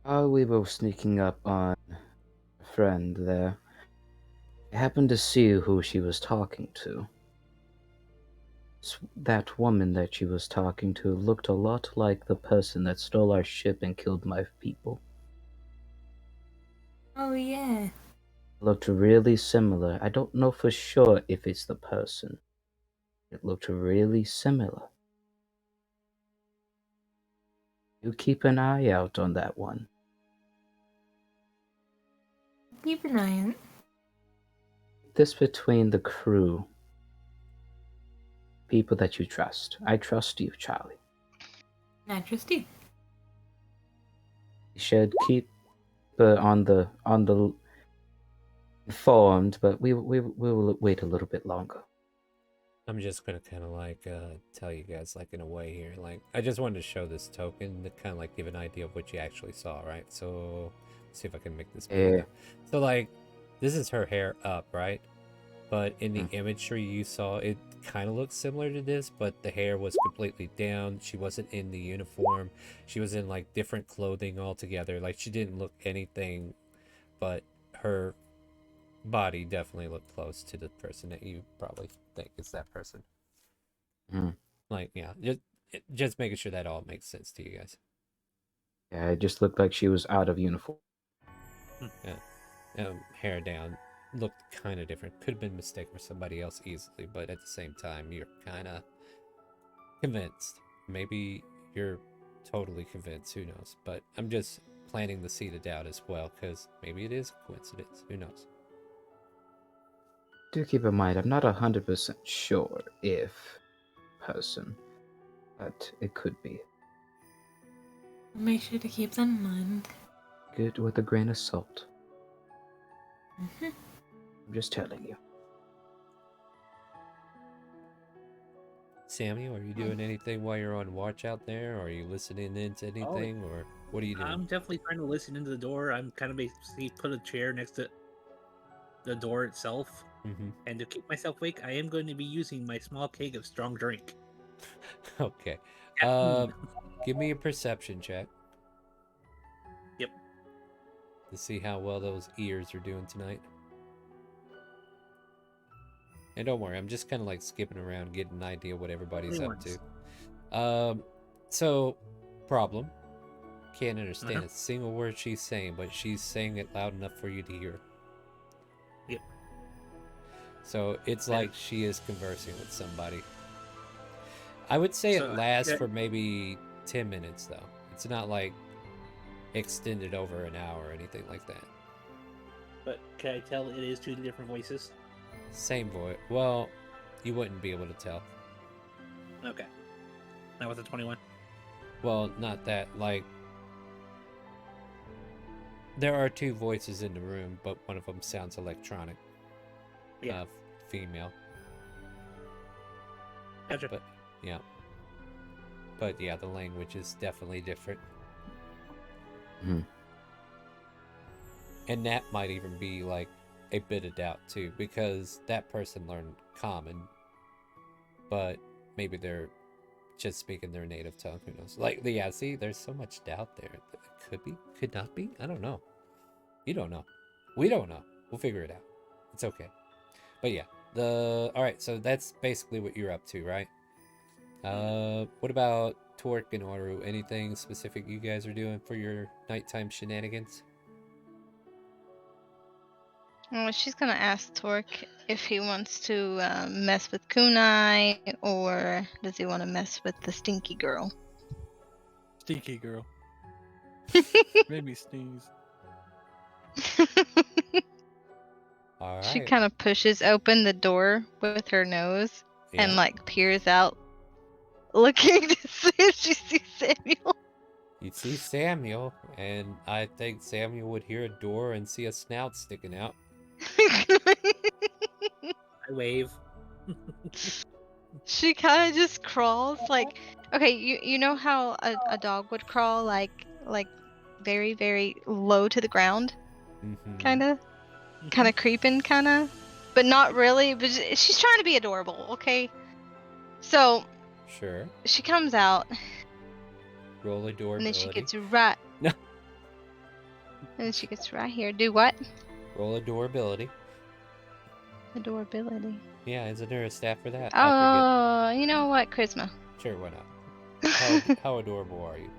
while we were sneaking up on a friend there, I happened to see who she was talking to. That woman that she was talking to looked a lot like the person that stole our ship and killed my people. Oh yeah. Looked really similar. I don't know for sure if it's the person. It looked really similar. You keep an eye out on that one. Keep an eye on it. This between the crew. People that you trust. I trust you, Charlie. I trust you. You should keep on the informed, but we will wait a little bit longer. I'm just gonna kind of like tell you guys like in a way here, like I just wanted to show this token to kind of like give an idea of what you actually saw, right? So let's see if I can make this big enough. So like this is her hair up, right? But in the imagery you saw, it kind of looks similar to this, but the hair was completely down. She wasn't in the uniform. She was in like different clothing altogether. Like she didn't look anything, but her body definitely looked close to the person that you probably think is that person. Like, yeah, just making sure that all makes sense to you guys. Yeah, it just looked like she was out of uniform. Yeah, hair down, looked kind of different. Could have been mistaken for somebody else easily, but at the same time, you're kind of convinced. Maybe you're totally convinced. Who knows? But I'm just planting the seed of doubt as well, because maybe it is a coincidence. Who knows? Do keep in mind, I'm not 100% sure if person, but it could be. Make sure to keep that in mind. Good with a grain of salt. I'm just telling you. Samuel, are you doing anything while you're on watch out there? Or are you listening into anything? Or what are you doing? I'm definitely trying to listen into the door. I'm kind of basically put a chair next to the door itself. Mm-hmm. And to keep myself awake, I am going to be using my small keg of strong drink. Okay. Caffeine. Give me a perception check. Yep. To see how well those ears are doing tonight. And don't worry, I'm just kind of like skipping around, getting an idea what everybody's up to. So, problem. Can't understand a single word she's saying, but she's saying it loud enough for you to hear. Yep. So it's like she is conversing with somebody. I would say it lasts for maybe 10 minutes, though. It's not like extended over an hour or anything like that. But can I tell it is two different voices? Same voice. Well, you wouldn't be able to tell. Okay. That was a 21. Well, not that. Like, there are two voices in the room, but one of them sounds electronic. Yeah. Female. Gotcha. But, yeah. But, yeah, the language is definitely different. Hmm. And that might even be, like, a bit of doubt, too, because that person learned Common, but maybe they're just speaking their native tongue. Who knows? Like, yeah, see, there's so much doubt there. It could be, could not be. I don't know. You don't know. We don't know. We'll figure it out. It's okay. But yeah, all right. So that's basically what you're up to, right? What about Torque and Oru? Anything specific you guys are doing for your nighttime shenanigans? Well, she's gonna ask Torque if he wants to mess with Kunai or does he want to mess with the stinky girl. Stinky girl. Made me sneeze. All right. She kind of pushes open the door with her nose and like peers out, looking to see if she sees Samuel. You'd see Samuel, and I think Samuel would hear a door and see a snout sticking out. I wave. She kind of just crawls like, okay, you know how a dog would crawl like very very low to the ground, Mm-hmm. kind of creeping, kind of, but not really. But she's trying to be adorable, okay? So Sure. she comes out, Roll a door and then she ability. gets right. No. And then she gets right here. Do what? Roll a door ability. Adorability. Yeah, isn't there a stat for that? Oh, you know what? Charisma. Sure, why not? How adorable are you?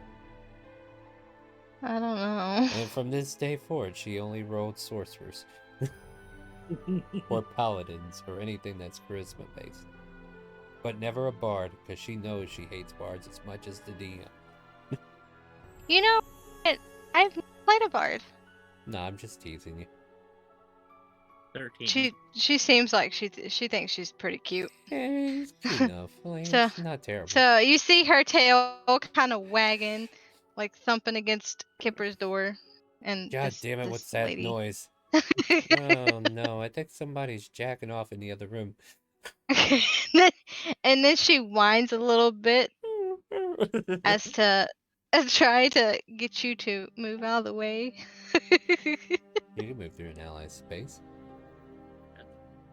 I don't know. And from this day forward, she only rolled sorcerers. Or paladins, or anything that's charisma based. But never a bard, because she knows she hates bards as much as the DM. You know, I've played a bard. No, I'm just teasing you. 13. She seems like she thinks she's pretty cute. It's cute enough. Like, So- it's not terrible. So you see her tail kind of wagging, like thumping against Kipper's door, and God this, damn it, this what's that lady. noise? Oh no, I think somebody's jacking off in the other room. And then she whines a little bit as to try to get you to move out of the way. You can move through an ally's space.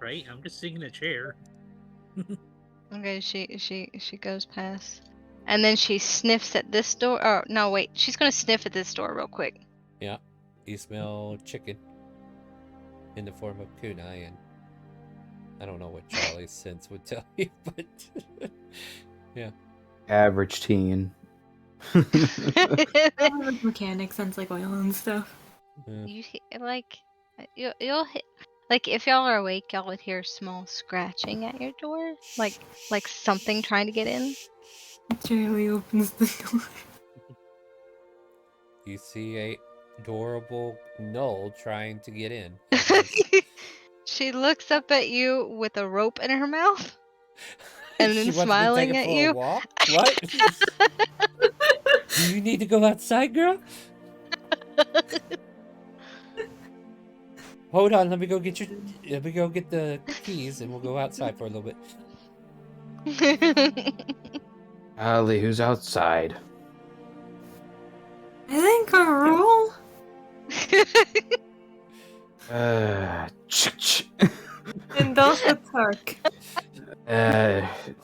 Right? I'm just sitting in a chair. Okay, she goes past, and then she sniffs at this door. Oh no, wait, she's gonna sniff at this door real quick. Yeah, you smell chicken in the form of kunai, and I don't know what Charlie's sense would tell you, but yeah. Average teen. Mechanic sounds like oil and stuff. You like you'll hit, like if y'all are awake, y'all would hear small scratching at your door, like something trying to get in. Charlie opens the door. You see a adorable Null trying to get in. She looks up at you with a rope in her mouth, and She then wants to smiling take it at for a you. walk? What? Do you need to go outside, girl? Hold on, let me go get the keys and we'll go outside for a little bit. Ali, who's outside? I think a rule. And also Tark.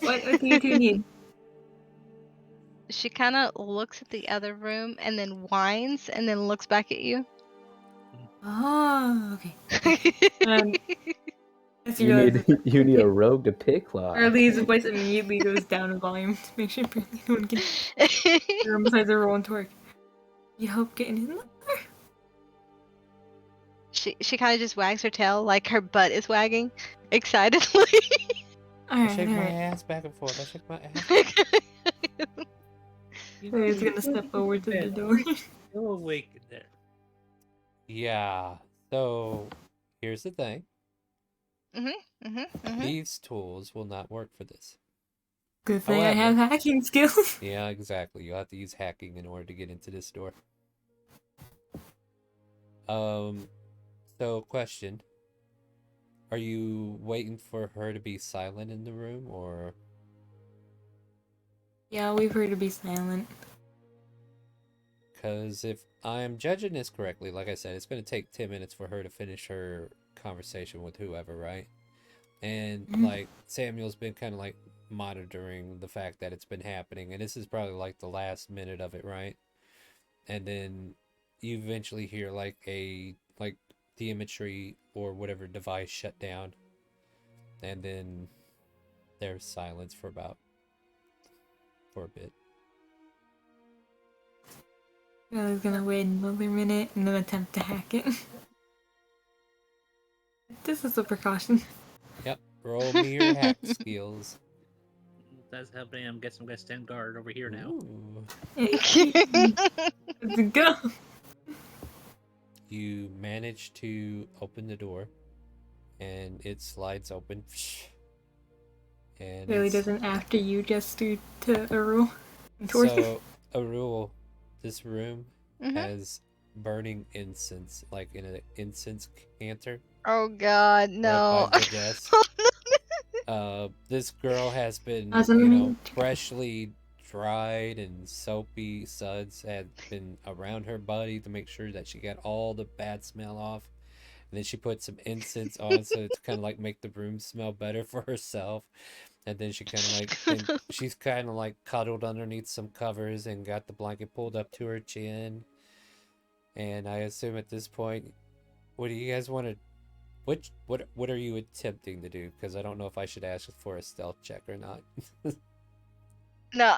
What do you two need? She kind of looks at the other room and then whines and then looks back at you. Oh, okay. As you You realize need a rogue to pick lock. Arlie's voice immediately goes down in volume to make sure no one can hear him besides everyone and Torque. You hope getting in there? She kind of just wags her tail like her butt is wagging excitedly. I Alright, shake my alright. ass back and forth. I shake my ass. He's gonna step forward to the door. Still awake in there. Yeah. So here's the thing. Mm-hmm. These tools will not work for this. Good thing I have However- hacking skills. Yeah, exactly. You'll have to use hacking in order to get into this door. So question. Are you waiting for her to be silent in the room, or... Yeah, we've heard to be silent. Because if I'm judging this correctly, like I said, it's going to take 10 minutes for her to finish her conversation with whoever, right? And, like, Samuel's been kind of, like, monitoring the fact that it's been happening, and this is probably, like, the last minute of it, right? And then you eventually hear, like, the imagery or whatever device shut down, and then there's silence for a bit. I was gonna wait another minute and then attempt to hack it. This is a precaution. Yep, roll me your hack skills. If that's happening, I'm guessing I'm gonna stand guard over here now. Ooh. Let's go. You manage to open the door, and it slides open. And Really doesn't after you just to Arul. so, Arul, this room Mhm. has burning incense, like in an incense canter. Oh God, no. Up on the desk. This girl has been, freshly dried, and soapy suds had been around her body to make sure that she got all the bad smell off. And then she put some incense on so to kind of like make the room smell better for herself. And then she kind of like, and she's kind of like cuddled underneath some covers and got the blanket pulled up to her chin. And I assume at this point, what do you guys want to? What are you attempting to do? Because I don't know if I should ask for a stealth check or not. No,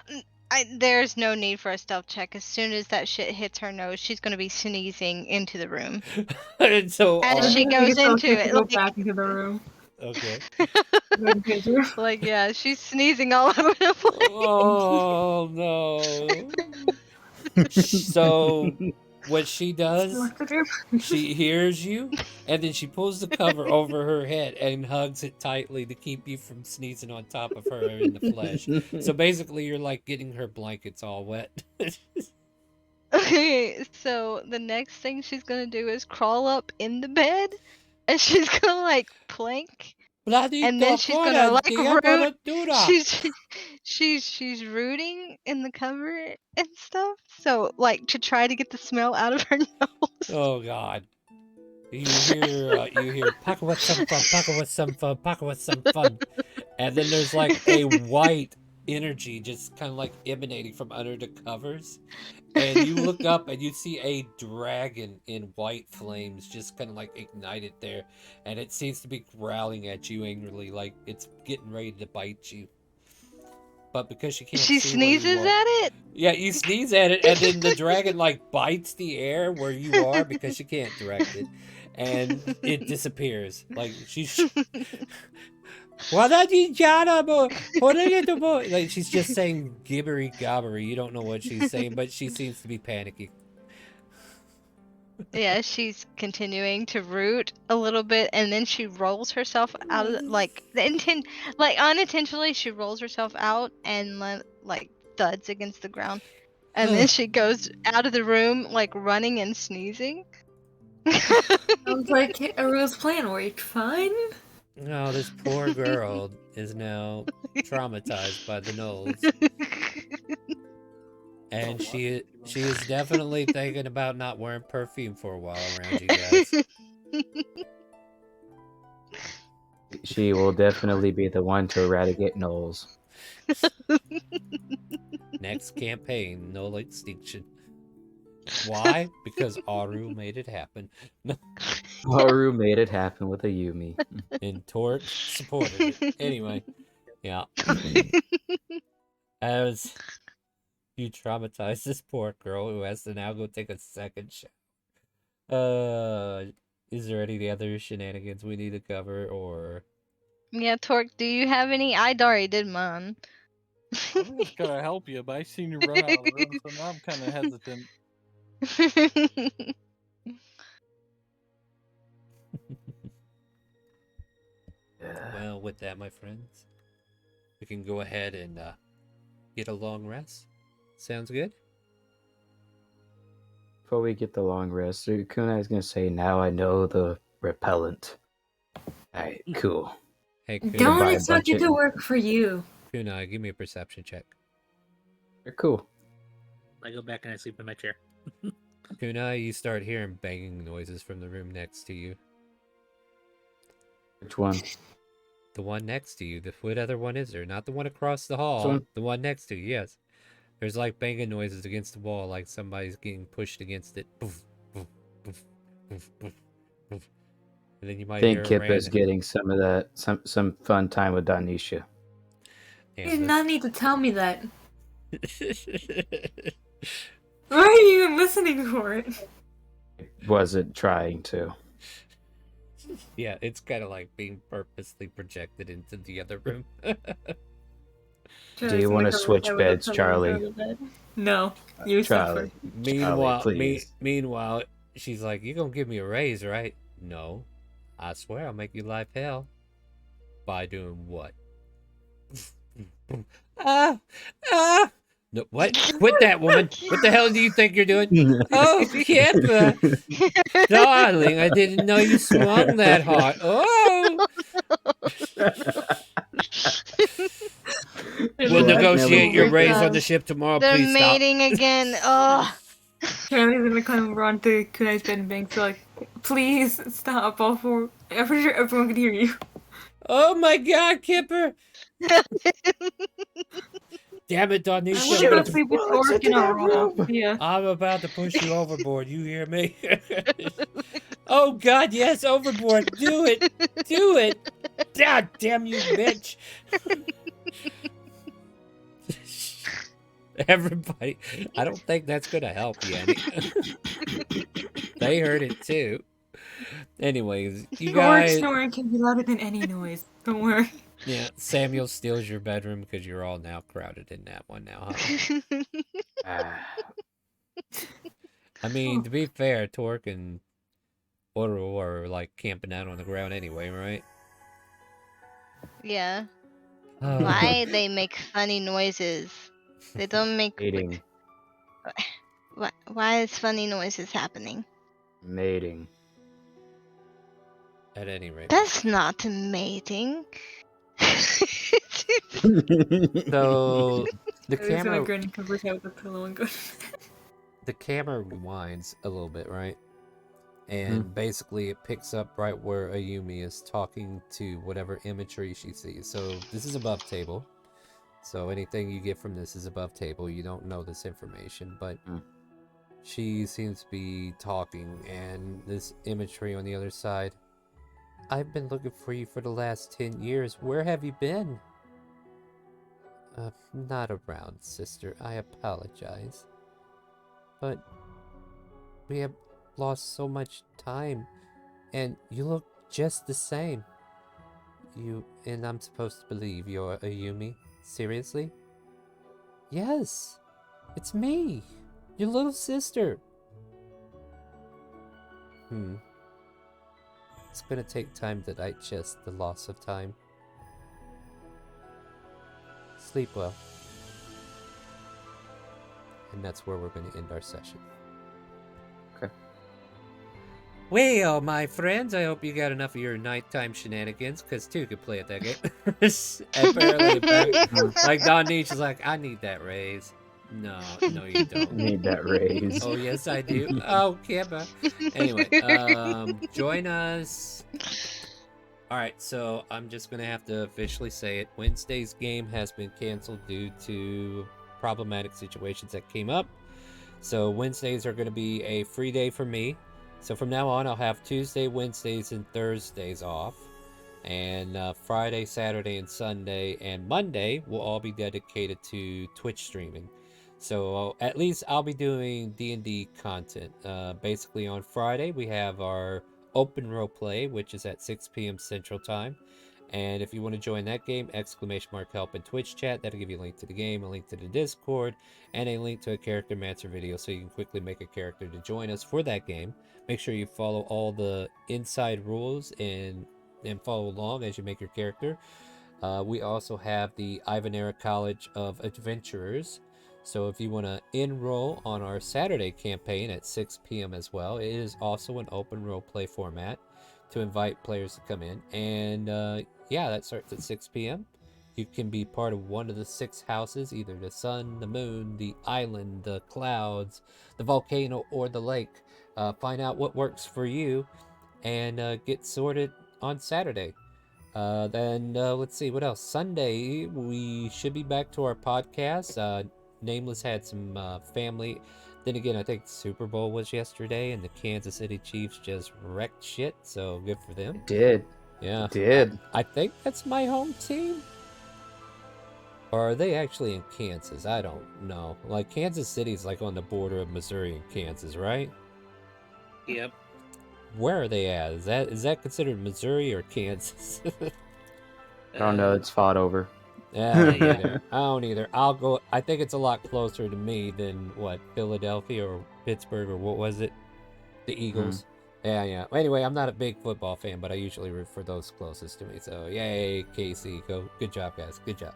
there's no need for a stealth check. As soon as that shit hits her nose, she's gonna be sneezing into the room. And so As she goes into it, go like, back into the room. okay. like yeah, she's sneezing all over the place. Oh no. So what she does, she hears you, and then she pulls the cover over her head and hugs it tightly to keep you from sneezing on top of her in the flesh. So basically, you're like getting her blankets all wet. Okay, so the next thing she's gonna do is crawl up in the bed, and she's gonna like plank, and then she's gonna like root. She's rooting in the cover and stuff. So like to try to get the smell out of her nose. Oh God. You hear pocket with some fun, pocket with some fun, pocket with some fun. And then there's like a white energy just kind of like emanating from under the covers. And you look up and you see a dragon in white flames just kind of like ignited there. And it seems to be growling at you angrily, like it's getting ready to bite you. But because she can't She see where you sneezes are- at it. Yeah, you sneeze at it, and then the dragon like bites the air where you are because she can't direct it, and it disappears. Like she's what are you, Jana? What are you doing? Like she's just saying gibbery gobbery. You don't know what she's saying, but she seems to be panicky. Yeah, she's continuing to root a little bit, and then she rolls herself out of unintentionally. She rolls herself out and like thuds against the ground, and then she goes out of the room like running and sneezing. Sounds like Arul's plan worked fine. No, this poor girl is now traumatized by the gnolls. And she is definitely thinking about not wearing perfume for a while around you guys. She will definitely be the one to eradicate gnolls. Next campaign, Gnoll extinction. Why? Because Aru made it happen. Haru made it happen with a Yumi. And Torque supported it. Anyway, yeah. As you traumatize this poor girl who has to now go take a second shower. Is there any other shenanigans we need to cover, or? Yeah, Torque, do you have any? I already did mine. I was just gonna help you, but I seen you run out of the room, so now I'm kind of hesitant. Well, with that, my friends, we can go ahead and get a long rest. Sounds good? Before we get the long rest, Kunai is gonna say, "Now I know the repellent." Alright, cool. Hey, Don't buy a expect bunch it of- to work for you. Kunai, give me a perception check. You're cool. I go back and I sleep in my chair. Kunai, you start hearing banging noises from the room next to you. Which one? The one next to you. What other one is there? Not the one across the hall. one? The one next to you, yes. There's like banging noises against the wall, like somebody's getting pushed against it. Poof, poof, poof, poof, poof, poof. And then you might I think hear Kip is random... getting some of that, some fun time with Danisha. You Damn, did this- not need to tell me that. Why are you even listening for it? Wasn't trying to. Yeah, it's kind of like being purposely projected into the other room. Do you wanna switch beds, Charlie? No, you Charlie. Meanwhile, please. meanwhile, she's like, "You gonna give me a raise, right?" No, I swear I'll make you life hell. By doing what? No, what? Quit that, woman! What the hell do you think you're doing? Oh, Kip, darling, I didn't know you swung that hard. Oh, we'll That negotiate your never- raise on the ship tomorrow. They're Please stop. mating again. Ugh. Charlie's gonna come run to Kunai's bed and bang, so like, please stop, all four. I'm pretty sure everyone can hear you. Oh my God, Kipper! Damn it, I want to Donisha! go I'm, sleep with Well, it's Torque into in a that room. room. Yeah. I'm about to push you overboard. You hear me? Oh God, yes, overboard. Do it. Do it. God damn you, bitch. Everybody, I don't think that's gonna help, Yanni. They heard it too. Anyways, you Torque guys, snoring can be louder than any noise. Don't worry. yeah, Samuel steals your bedroom because you're all now crowded in that one now, huh? Ah, I mean, to be fair, Torque and Oro are like camping out on the ground anyway, right? Yeah. Oh, Why they make funny noises? They don't make. mating. Why is funny noises happening? Mating. At any rate. That's not mating. So the I was gonna camera grin and cover his head with a pillow and go. the camera rewinds a little bit, right? And basically it picks up right where Ayumi is talking to whatever imagery she sees. So this is above table. So anything you get from this is above table. You don't know this information, but she seems to be talking, and this imagery on the other side. I've been looking for you for the last 10 years. Where have you been? Not around, sister. I apologize. But we have lost so much time, and you look just the same. And I'm supposed to believe you're Ayumi? Seriously? Yes, it's me, your little sister. It's gonna take time to digest the loss of time. Sleep well. And that's where we're gonna end our session. Okay. Well, my friends, I hope you got enough of your nighttime shenanigans, because two could play at that game. Apparently, like Don Nietzsche is like, I need that raise. No, no, you don't. Need that raise. Oh, yes, I do. Oh, Kippa. Anyway, join us. All right, so I'm just gonna have to officially say it. Wednesday's game has been canceled due to problematic situations that came up. So Wednesdays are gonna be a free day for me. So from now on, I'll have Tuesday, Wednesdays, and Thursdays off. And Friday, Saturday, and Sunday, and Monday will all be dedicated to Twitch streaming. So at least I'll be doing D&D content. Basically on Friday, we have our open roleplay, which is at 6 p.m. Central Time. And if you want to join that game, !help in Twitch chat. That'll give you a link to the game, a link to the Discord, and a link to a character matcher video so you can quickly make a character to join us for that game. Make sure you follow all the inside rules and follow along as you make your character. We also have the Ivanera College of Adventurers. So if you want to enroll on our Saturday campaign at 6 p.m. as well, it is also an open roleplay format to invite players to come in. And yeah, that starts at 6 p.m. You can be part of one of the 6 houses, either the sun, the moon, the island, the clouds, the volcano, or the lake. Find out what works for you and get sorted on Saturday. Then let's see what else. Sunday we should be back to our podcast. Nameless had some family. Then again, I think Super Bowl was yesterday, and the Kansas City Chiefs just wrecked shit. So good for them. Did. Yeah, Did. I think that's my home team. Or are they actually in Kansas? I don't know. Like Kansas City's like on the border of Missouri and Kansas, right? Yep. Where are they at? Is that considered Missouri or Kansas? I don't know. It's fought over. Yeah, Yeah. I don't either. I'll go. I think it's a lot closer to me than what, Philadelphia or Pittsburgh or what was it? The Eagles. Yeah. Anyway, I'm not a big football fan, but I usually root for those closest to me. So yay, KC. Good job, guys. Good job.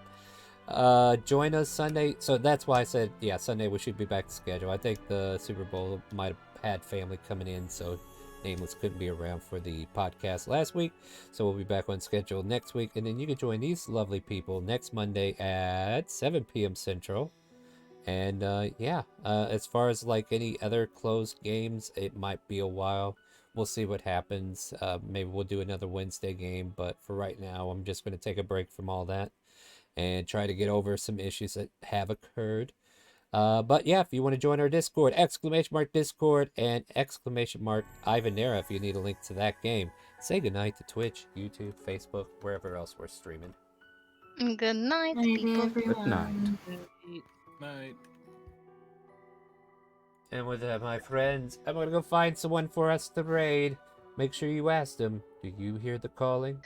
Join us Sunday. So that's why I said, yeah, Sunday we should be back to schedule. I think the Super Bowl might have had family coming in, so Nameless couldn't be around for the podcast last week. So we'll be back on schedule next week. And then you can join these lovely people next Monday at 7 p.m. Central. And as far as like any other closed games, it might be a while. We'll see what happens. Maybe we'll do another Wednesday game. But for right now, I'm just going to take a break from all that and try to get over some issues that have occurred. But yeah, if you want to join our Discord, !Discord and !Ivanera if you need a link to that game. Say goodnight to Twitch, YouTube, Facebook, wherever else we're streaming. Good night, Night, people. Good night. everyone. Night. And with that, my friends, I'm gonna go find someone for us to raid. Make sure you ask them, do you hear the calling?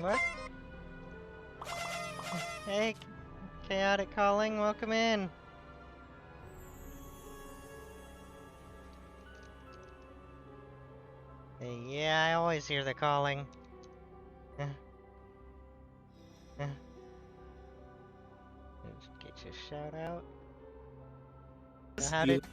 What? Hey, Chaotic Calling, welcome in. Yeah, I always hear the calling. Let's get your shout out. So how did...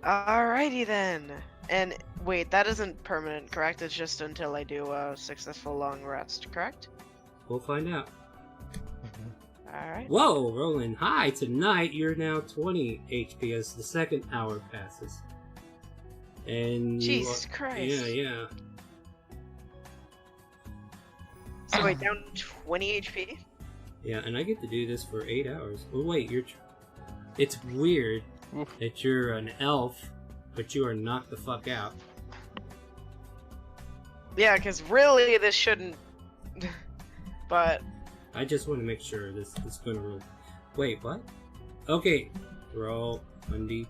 Alrighty then. And wait, that isn't permanent, correct? It's just until I do a successful long rest, correct? We'll find out. Alright. Whoa, Roland. Hi, tonight you're now 20 HP as the second hour passes. And Jesus Christ. Yeah. So wait, down 20 HP? Yeah, and I get to do this for 8 hours. Oh wait, it's weird that you're an elf, but you are knocked the fuck out. Yeah, because really this shouldn't... but... I just want to make sure this is gonna roll. Wait, what? Okay, roll 1d10.